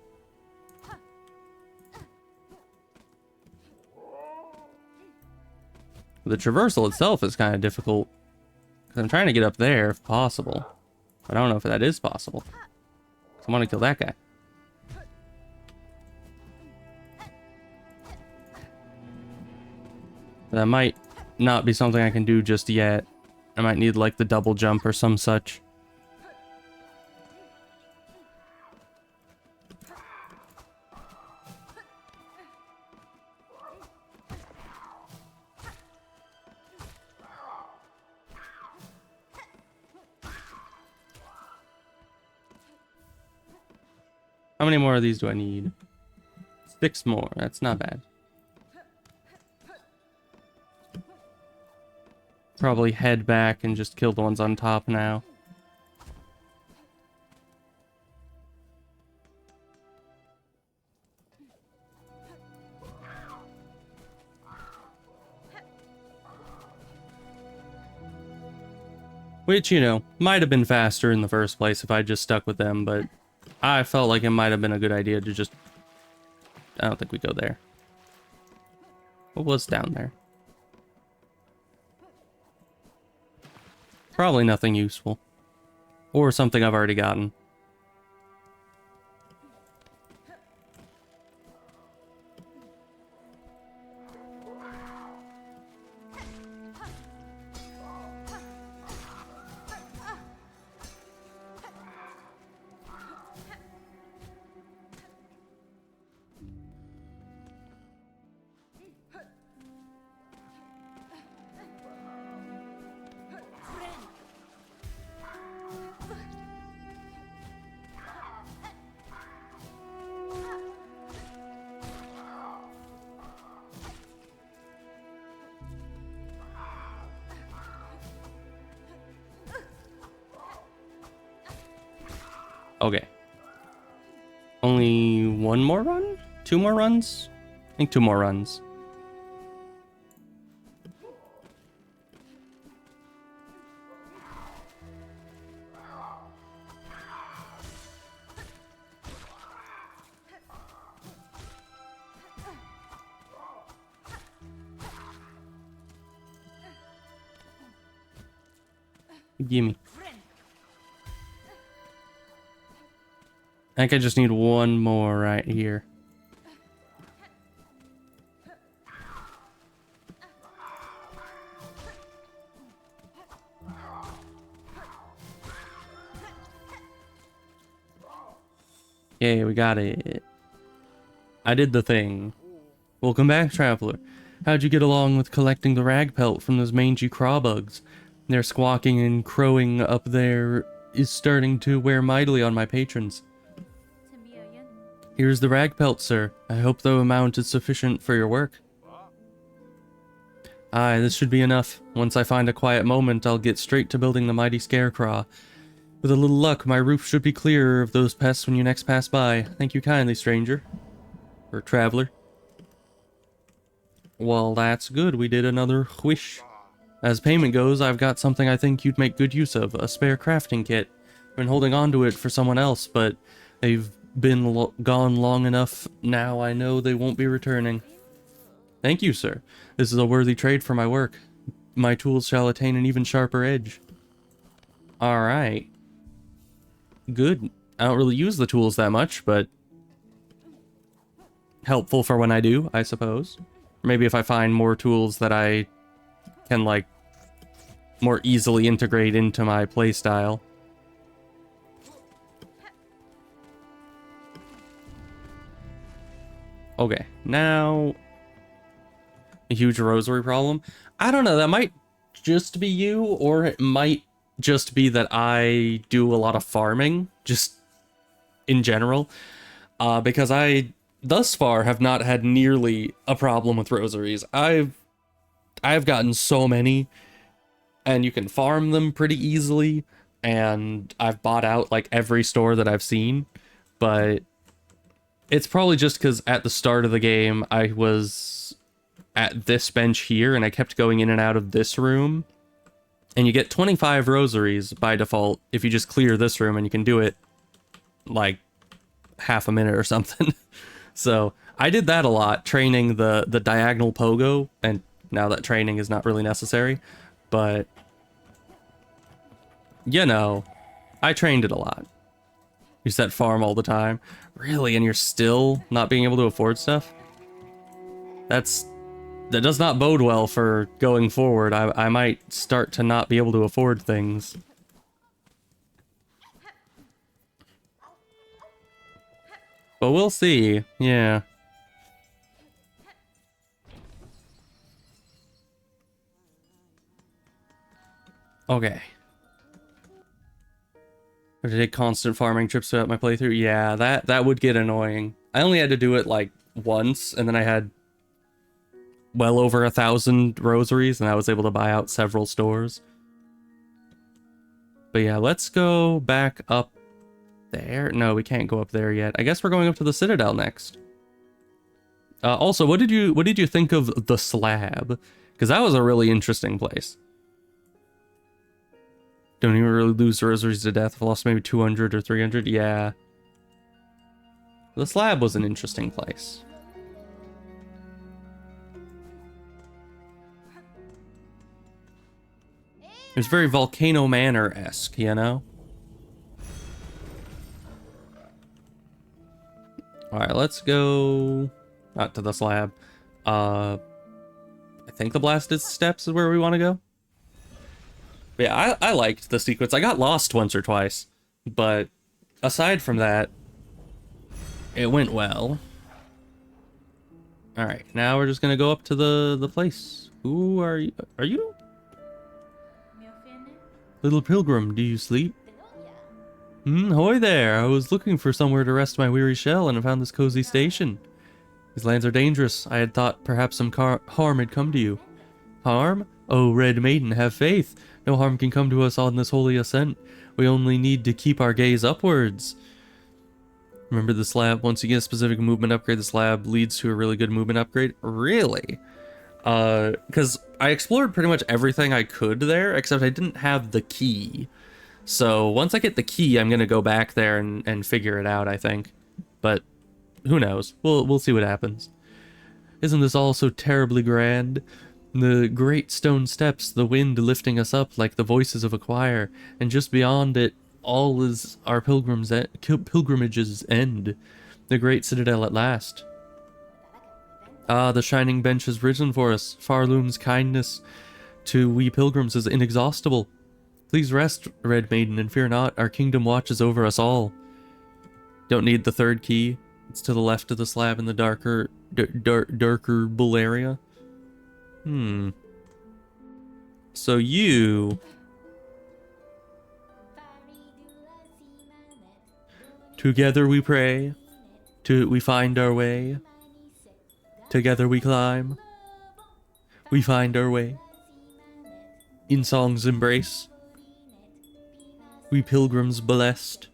The traversal itself is kind of difficult, because I'm trying to get up there if possible. But I don't know if that is possible. So I want to kill that guy. That might not be something I can do just yet. I might need, like, the double jump or some such. How many more of these do I need? 6 more. That's not bad. Probably head back and just kill the ones on top now. Which, you know, might have been faster in the first place if I just stuck with them, but I felt like it might have been a good idea to just... I don't think we go there. What was down there? Probably nothing useful. Or something I've already gotten. Okay. Only 1 more run? 2 more runs? I think 2 more runs. Gimme. I think I just need 1 more right here. Yay, we got it. I did the thing. Welcome back, traveler. How'd you get along with collecting the rag pelt from those mangy crawbugs? Their squawking and crowing up there is starting to wear mightily on my patrons. Here's the rag pelt, sir. I hope the amount is sufficient for your work. Aye, this should be enough. Once I find a quiet moment, I'll get straight to building the mighty scarecrow. With a little luck, my roof should be clear of those pests when you next pass by. Thank you kindly, stranger. Or traveler. Well, that's good. We did another wish. As payment goes, I've got something I think you'd make good use of. A spare crafting kit. I've been holding on to it for someone else, but they've been gone long enough now I know they won't be returning. Thank you, sir. This is a worthy trade for my work. My tools shall attain an even sharper edge. Alright. Good. I don't really use the tools that much, but helpful for when I do, I suppose. Or maybe if I find more tools that I can, like, more easily integrate into my playstyle. Okay, now a huge rosary problem. I don't know, that might just be you, or it might just be that I do a lot of farming, just in general, because I thus far have not had nearly a problem with rosaries. I've gotten so many, and you can farm them pretty easily, and I've bought out like every store that I've seen, but it's probably just because at the start of the game I was at this bench here and I kept going in and out of this room, and you get 25 rosaries by default if you just clear this room, and you can do it like half a minute or something. So I did that a lot, training the diagonal pogo, and now that training is not really necessary, but you know, I trained it a lot. You set farm all the time. Really? And you're still not being able to afford stuff? That does not bode well for going forward. I might start to not be able to afford things. But we'll see. Yeah. Okay. I have to take constant farming trips throughout my playthrough. Yeah, that would get annoying. I only had to do it like once, and then I had well over 1,000 rosaries, and I was able to buy out several stores. But yeah, let's go back up there. No, we can't go up there yet. I guess we're going up to the Citadel next. Also, what did you think of the slab? Because that was a really interesting place. Don't even really lose rosaries to death. I've lost maybe 200 or 300. Yeah. The slab was an interesting place. It was very Volcano Manor-esque, you know? Alright, let's go out to the slab. I think the Blasted Steps is where we want to go. But yeah, I liked the sequence. I got lost once or twice, but aside from that, it went well. Alright, now we're just gonna go up to the place. Who are you? Are you? Little pilgrim, do you sleep? Hoy there! I was looking for somewhere to rest my weary shell, and I found this cozy station. These lands are dangerous. I had thought perhaps some harm had come to you. Harm? Oh, Red Maiden, have faith. No harm can come to us on this holy ascent. We only need to keep our gaze upwards. Remember the slab? Once you get a specific movement upgrade, the slab leads to a really good movement upgrade. Really? Because I explored pretty much everything I could there, except I didn't have the key. So once I get the key, I'm gonna go back there and figure it out, I think. But who knows? We'll see what happens. Isn't this all so terribly grand? The great stone steps, the wind lifting us up like the voices of a choir, and just beyond it, all is our pilgrimage's end. The great citadel at last. Ah, the shining bench has risen for us. Farloom's kindness to we pilgrims is inexhaustible. Please rest, Red Maiden, and fear not, our kingdom watches over us all. Don't need the third key. It's to the left of the slab in the darker bull area. So you... Together we pray, we find our way. Together we climb, we find our way. In song's embrace. we pilgrims blessed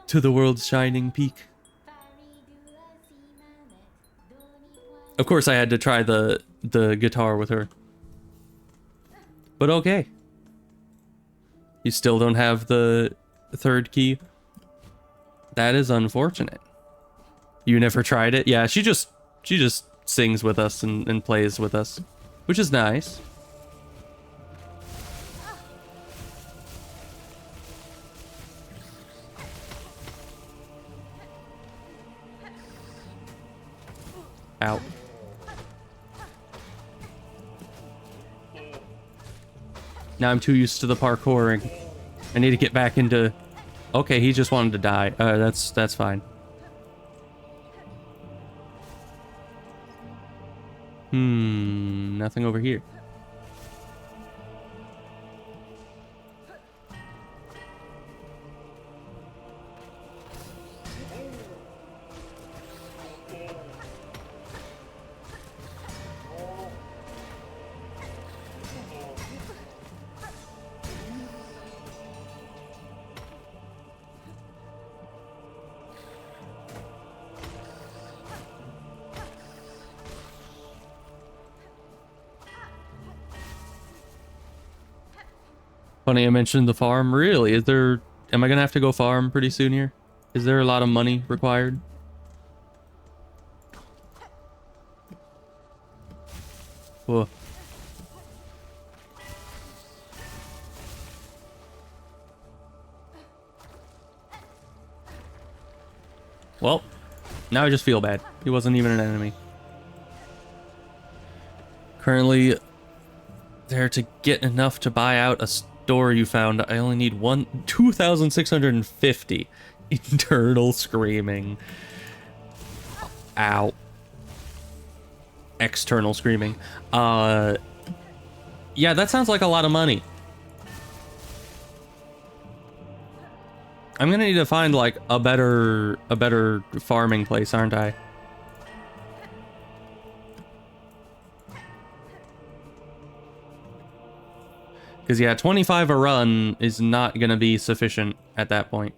to the world's shining peak. Of course, I had to try the guitar with her. But okay. You still don't have the third key? That is unfortunate. You never tried it? Yeah, she just sings with us and plays with us, which is nice. Ow. Now I'm too used to the parkouring. I need to get back into... Okay, he just wanted to die. That's fine. Nothing over here. Funny I mentioned the farm. Really? Is there... Am I gonna have to go farm pretty soon here? Is there a lot of money required? Whoa. Well, now I just feel bad. He wasn't even an enemy. Currently, there to get enough to buy out a store you found, I only need 2,650 internal screaming. Ow. External screaming. Yeah, that sounds like a lot of money. I'm gonna need to find like a better farming place, aren't I? Because, yeah, 25 a run is not going to be sufficient at that point.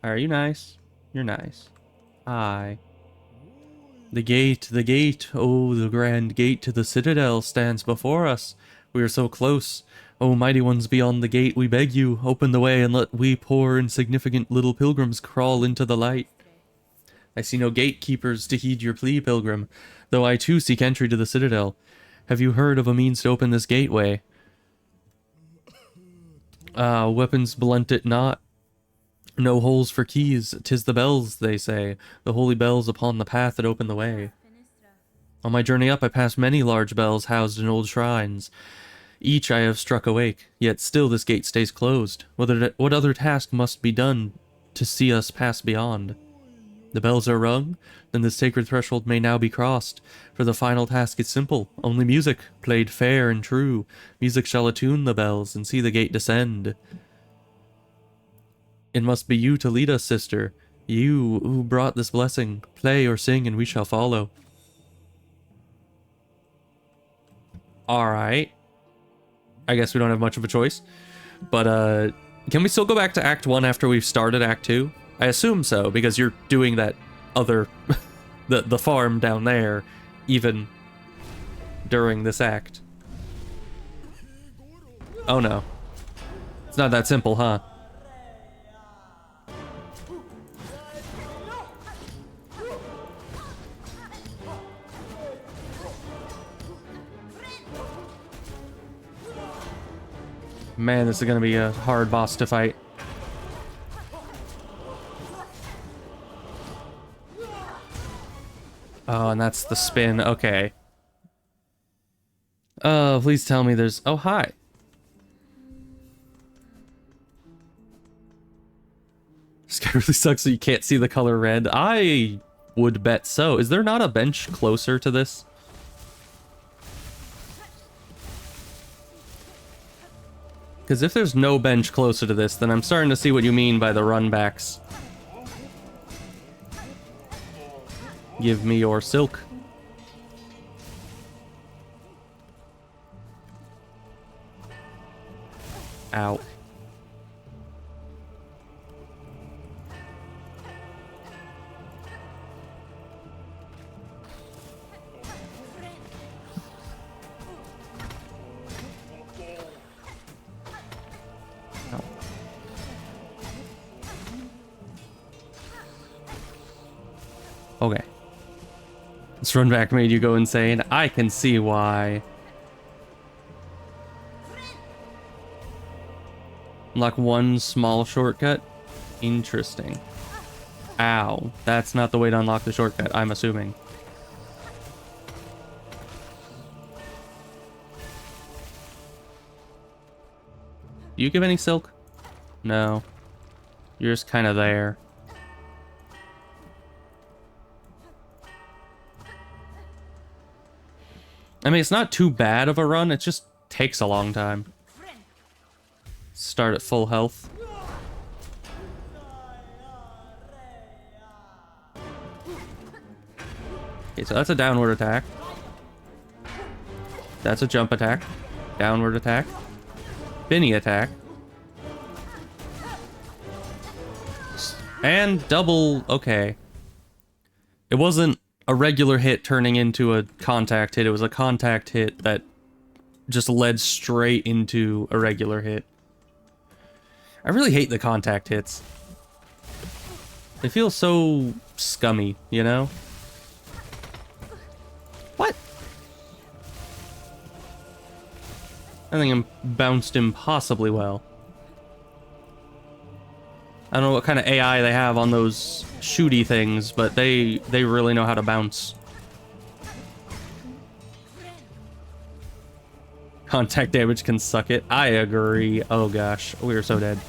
Are you nice? You're nice. Aye. The gate, oh, the grand gate to the citadel stands before us. We are so close. Oh, mighty ones beyond the gate, we beg you, open the way and let we poor insignificant little pilgrims crawl into the light. I see no gatekeepers to heed your plea, pilgrim, though I too seek entry to the citadel. Have you heard of a means to open this gateway? Weapons blunt it not. No holes for keys, 'tis the bells, they say, the holy bells upon the path that open the way. On my journey up I passed many large bells housed in old shrines. Each I have struck awake, yet still this gate stays closed. What other task must be done to see us pass beyond? The bells are rung, then the sacred threshold may now be crossed, for the final task is simple, only music, played fair and true. Music shall attune the bells, and see the gate descend. It must be you to lead us, sister, you who brought this blessing. Play or sing, and we shall follow. Alright. I guess we don't have much of a choice. But, can we still go back to Act 1 after we've started Act 2? I assume so, because you're doing that other... the farm down there, even during this act. Oh no. It's not that simple, huh? Man, this is gonna be a hard boss to fight. Oh, and that's the spin. Okay. Oh, please tell me there's... Oh, hi. This guy really sucks that you can't see the color red. I would bet so. Is there not a bench closer to this? Because if there's no bench closer to this, then I'm starting to see what you mean by the runbacks. Give me your silk. Ow. Okay. This run back made you go insane. I can see why. Like one small shortcut? Interesting. Ow. That's not the way to unlock the shortcut, I'm assuming. Do you give any silk? No. You're just kind of there. I mean, it's not too bad of a run, it just takes a long time. Start at full health. Okay, so that's a downward attack. That's a jump attack. Downward attack. Spinny attack. And double... Okay. It wasn't a regular hit turning into a contact hit. It was a contact hit that just led straight into a regular hit. I really hate the contact hits. They feel so scummy, you know? What? I think I'm bounced impossibly well. I don't know what kind of AI they have on those shooty things, but they really know how to bounce. Contact damage can suck it. I agree. Oh gosh, we are so dead.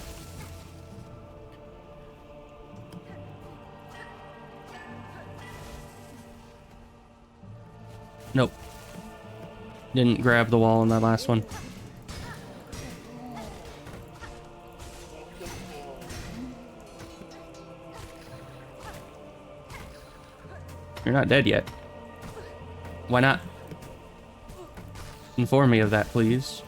Nope. Didn't grab the wall in that last one. You're not dead yet. Why not? Inform me of that, please.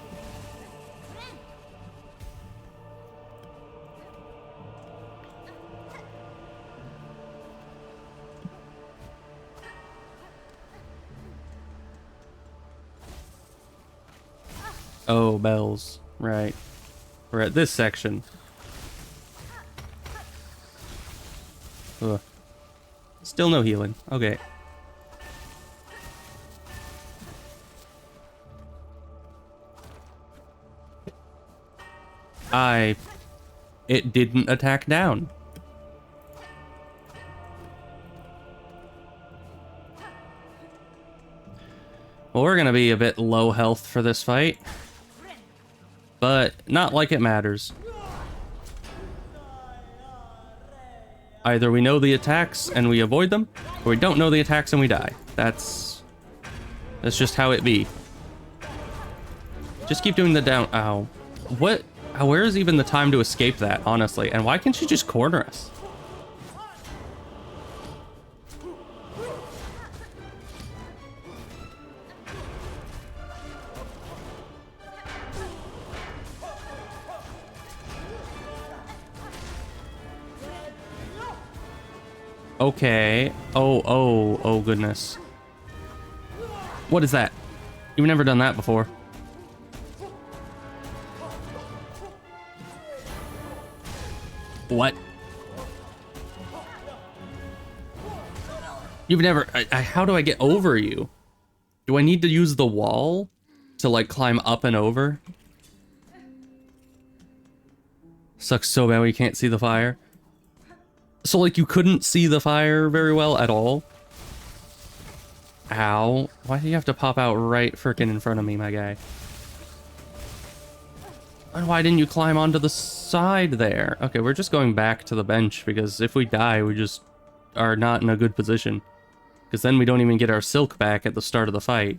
Oh, bells. Right. We're at this section. Ugh. Still no healing. Okay. It didn't attack down. Well, we're gonna be a bit low health for this fight. But not like it matters. Either we know the attacks and we avoid them, or we don't know the attacks and we die. That's just how it be. Just keep doing the down. Ow. What? Where is even the time to escape that, honestly? And why can't she just corner us? Okay. Oh goodness. What is that? You've never done that before. What? You've never... how do I get over you? Do I need to use the wall to, like, climb up and over? Sucks so bad we can't see the fire. So, like, you couldn't see the fire very well at all? Ow. Why do you have to pop out right frickin' in front of me, my guy? And why didn't you climb onto the side there? Okay, we're just going back to the bench, because if we die, we just are not in a good position. Because then we don't even get our silk back at the start of the fight.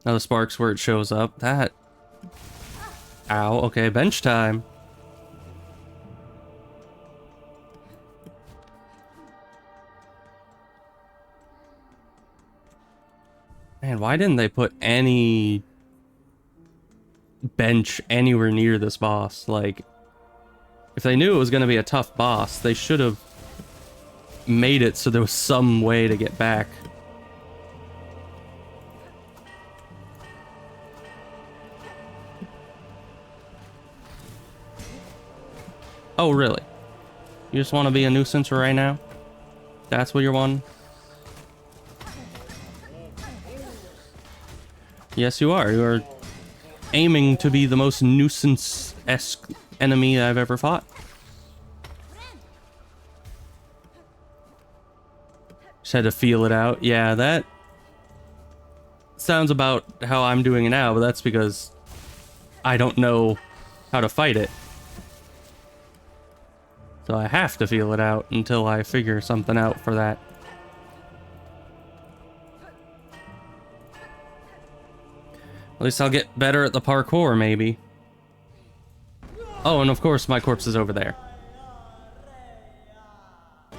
Now the sparks where it shows up. That... Ow, okay, bench time. Man, why didn't they put any bench anywhere near this boss? Like, if they knew it was going to be a tough boss, they should have made it so there was some way to get back. Oh, really? You just want to be a nuisance right now? That's what you're wanting? Yes, you are. You are aiming to be the most nuisance-esque enemy I've ever fought. Just had to feel it out. Yeah, that sounds about how I'm doing it now, but that's because I don't know how to fight it. So I have to feel it out until I figure something out for that. At least I'll get better at the parkour, maybe. Oh, and of course my corpse is over there. I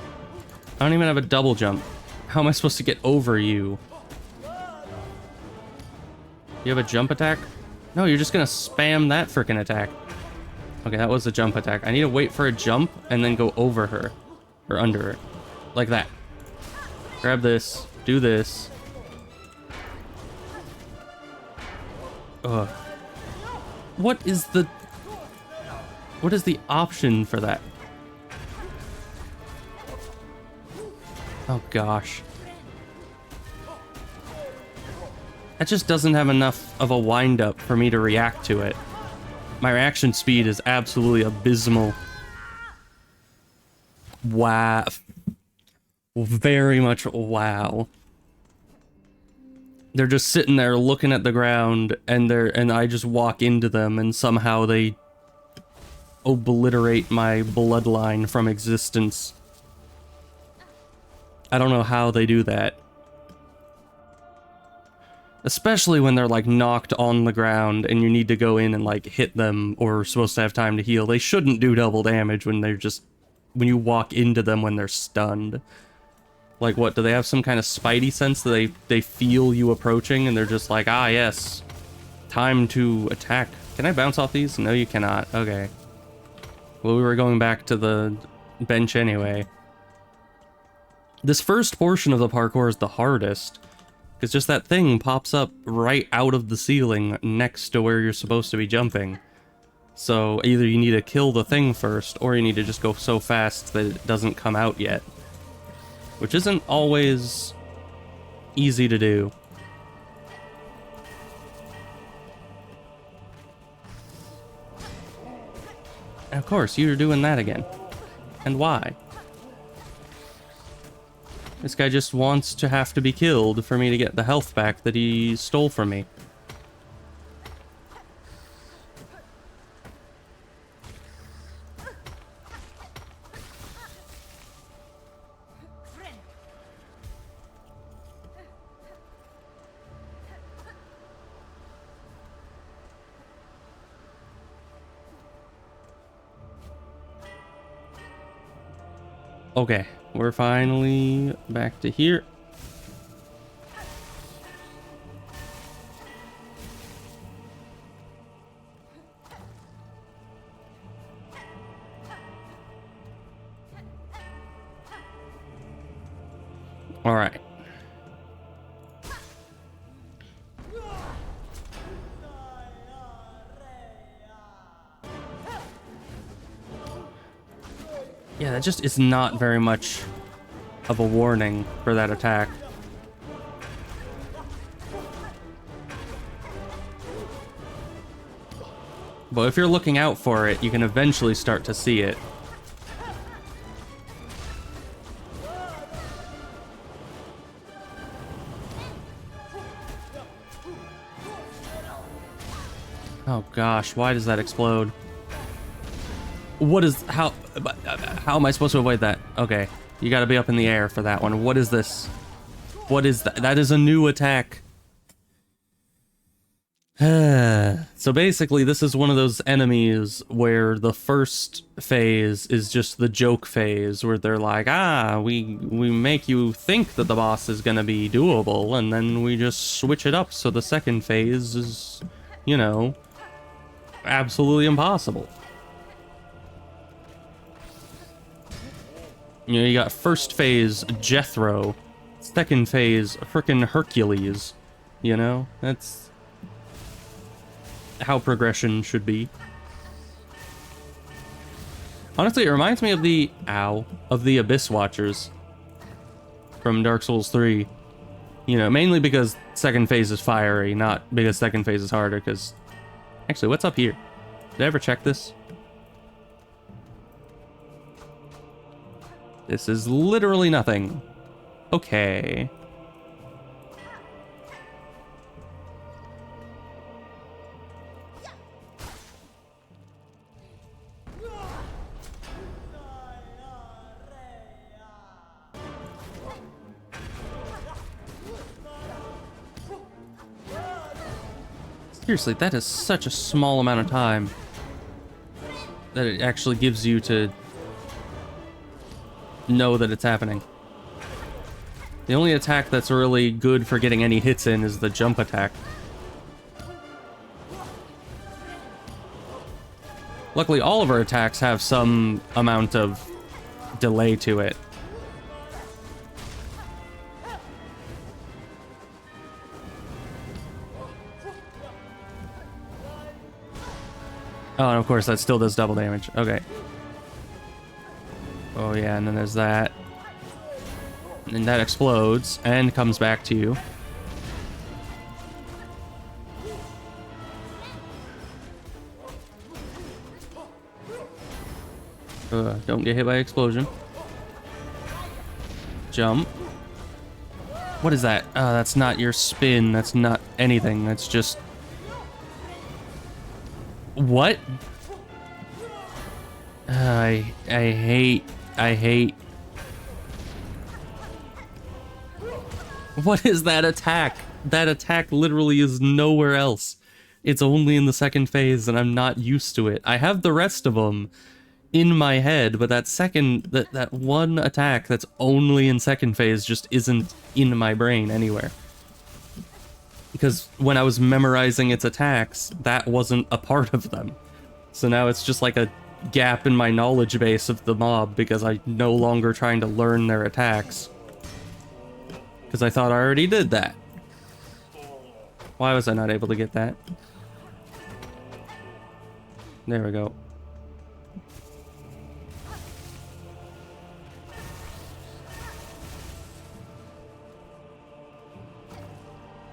don't even have a double jump. How am I supposed to get over you? You have a jump attack? No, you're just gonna spam that frickin' attack. Okay, that was a jump attack. I need to wait for a jump and then go over her. Or under her. Like that. Grab this. Do this. Ugh. What is the option for that? Oh gosh. That just doesn't have enough of a wind-up for me to react to it. My reaction speed is absolutely abysmal. Wow. Very much wow. They're just sitting there looking at the ground, and I just walk into them, and somehow they obliterate my bloodline from existence. I don't know how they do that. Especially when they're like knocked on the ground and you need to go in and like hit them or are supposed to have time to heal. They shouldn't do double damage when they're just, when you walk into them when they're stunned. Like what, do they have some kind of spidey sense that they feel you approaching and they're just like, ah yes, time to attack. Can I bounce off these? No, you cannot. Okay. Well, we were going back to the bench anyway. This first portion of the parkour is the hardest. Because just that thing pops up right out of the ceiling next to where you're supposed to be jumping. So either you need to kill the thing first, or you need to just go so fast that it doesn't come out yet. Which isn't always easy to do. And of course, you're doing that again. And why? This guy just wants to have to be killed for me to get the health back that he stole from me. Okay, we're finally back to here. All right. Yeah, that just is not very much of a warning for that attack. But if you're looking out for it, you can eventually start to see it. Oh gosh, why does that explode? What is, how am I supposed to avoid that? Okay, you gotta be up in the air for that one. What is this? What is that? That is a new attack. So basically, this is one of those enemies where the first phase is just the joke phase, where they're like, ah, we make you think that the boss is gonna be doable, and then we just switch it up so the second phase is, you know, absolutely impossible. You know, you got first phase Jethro, second phase frickin' Hercules. You know, that's how progression should be. Honestly, it reminds me of the Abyss Watchers from Dark Souls 3. You know, mainly because second phase is fiery, not because second phase is harder, because... Actually, what's up here? Did I ever check this? This is literally nothing. Okay. Seriously, that is such a small amount of time that it actually gives you to know that it's happening. The only attack that's really good for getting any hits in is the jump attack. Luckily, all of our attacks have some amount of delay to it. Oh, and of course, that still does double damage. Okay. Oh, yeah, and then there's that. And that explodes and comes back to you. Don't get hit by explosion. Jump. What is that? That's not your spin. That's not anything. That's just... What? I hate... What is that attack? That attack literally is nowhere else. It's only in the second phase, and I'm not used to it. I have the rest of them in my head, but that one attack that's only in second phase just isn't in my brain anywhere. Because when I was memorizing its attacks, that wasn't a part of them. So now it's just like a gap in my knowledge base of the mob because I'm no longer trying to learn their attacks. Because I thought I already did that. Why was I not able to get that? There we go.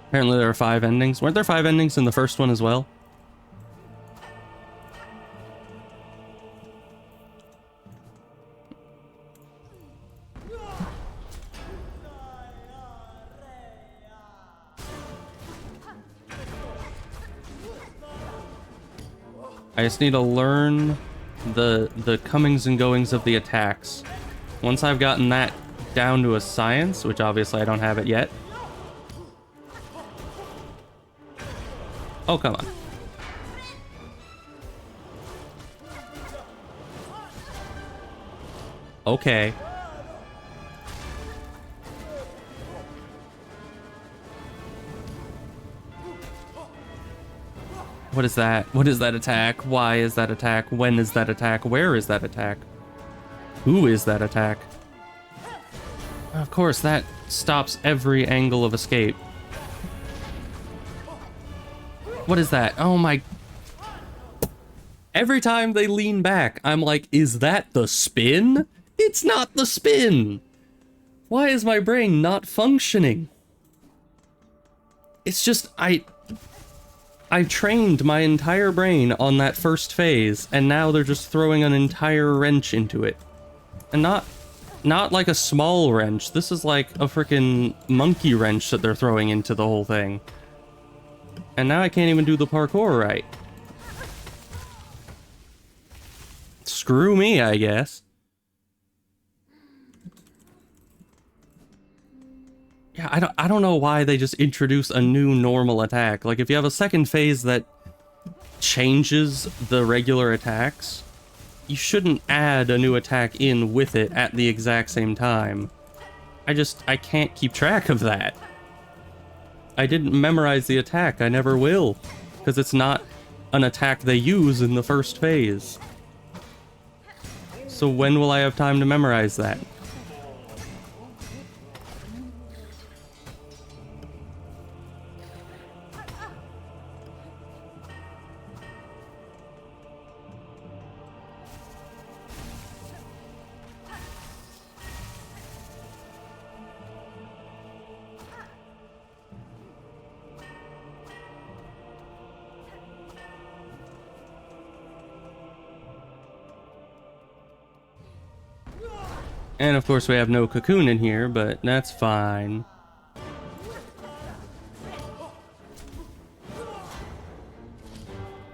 Apparently there are 5 endings. Weren't there 5 endings in the first one as well? I just need to learn the comings and goings of the attacks. Once I've gotten that down to a science, which obviously I don't have it yet. Oh, come on. Okay. What is that? What is that attack? Why is that attack? When is that attack? Where is that attack? Who is that attack? Of course, that stops every angle of escape. What is that? Oh my... Every time they lean back, I'm like, is that the spin? It's not the spin! Why is my brain not functioning? It's just, I trained my entire brain on that first phase, and now they're just throwing an entire wrench into it. And not like a small wrench. This is like a freaking monkey wrench that they're throwing into the whole thing. And now I can't even do the parkour right. Screw me, I guess. Yeah, I don't know why they just introduce a new normal attack. Like, if you have a second phase that changes the regular attacks, you shouldn't add a new attack in with it at the exact same time. I can't keep track of that. I didn't memorize the attack, I never will. Because it's not an attack they use in the first phase. So when will I have time to memorize that? And of course we have no cocoon in here, but that's fine.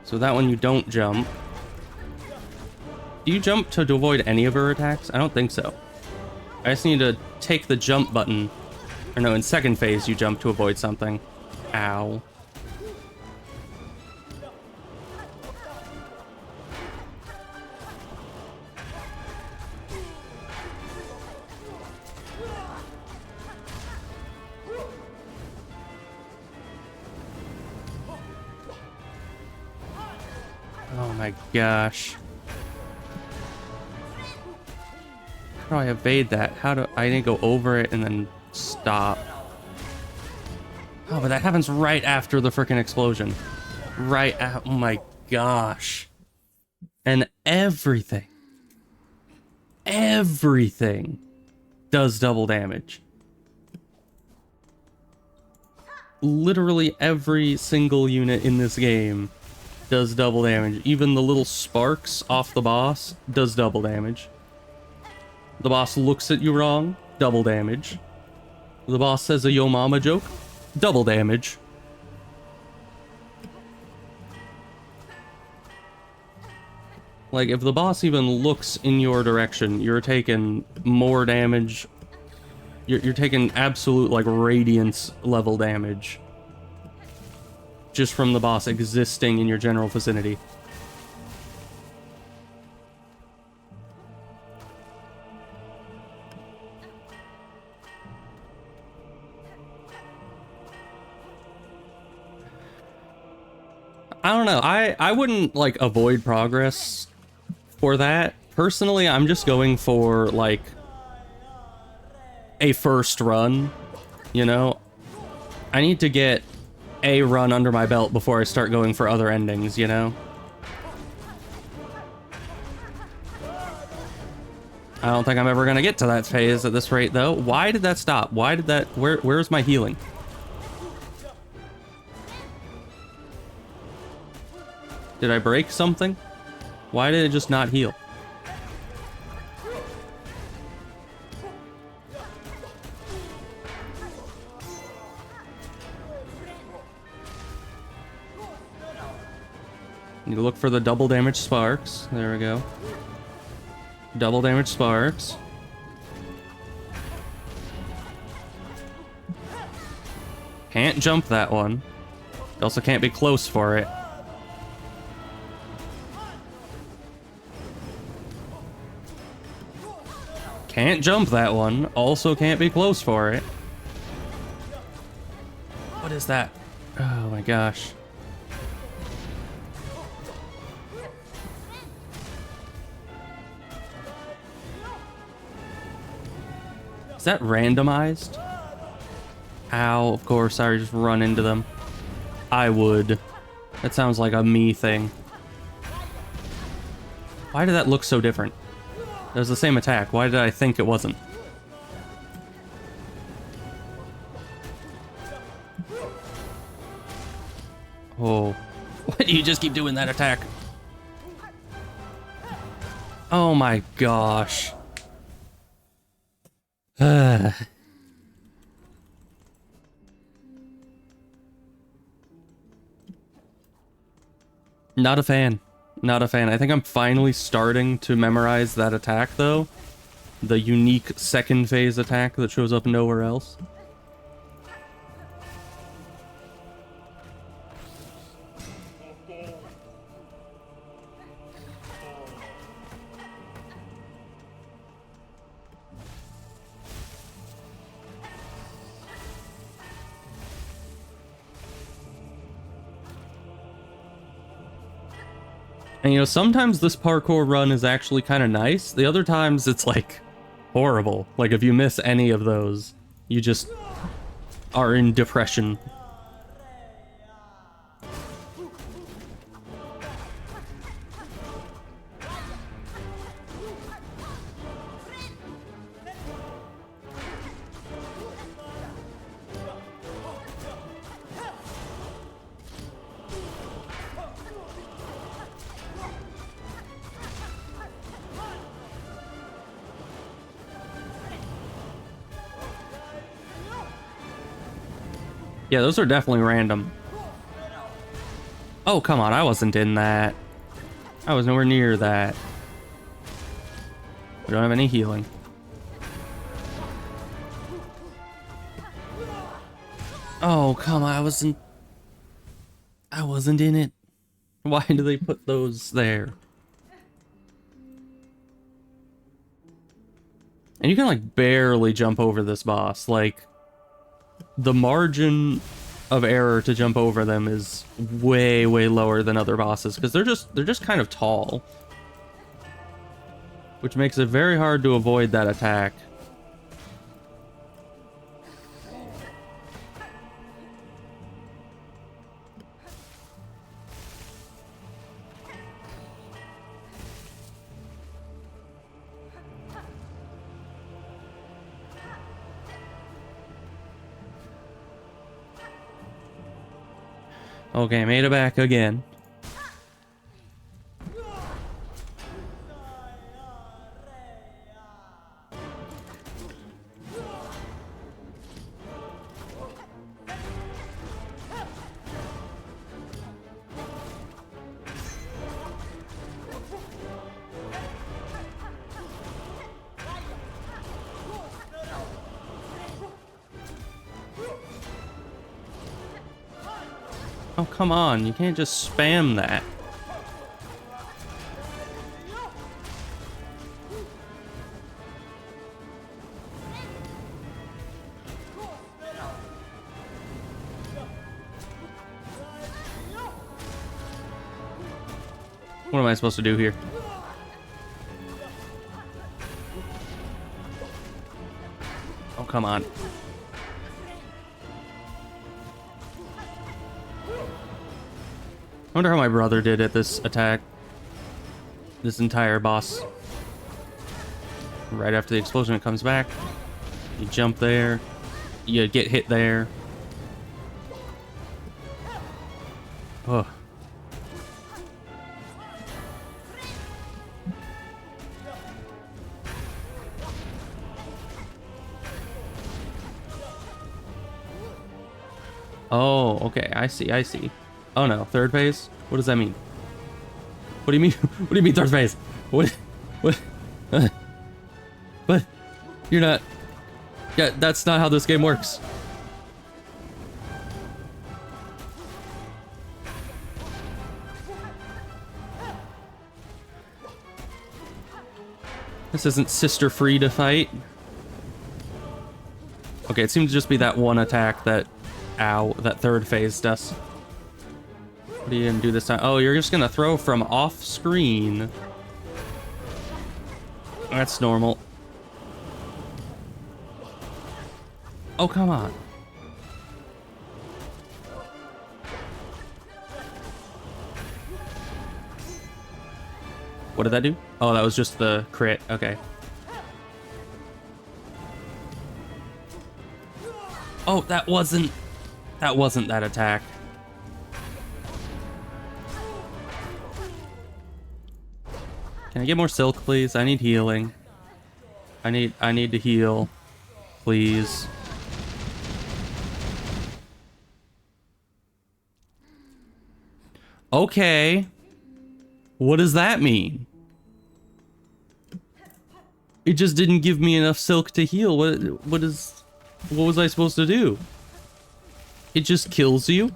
So that one you don't jump. Do you jump to avoid any of her attacks? I don't think so. I just need to take the jump button. Or no, in second phase you jump to avoid something. Ow. Oh my gosh. How do I evade that? How do I need to go over it and then stop? Oh, but that happens right after the freaking explosion. Right at, oh my gosh. And everything does double damage. Literally every single unit in this game does double damage. Even the little sparks off the boss does double damage. The boss looks at you wrong, double damage. The boss says a yo mama joke, double damage. Like, if the boss even looks in your direction, you're taking more damage. You're taking absolute, like, radiance level damage. Just from the boss existing in your general vicinity. I don't know. I wouldn't, like, avoid progress for that. Personally, I'm just going for, like, a first run, you know? I need to get a run under my belt before I start going for other endings, you know? I don't think I'm ever gonna get to that phase at this rate, though. Why did that stop? Why did that... Where's my healing? Did I break something? Why did it just not heal? Need to look for the double damage sparks. There we go. Double damage sparks. Can't jump that one. You also can't be close for it. Can't jump that one. Also can't be close for it. What is that? Oh my gosh. Is that randomized? Ow, of course, I just run into them. I would. That sounds like a me thing. Why did that look so different? It was the same attack. Why did I think it wasn't? Oh. Why do you just keep doing that attack? Oh my gosh. Not a fan. Not a fan. I think I'm finally starting to memorize that attack, though. The unique second phase attack that shows up nowhere else. And, you know, sometimes this parkour run is actually kind of nice. The other times it's, like, horrible. Like, if you miss any of those, you just are in depression. Yeah, those are definitely random. Oh, come on. I wasn't in that. I was nowhere near that. We don't have any healing. Oh, come on. I wasn't in it. Why do they put those there? And you can like barely jump over this boss. Like the margin of error to jump over them is way lower than other bosses because they're just kind of tall, which makes it very hard to avoid that attack. Okay, made it back again. Oh, come on. You can't just spam that. What am I supposed to do here? Oh, come on. I wonder how my brother did at this attack. This entire boss. Right after the explosion, it comes back. You jump there. You get hit there. Oh. Oh, okay. I see. I see. Oh no, third phase? What does that mean? What do you mean? What do you mean third phase? What? But you're not. Yeah, that's not how this game works. This isn't sister free to fight. Okay, it seems to just be that one attack that, ow, that third phase does. What are you gonna do this time? Oh, you're just gonna throw from off screen. That's normal. Oh, come on. What did that do? Oh, that was just the crit. Okay. Oh, that wasn't that attack. Can I get more silk, please? I need healing. I need to heal, please. Okay. What does that mean? It just didn't give me enough silk to heal. What was I supposed to do? It just kills you?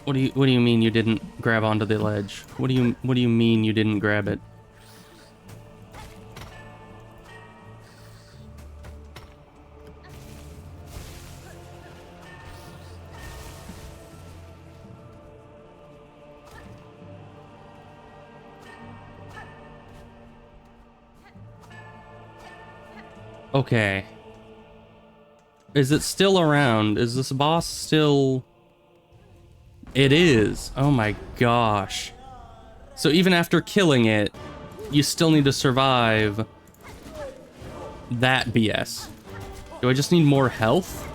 What do you mean you didn't grab onto the ledge? What do you mean you didn't grab it? Okay. Is it still around? Is this boss still... It is. Oh my gosh. So even after killing it, you still need to survive that BS. Do I just need more health?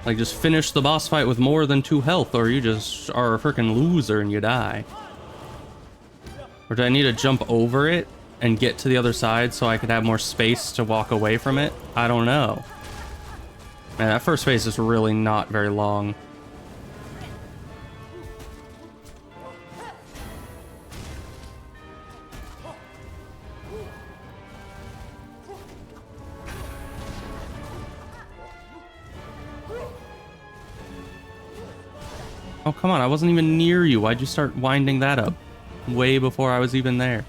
Like, just finish the boss fight with more than 2 health, or you just are a freaking loser and you die. Or do I need to jump over it and get to the other side so I could have more space to walk away from it? I don't know. Man, that first phase is really not very long. Oh, come on, I wasn't even near you. Why'd you start winding that up? Way before I was even there.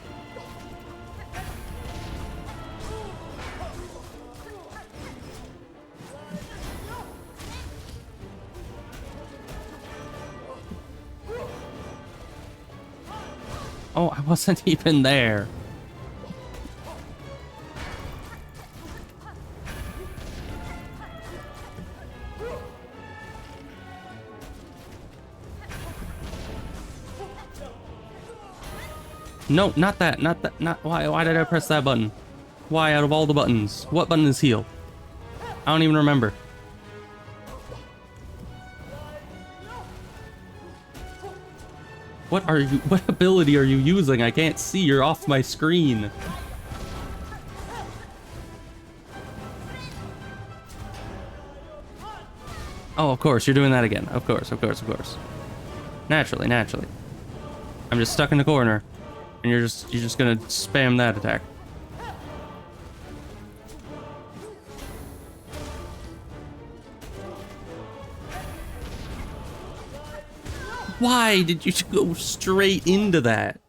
Oh, I wasn't even there. No, not that, why did I press that button? Why out of all the buttons? What button is heal? I don't even remember. What ability are you using? I can't see, you're off my screen. Oh, of course, you're doing that again. Of course. Naturally. I'm just stuck in the corner. And you're just gonna spam that attack. Why did you go straight into that?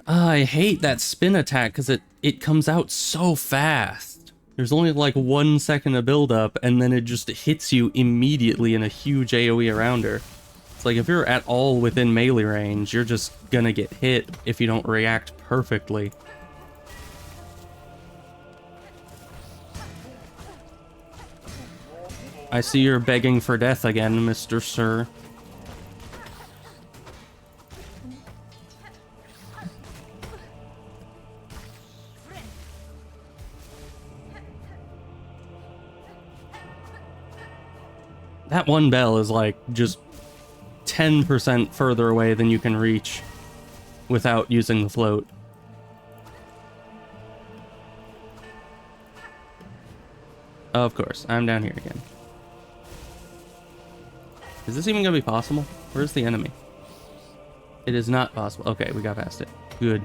I hate that spin attack because it comes out so fast. There's only like 1 second of build up and then it just hits you immediately in a huge AoE around her. It's like if you're at all within melee range, you're just gonna get hit if you don't react perfectly. I see you're begging for death again, Mr. Sir. That one bell is like just 10% further away than you can reach without using the float. Of course, I'm down here again. Is this even gonna be possible? Where's the enemy? It is not possible. Okay, we got past it. Good.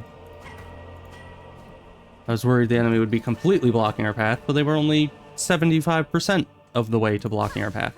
I was worried the enemy would be completely blocking our path, but they were only 75% of the way to blocking our path.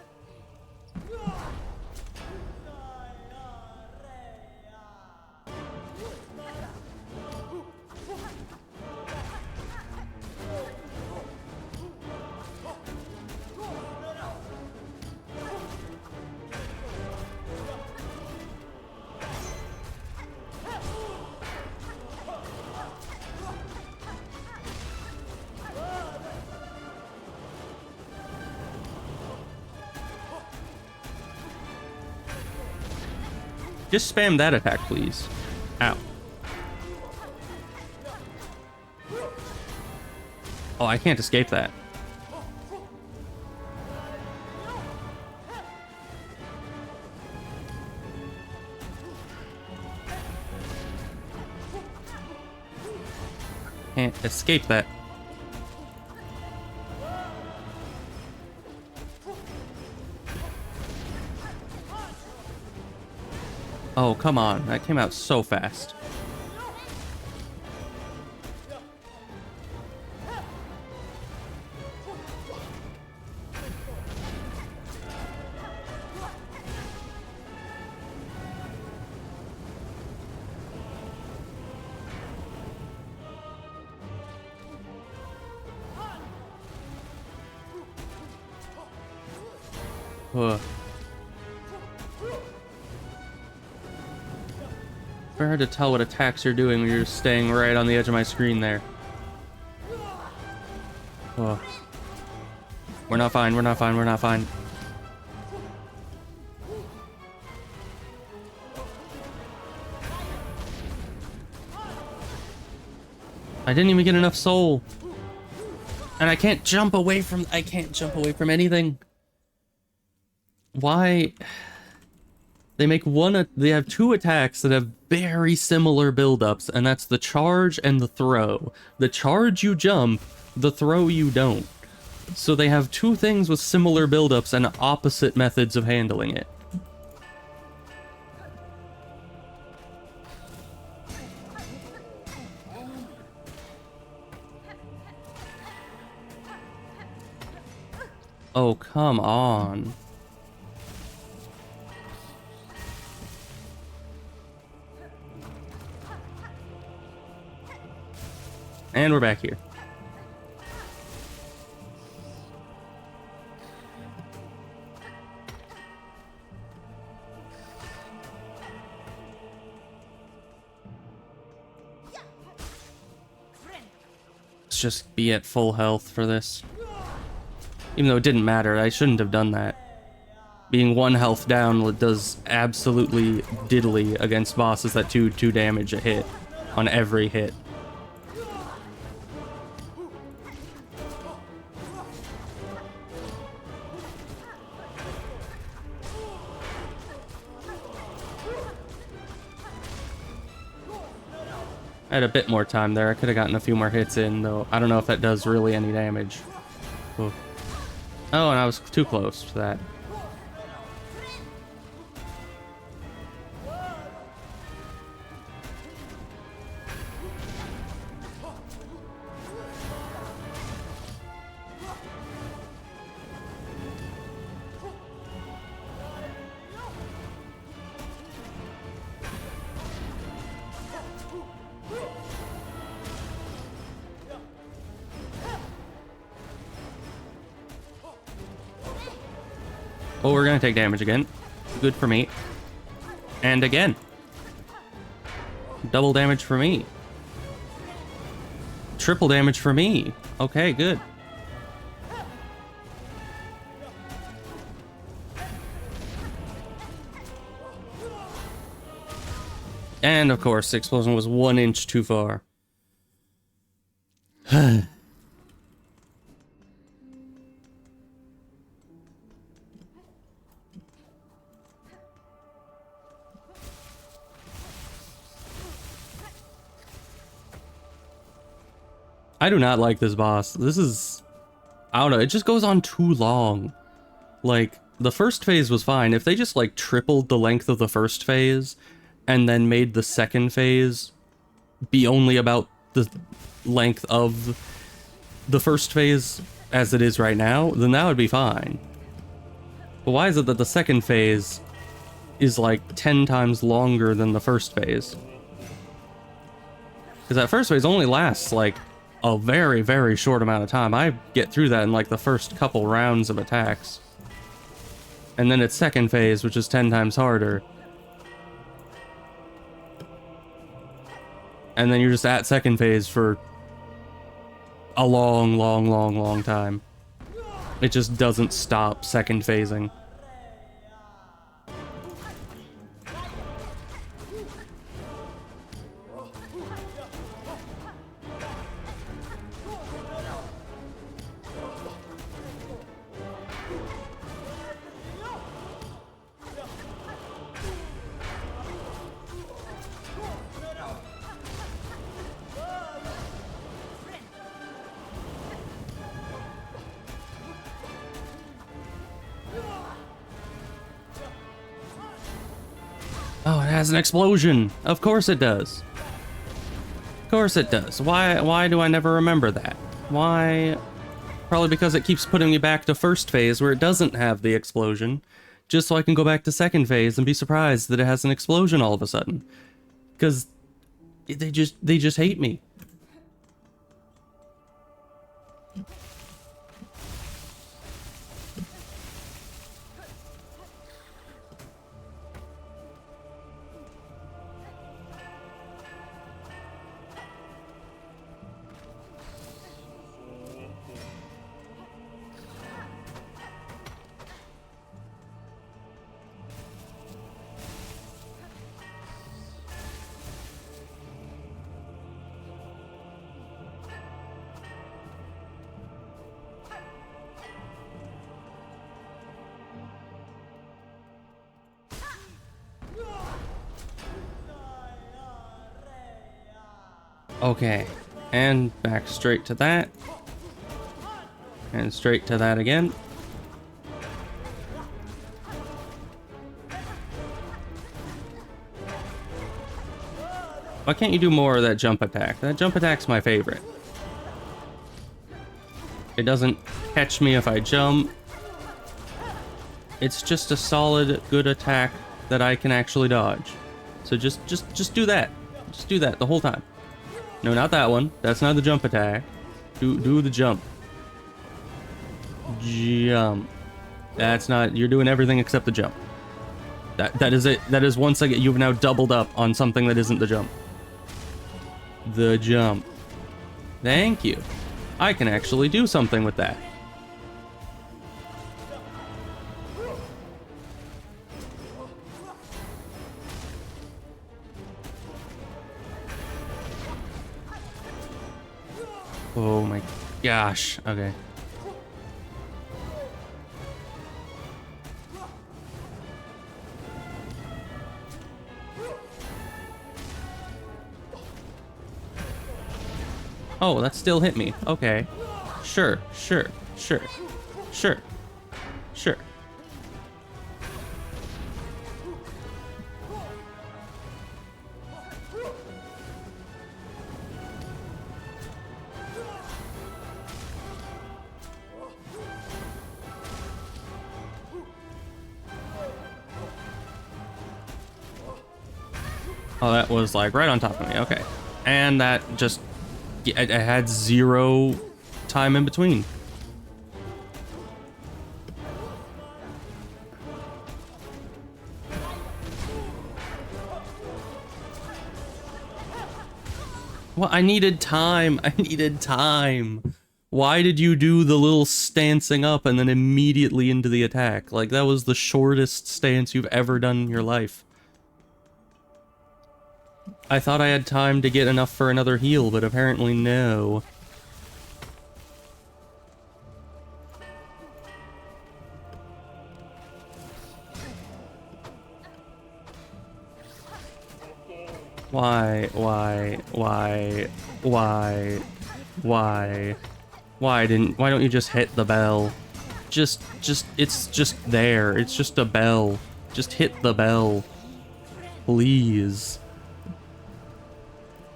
Just spam that attack, please. Ow. Oh, I can't escape that. Can't escape that. Oh, come on. That came out so fast. Ugh. Very hard to tell what attacks you're doing when you're just staying right on the edge of my screen there. Oh. We're not fine, we're not fine, we're not fine. I didn't even get enough soul. And I can't jump away from anything. Why? They have two attacks that have very similar buildups, and that's the charge and the throw. The charge you jump, the throw you don't. So they have two things with similar buildups and opposite methods of handling it. Oh, come on. And we're back here. Let's just be at full health for this. Even though it didn't matter, I shouldn't have done that. Being 1 health down does absolutely diddly against bosses that do 2 damage a hit on every hit. I had a bit more time there. I could have gotten a few more hits in, though. I don't know if that does really any damage. Ooh. Oh, and I was too close to that. Oh, we're gonna take damage again. Good for me. And again. Double damage for me. Triple damage for me. Okay, good. And of course, the explosion was 1 inch too far. I do not like this boss. This is... I don't know, it just goes on too long. Like, the first phase was fine. If they just, like, tripled the length of the first phase, and then made the second phase be only about the length of the first phase as it is right now, then that would be fine. But why is it that the second phase is, like, 10 times longer than the first phase? Because that first phase only lasts, like, a very, very short amount of time. I get through that in like the first couple rounds of attacks. And then it's second phase, which is 10 times harder. And then you're just at second phase for a long, long, long, long time. It just doesn't stop second phasing. Oh, it has an explosion. Of course it does. Of course it does. Why do I never remember that? Why? Probably because it keeps putting me back to first phase where it doesn't have the explosion, just so I can go back to second phase and be surprised that it has an explosion all of a sudden. Because they just hate me. Okay. And back straight to that. And straight to that again. Why can't you do more of that jump attack? That jump attack's my favorite. It doesn't catch me if I jump. It's just a solid, good attack that I can actually dodge. So just do that. Just do that the whole time. No, not that one. That's not the jump attack. Do the jump. Jump. That's not. You're doing everything except the jump. That is it. That is once again. You've now doubled up on something that isn't the jump. The jump. Thank you. I can actually do something with that. Oh my gosh. Okay. Oh, that still hit me. Okay. Sure. Oh, that was like right on top of me. Okay. And that just... I had 0 time in between. Well, I needed time. I needed time. Why did you do the little stancing up and then immediately into the attack? Like, that was the shortest stance you've ever done in your life. I thought I had time to get enough for another heal, but apparently no. Why don't you just hit the bell? It's just there. It's just a bell. Just hit the bell. Please.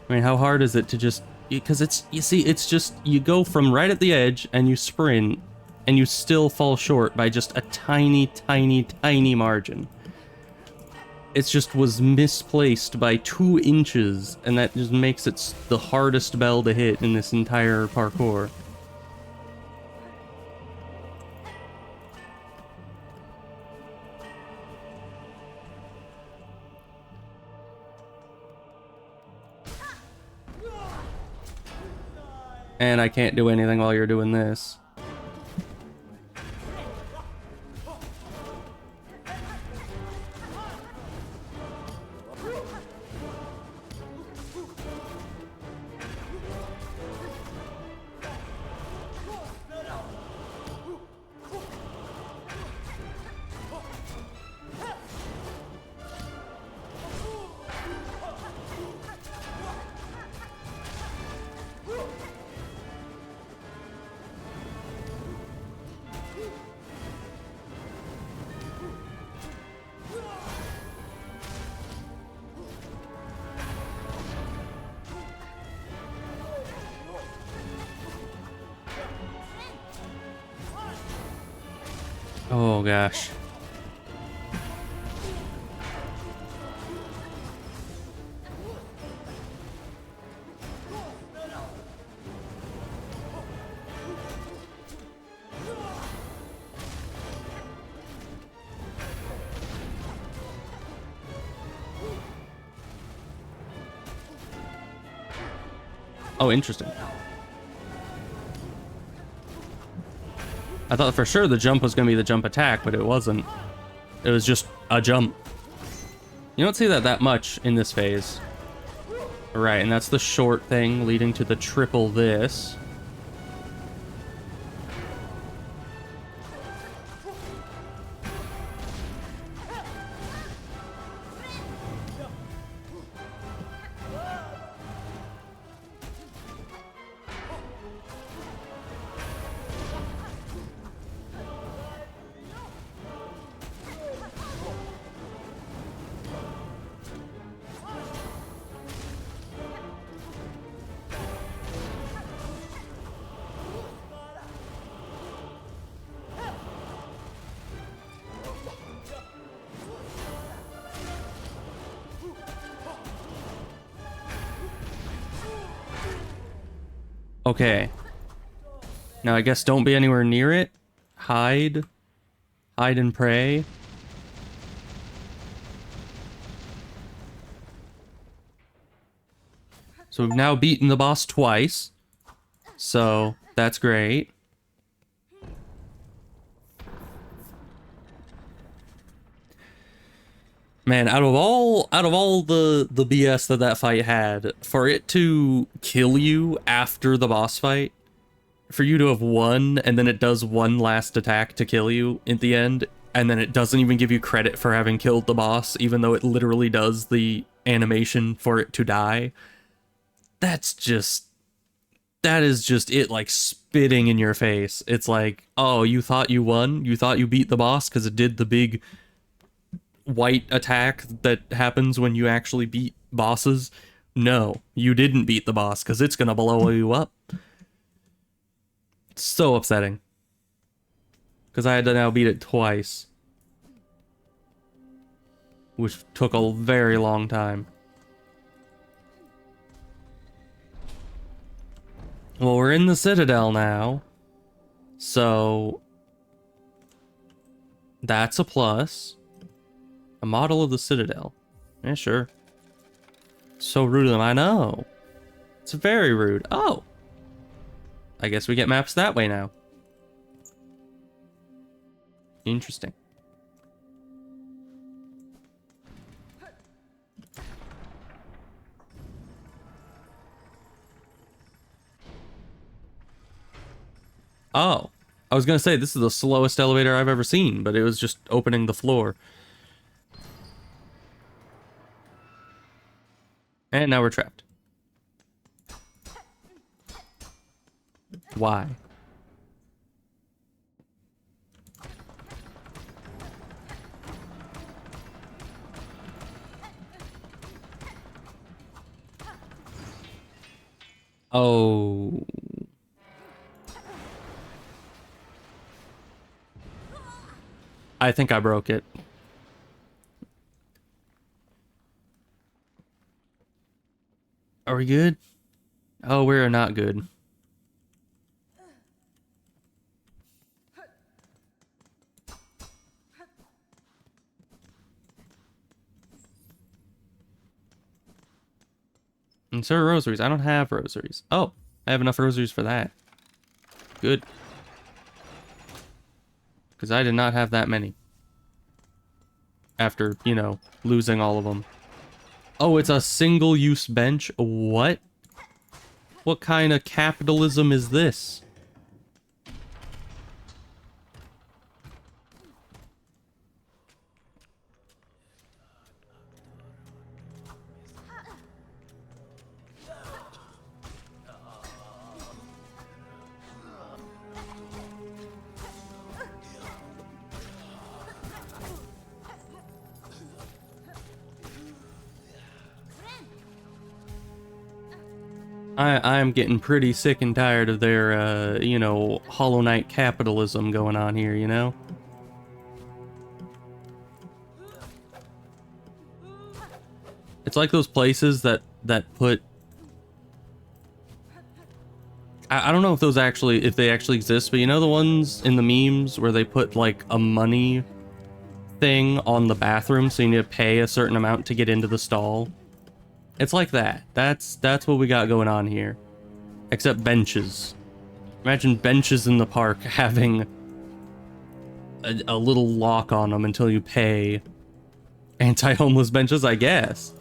I mean, how hard is it to just... Because it's... You see, it's just... You go from right at the edge, and you sprint, and you still fall short by just a tiny margin. It just was misplaced by 2 inches, and that just makes it the hardest bell to hit in this entire parkour. And I can't do anything while you're doing this. Oh gosh. Oh, interesting. I thought for sure the jump was going to be the jump attack, but it wasn't. It was just a jump. You don't see that much in this phase. Right, and that's the short thing leading to the triple this. Okay. Now I guess don't be anywhere near it. Hide. Hide and pray. So we've now beaten the boss twice. So that's great. Man, out of all the BS that fight had, for it to kill you after the boss fight, for you to have won, and then it does one last attack to kill you at the end, and then it doesn't even give you credit for having killed the boss, even though it literally does the animation for it to die. That is just it, like, spitting in your face. It's like, oh, you thought you won? You thought you beat the boss because it did the big white attack that happens when you actually beat bosses? No, you didn't beat the boss because it's gonna blow you up. It's so upsetting. Because I had to now beat it twice. Which took a very long time. Well, we're in the Citadel now. So that's a plus. A model of the Citadel. Yeah, sure. So rude of them, I know. It's very rude. Oh. I guess we get maps that way now. Interesting. Oh. I was gonna say, this is the slowest elevator I've ever seen, but it was just opening the floor. And now we're trapped. Why? Oh. I think I broke it. Are we good? Oh, we're not good. Insert rosaries. I don't have rosaries. Oh, I have enough rosaries for that. Good. Because I did not have that many. After, you know, losing all of them. Oh, it's a single-use bench? What? What kind of capitalism is this? I'm getting pretty sick and tired of their, you know, Hollow Knight capitalism going on here, you know? It's like those places that put... I don't know if those actually, if they actually exist, but you know the ones in the memes where they put, like, a money thing on the bathroom, so you need to pay a certain amount to get into the stall? It's like that. That's what we got going on here. Except benches. Imagine benches in the park having a little lock on them until you pay. Anti-homeless benches, I guess.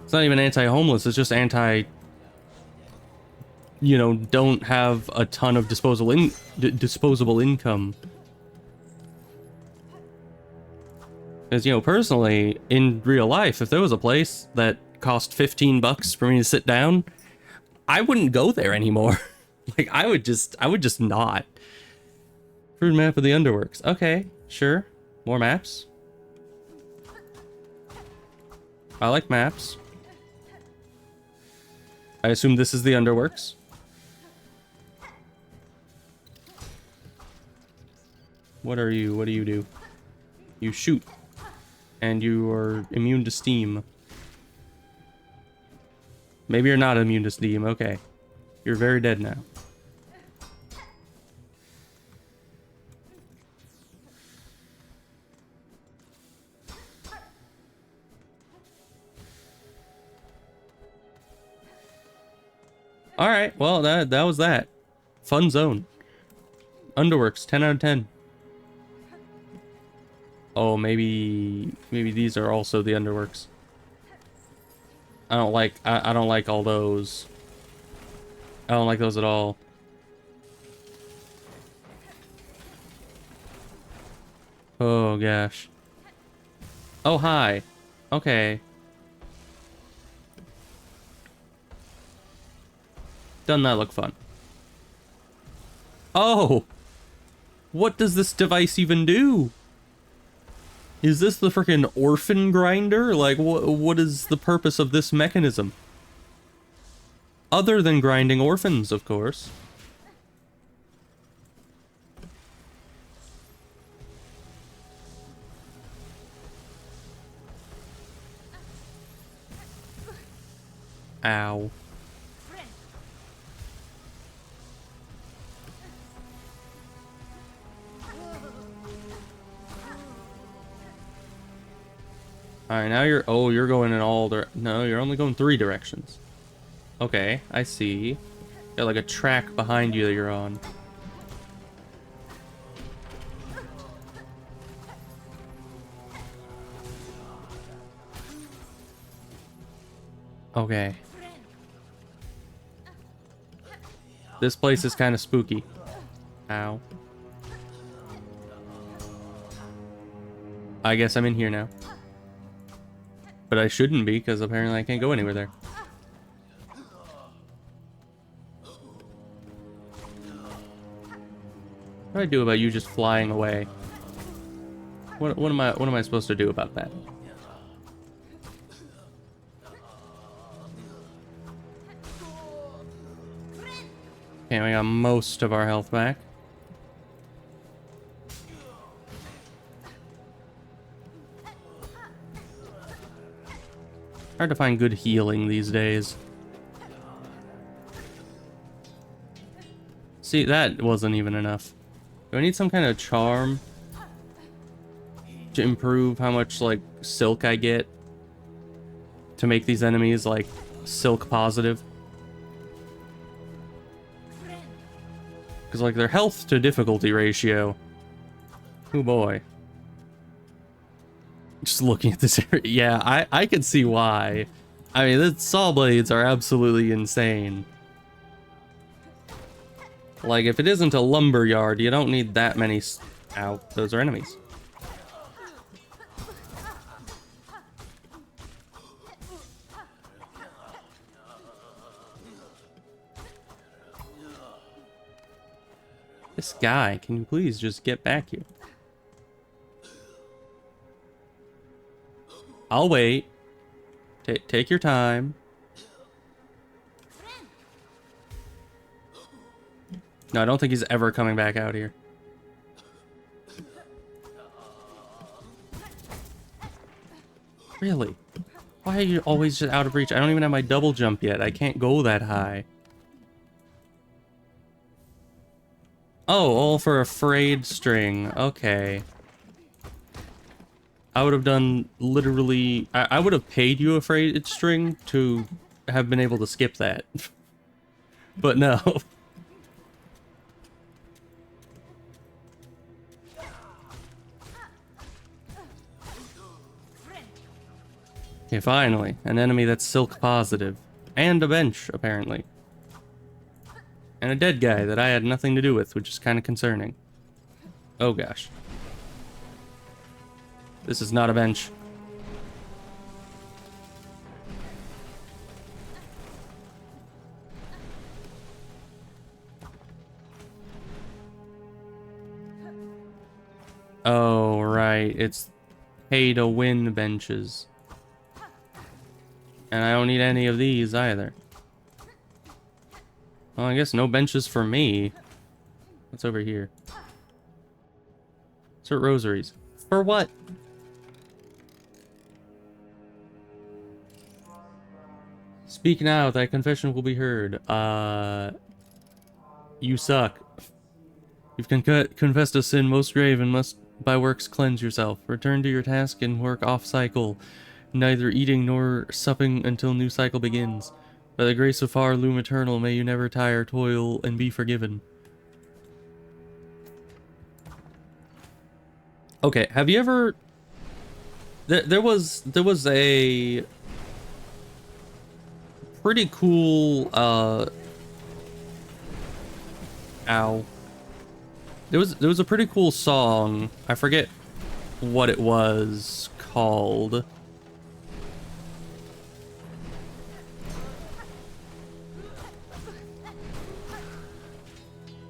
It's not even anti-homeless, it's just anti... You know, don't have a ton of disposable income. Because, you know, personally, in real life, if there was a place that cost 15 bucks for me to sit down, I wouldn't go there anymore. Like, I would just not. Crude map of the Underworks. Okay, sure. More maps. I like maps. I assume this is the Underworks. What are you? What do you do? You shoot. And you are immune to steam. Maybe you're not immune to steam. Okay. You're very dead now. Alright, well, that was that. Fun zone. Underworks, 10 out of 10. Oh, maybe these are also the underworks. I don't like all those. I don't like those at all. Oh gosh. Oh hi. Okay. Doesn't that look fun? Oh! What does this device even do? Is this the freaking orphan grinder? Like, what is the purpose of this mechanism? Other than grinding orphans, of course. Ow. Alright, now you're going in no, you're only going 3 directions. Okay, I see. Got like a track behind you that you're on. Okay. This place is kind of spooky. Ow. I guess I'm in here now. But I shouldn't be, because apparently I can't go anywhere there. What do I do about you just flying away? What am I supposed to do about that? Okay, we got most of our health back. Hard to find good healing these days. See, that wasn't even enough. Do I need some kind of charm to improve how much, like, silk I get? To make these enemies, like, silk positive? Because, like, their health to difficulty ratio. Oh boy. Just looking at this area. Yeah, I can see why. I mean, the saw blades are absolutely insane. Like, if it isn't a lumber yard, you don't need that many... Ow, those are enemies. This guy, can you please just get back here? I'll wait. Take your time. No, I don't think he's ever coming back out here. Really? Why are you always just out of reach? I don't even have my double jump yet. I can't go that high. Oh, all for a frayed string. Okay. I would have done literally... I would have paid you a frayed string to have been able to skip that. But no. Okay, finally. An enemy that's silk positive. And a bench, apparently. And a dead guy that I had nothing to do with, which is kind of concerning. Oh gosh. This is not a bench. Oh, right. It's pay to win benches. And I don't need any of these either. Well, I guess no benches for me. What's over here? Insert rosaries. For what? Speak now, thy confession will be heard. You suck. You've confessed a sin most grave and must by works cleanse yourself. Return to your task and work off cycle, neither eating nor supping until new cycle begins. By the grace of Far Loom Eternal, may you never tire, toil, and be forgiven. Okay, have you ever... There was a pretty cool, ow. There was a pretty cool song. I forget what it was called.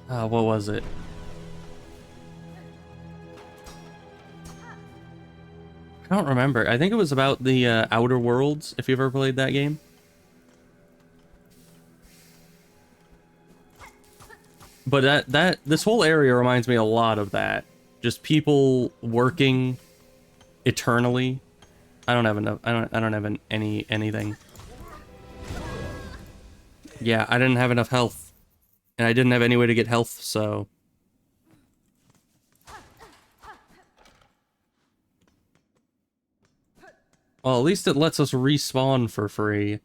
What was it? I don't remember. I think it was about the Outer Worlds, if you've ever played that game. But this whole area reminds me a lot of that. Just people working eternally. I don't have enough. I don't have anything. Yeah, I didn't have enough health. And I didn't have any way to get health, so... Well, at least it lets us respawn for free.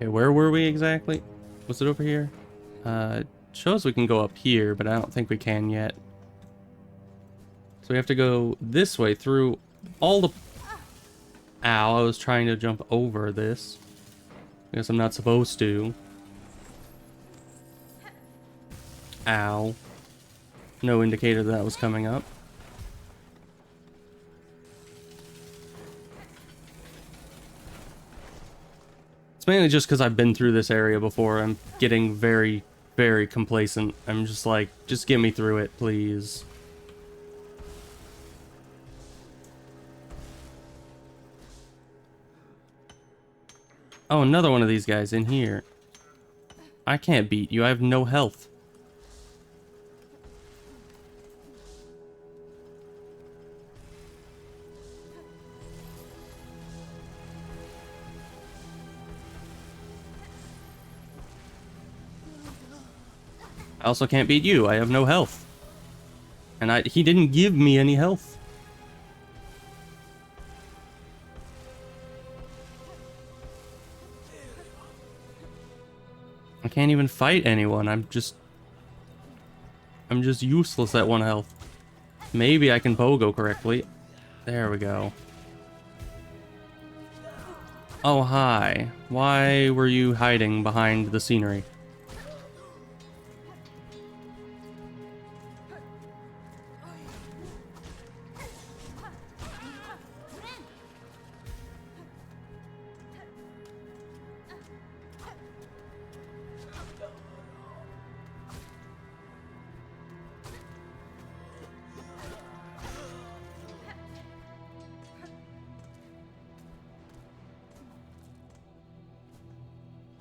Okay, where were we exactly? Was it over here? It shows we can go up here, but I don't think we can yet. So we have to go this way through all the... Ow, I was trying to jump over this. I guess I'm not supposed to. Ow. No indicator that was coming up. It's mainly just because I've been through this area before. I'm getting very, very complacent. I'm just like, just get me through it, please. Oh, another one of these guys in here. I can't beat you. I have no health. I also can't beat you. I have no health. And he didn't give me any health. I can't even fight anyone. I'm just useless at 1 health. Maybe I can pogo correctly. There we go. Oh, hi. Why were you hiding behind the scenery?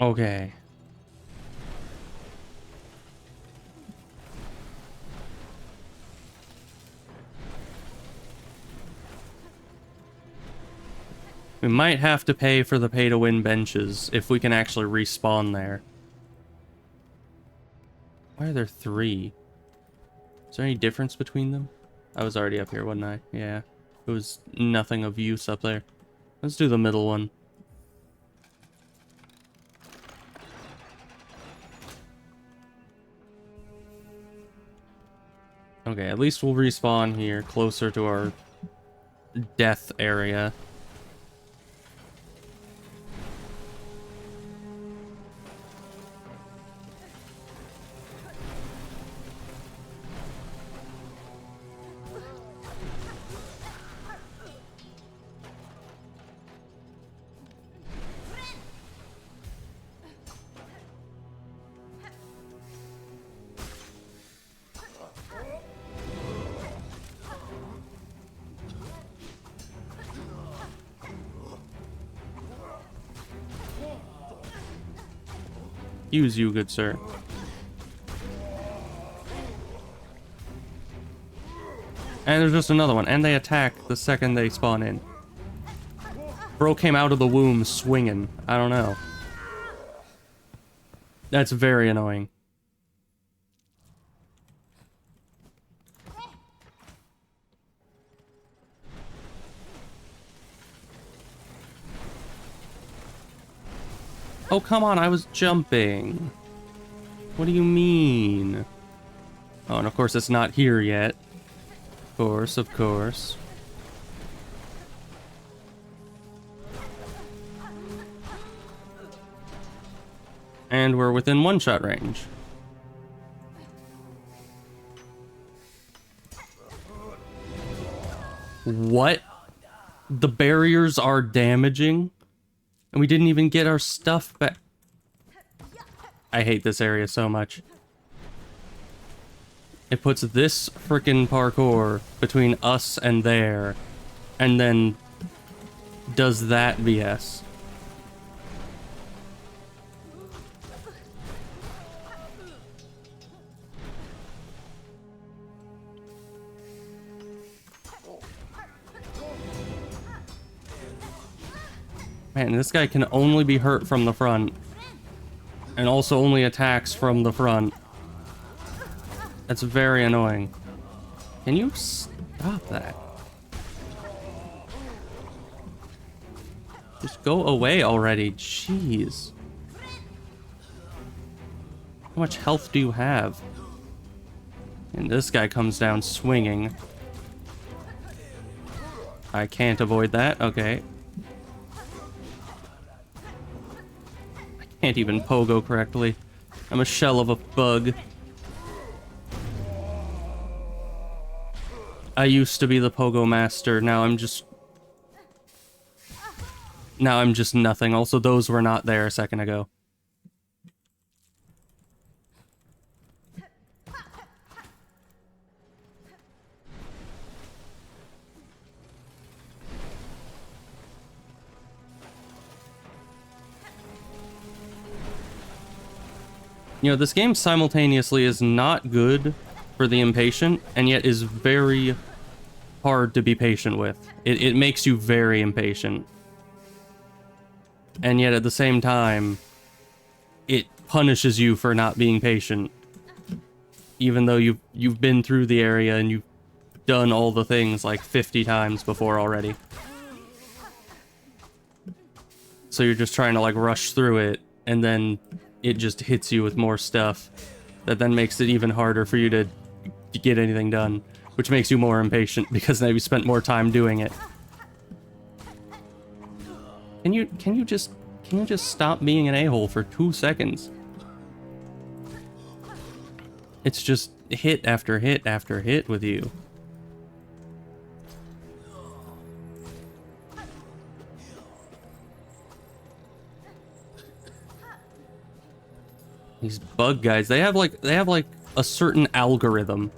Okay. We might have to pay for the pay-to-win benches if we can actually respawn there. Why are there 3? Is there any difference between them? I was already up here, wasn't I? Yeah. It was nothing of use up there. Let's do the middle one. Okay, at least we'll respawn here, closer to our death area. Use you, good sir. And there's just another one. And they attack the second they spawn in. Bro came out of the womb swinging. I don't know. That's very annoying. Oh, come on, I was jumping. What do you mean? Oh, and of course it's not here yet. Of course, of course. And we're within one-shot range. What? The barriers are damaging? And we didn't even get our stuff back. I hate this area so much. It puts this frickin' parkour between us and there, and then does that BS. Man, this guy can only be hurt from the front. And also only attacks from the front. That's very annoying. Can you stop that? Just go away already. Jeez. How much health do you have? And this guy comes down swinging. I can't avoid that. Okay. Can't even pogo correctly. I'm a shell of a bug. I used to be the pogo master. Now I'm just nothing. Also, those were not there a second ago. You know, this game simultaneously is not good for the impatient, and yet is very hard to be patient with. It makes you very impatient. And yet at the same time, it punishes you for not being patient. Even though you've been through the area and you've done all the things like 50 times before already. So you're just trying to like rush through it, and then it just hits you with more stuff that then makes it even harder for you to get anything done, which makes you more impatient because now you spent more time doing it. Can you just stop being an a-hole for 2 seconds? It's just hit after hit after hit with you. These bug guys, they have like a certain algorithm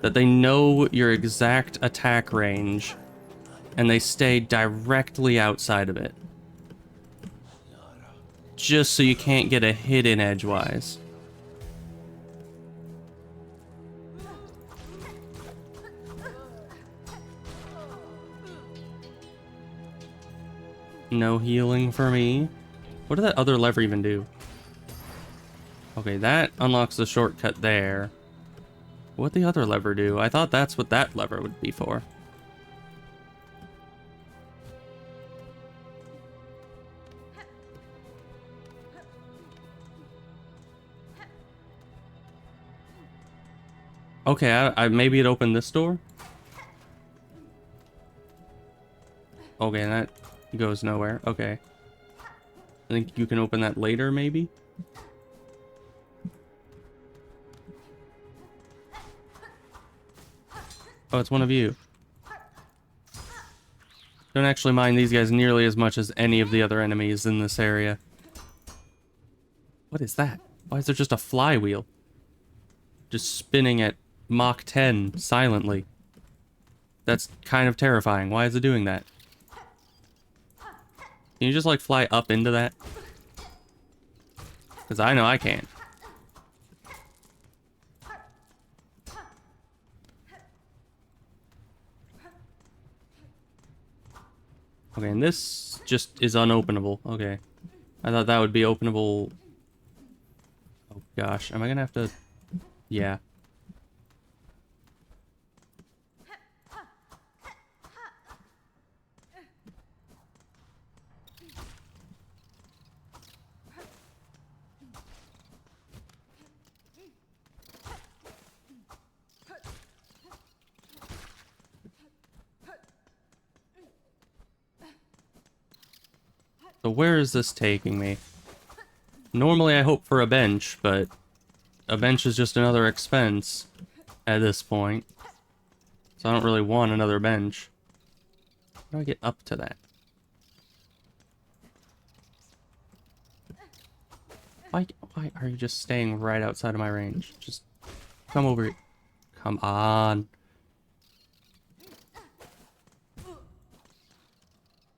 that they know your exact attack range, and they stay directly outside of it. Just so you can't get a hit in edgewise. No healing for me. What did that other lever even do? Okay, that unlocks the shortcut there. What'd the other lever do? I thought that's what that lever would be for. Okay, maybe it opened this door? Okay, that goes nowhere. Okay. I think you can open that later, maybe? Oh, it's one of you. Don't actually mind these guys nearly as much as any of the other enemies in this area. What is that? Why is there just a flywheel? Just spinning at Mach 10 silently. That's kind of terrifying. Why is it doing that? Can you just like fly up into that? Because I know I can't. Okay, and this just is unopenable. Okay. I thought that would be openable. Oh gosh, am I gonna have to... Yeah. So where is this taking me? Normally I hope for a bench, but a bench is just another expense at this point. So I don't really want another bench. How do I get up to that? Why are you just staying right outside of my range? Just come over here. Come on.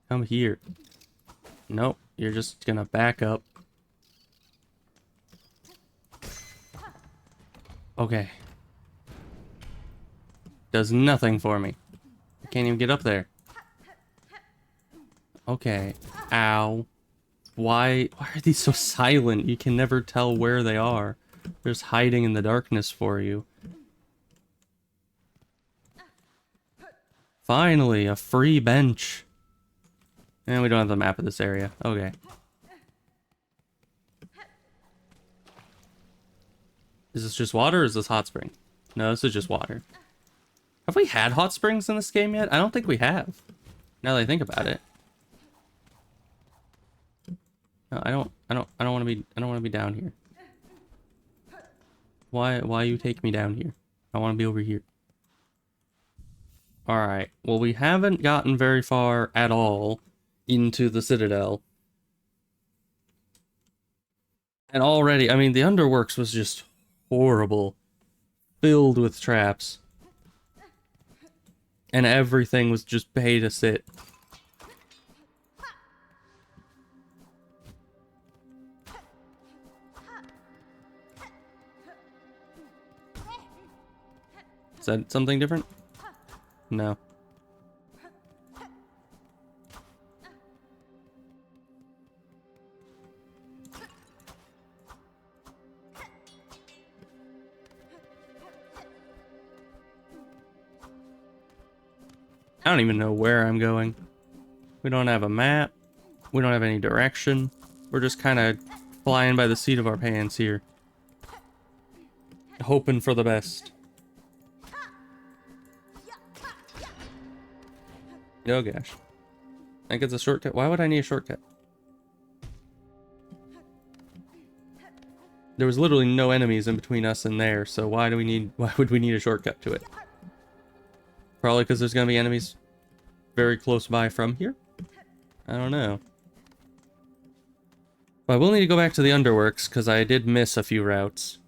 Come here. Nope, you're just gonna back up. Okay. Does nothing for me. I can't even get up there. Okay. Ow. Why are these so silent? You can never tell where they are. They're just hiding in the darkness for you. Finally, a free bench. And we don't have the map of this area. Okay. Is this just water or is this hot spring? No, this is just water. Have we had hot springs in this game yet? I don't think we have. Now that I think about it. No, I don't want to be down here. Why you take me down here? I want to be over here. Alright, well we haven't gotten very far at all into the Citadel. And already, I mean, the Underworks was just horrible. Filled with traps. And everything was just pay to sit. Is that something different? No. I don't even know where I'm going. We don't have a map. We don't have any direction. We're just kind of flying by the seat of our pants here. Hoping for the best. Oh gosh. I think it's a shortcut. Why would I need a shortcut? There was literally no enemies in between us and there, so why would we need a shortcut to it? Probably because there's gonna be enemies very close by from here? I don't know. But I will need to go back to the Underworks, because I did miss a few routes.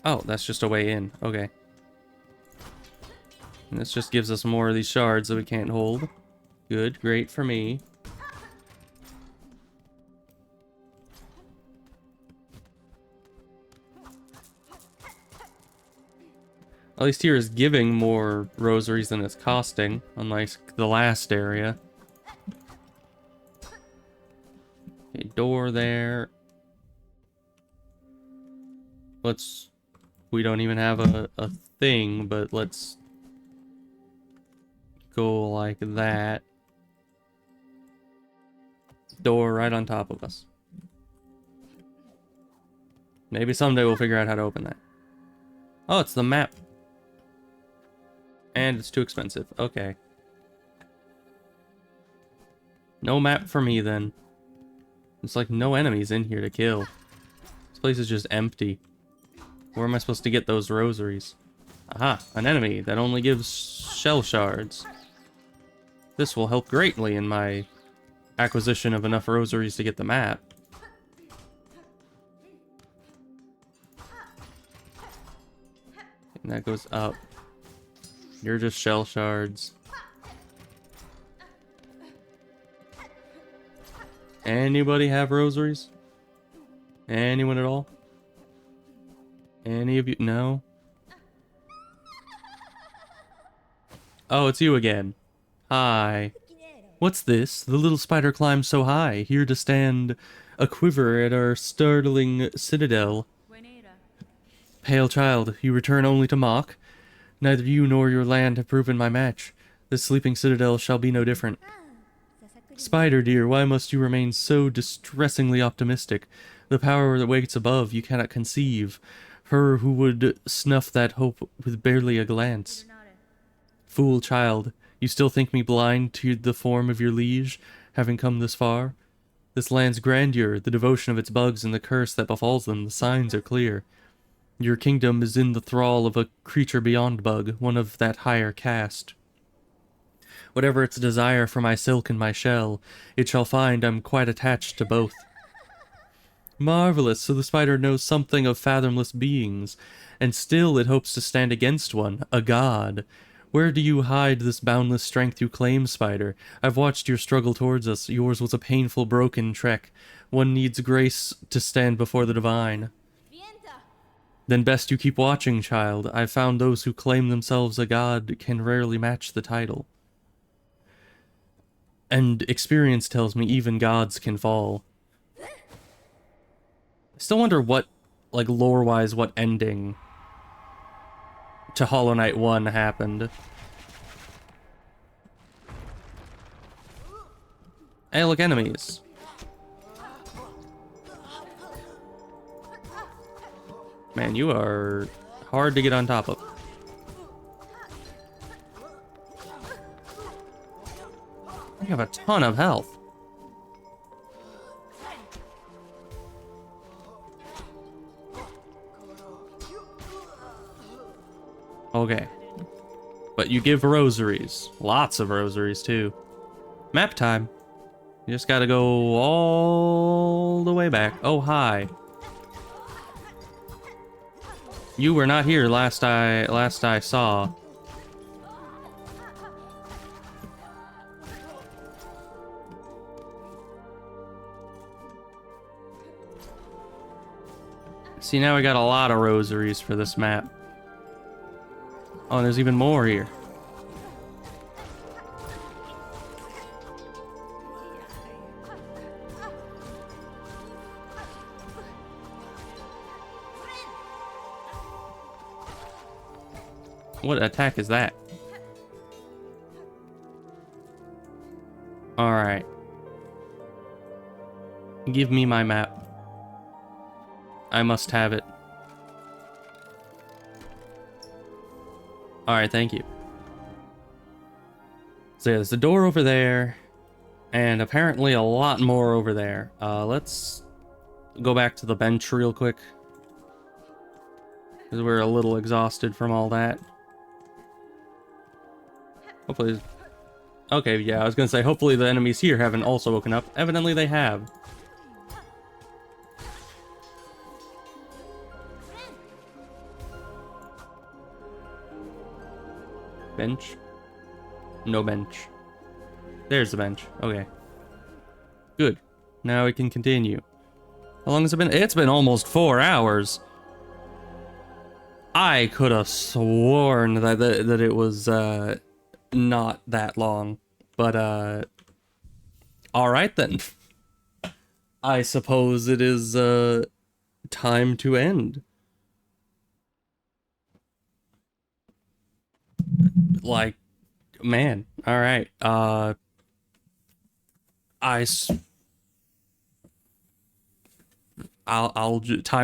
Oh, that's just a way in. Okay. And this just gives us more of these shards that we can't hold. Good, great for me. At least here is giving more rosaries than it's costing, unlike the last area. Okay, door there. We don't even have a thing, but let's go like that. Door right on top of us. Maybe someday we'll figure out how to open that. Oh, it's the map. And it's too expensive. Okay. No map for me then. It's like no enemies in here to kill. This place is just empty. Where am I supposed to get those rosaries? Aha, an enemy that only gives shell shards. This will help greatly in my acquisition of enough rosaries to get the map. And that goes up. You're just shell shards. Anybody have rosaries? Anyone at all? Any of you? No? Oh, it's you again. Hi. What's this? The little spider climbs so high, here to stand a quiver at our startling citadel. Pale child, you return only to mock? Neither you nor your land have proven my match. This sleeping citadel shall be no different. Spider dear, why must you remain so distressingly optimistic? The power that waits above you cannot conceive. Her who would snuff that hope with barely a glance. Fool child, you still think me blind to the form of your liege, having come this far? This land's grandeur, the devotion of its bugs, and the curse that befalls them, the signs are clear. Your kingdom is in the thrall of a creature beyond bug, one of that higher caste. Whatever its desire for my silk and my shell, it shall find I'm quite attached to both. Marvelous, so the spider knows something of fathomless beings, and still it hopes to stand against one, a god. Where do you hide this boundless strength you claim, spider? I've watched your struggle towards us. Yours was a painful, broken trek. One needs grace to stand before the divine. Then best you keep watching, child. I've found those who claim themselves a god can rarely match the title. And experience tells me even gods can fall. I still wonder what, like, lore-wise, what ending to Hollow Knight 1 happened. Hey, look, enemies. Man, you are hard to get on top of. You have a ton of health. Okay. But you give rosaries. Lots of rosaries, too. Map time. You just gotta go all the way back. Oh, hi. You were not here last I saw. See, now we got a lot of rosaries for this map. Oh, and there's even more here. What attack is that? Alright. Give me my map. I must have it. Alright, thank you. So yeah, there's a door over there, and apparently a lot more over there. Let's go back to the bench real quick, because we're a little exhausted from all that. Hopefully... Okay, yeah, I was gonna say, hopefully the enemies here haven't also woken up. Evidently they have. Bench? No bench. There's the bench. Okay. Good. Now we can continue. How long has it been? It's been almost 4 hours. I could have sworn that it was not that long. But alright then. I suppose it is time to end. Like, man, all right. Time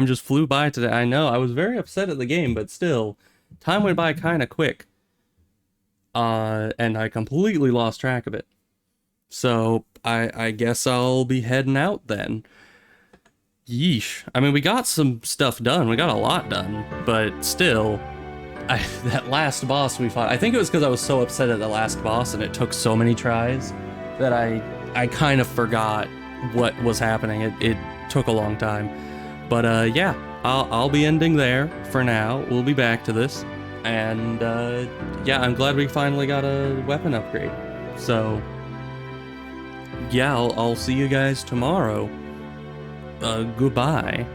just flew by today. I know I was very upset at the game, but still, time went by kind of quick. And I completely lost track of it. So I guess I'll be heading out then. Yeesh. I mean, we got some stuff done. We got a lot done, but still. That last boss we fought, I think it was because I was so upset at the last boss and it took so many tries that I kind of forgot what was happening. It took a long time. But yeah, I'll be ending there for now. We'll be back to this. And yeah, I'm glad we finally got a weapon upgrade. So yeah, I'll see you guys tomorrow. goodbye.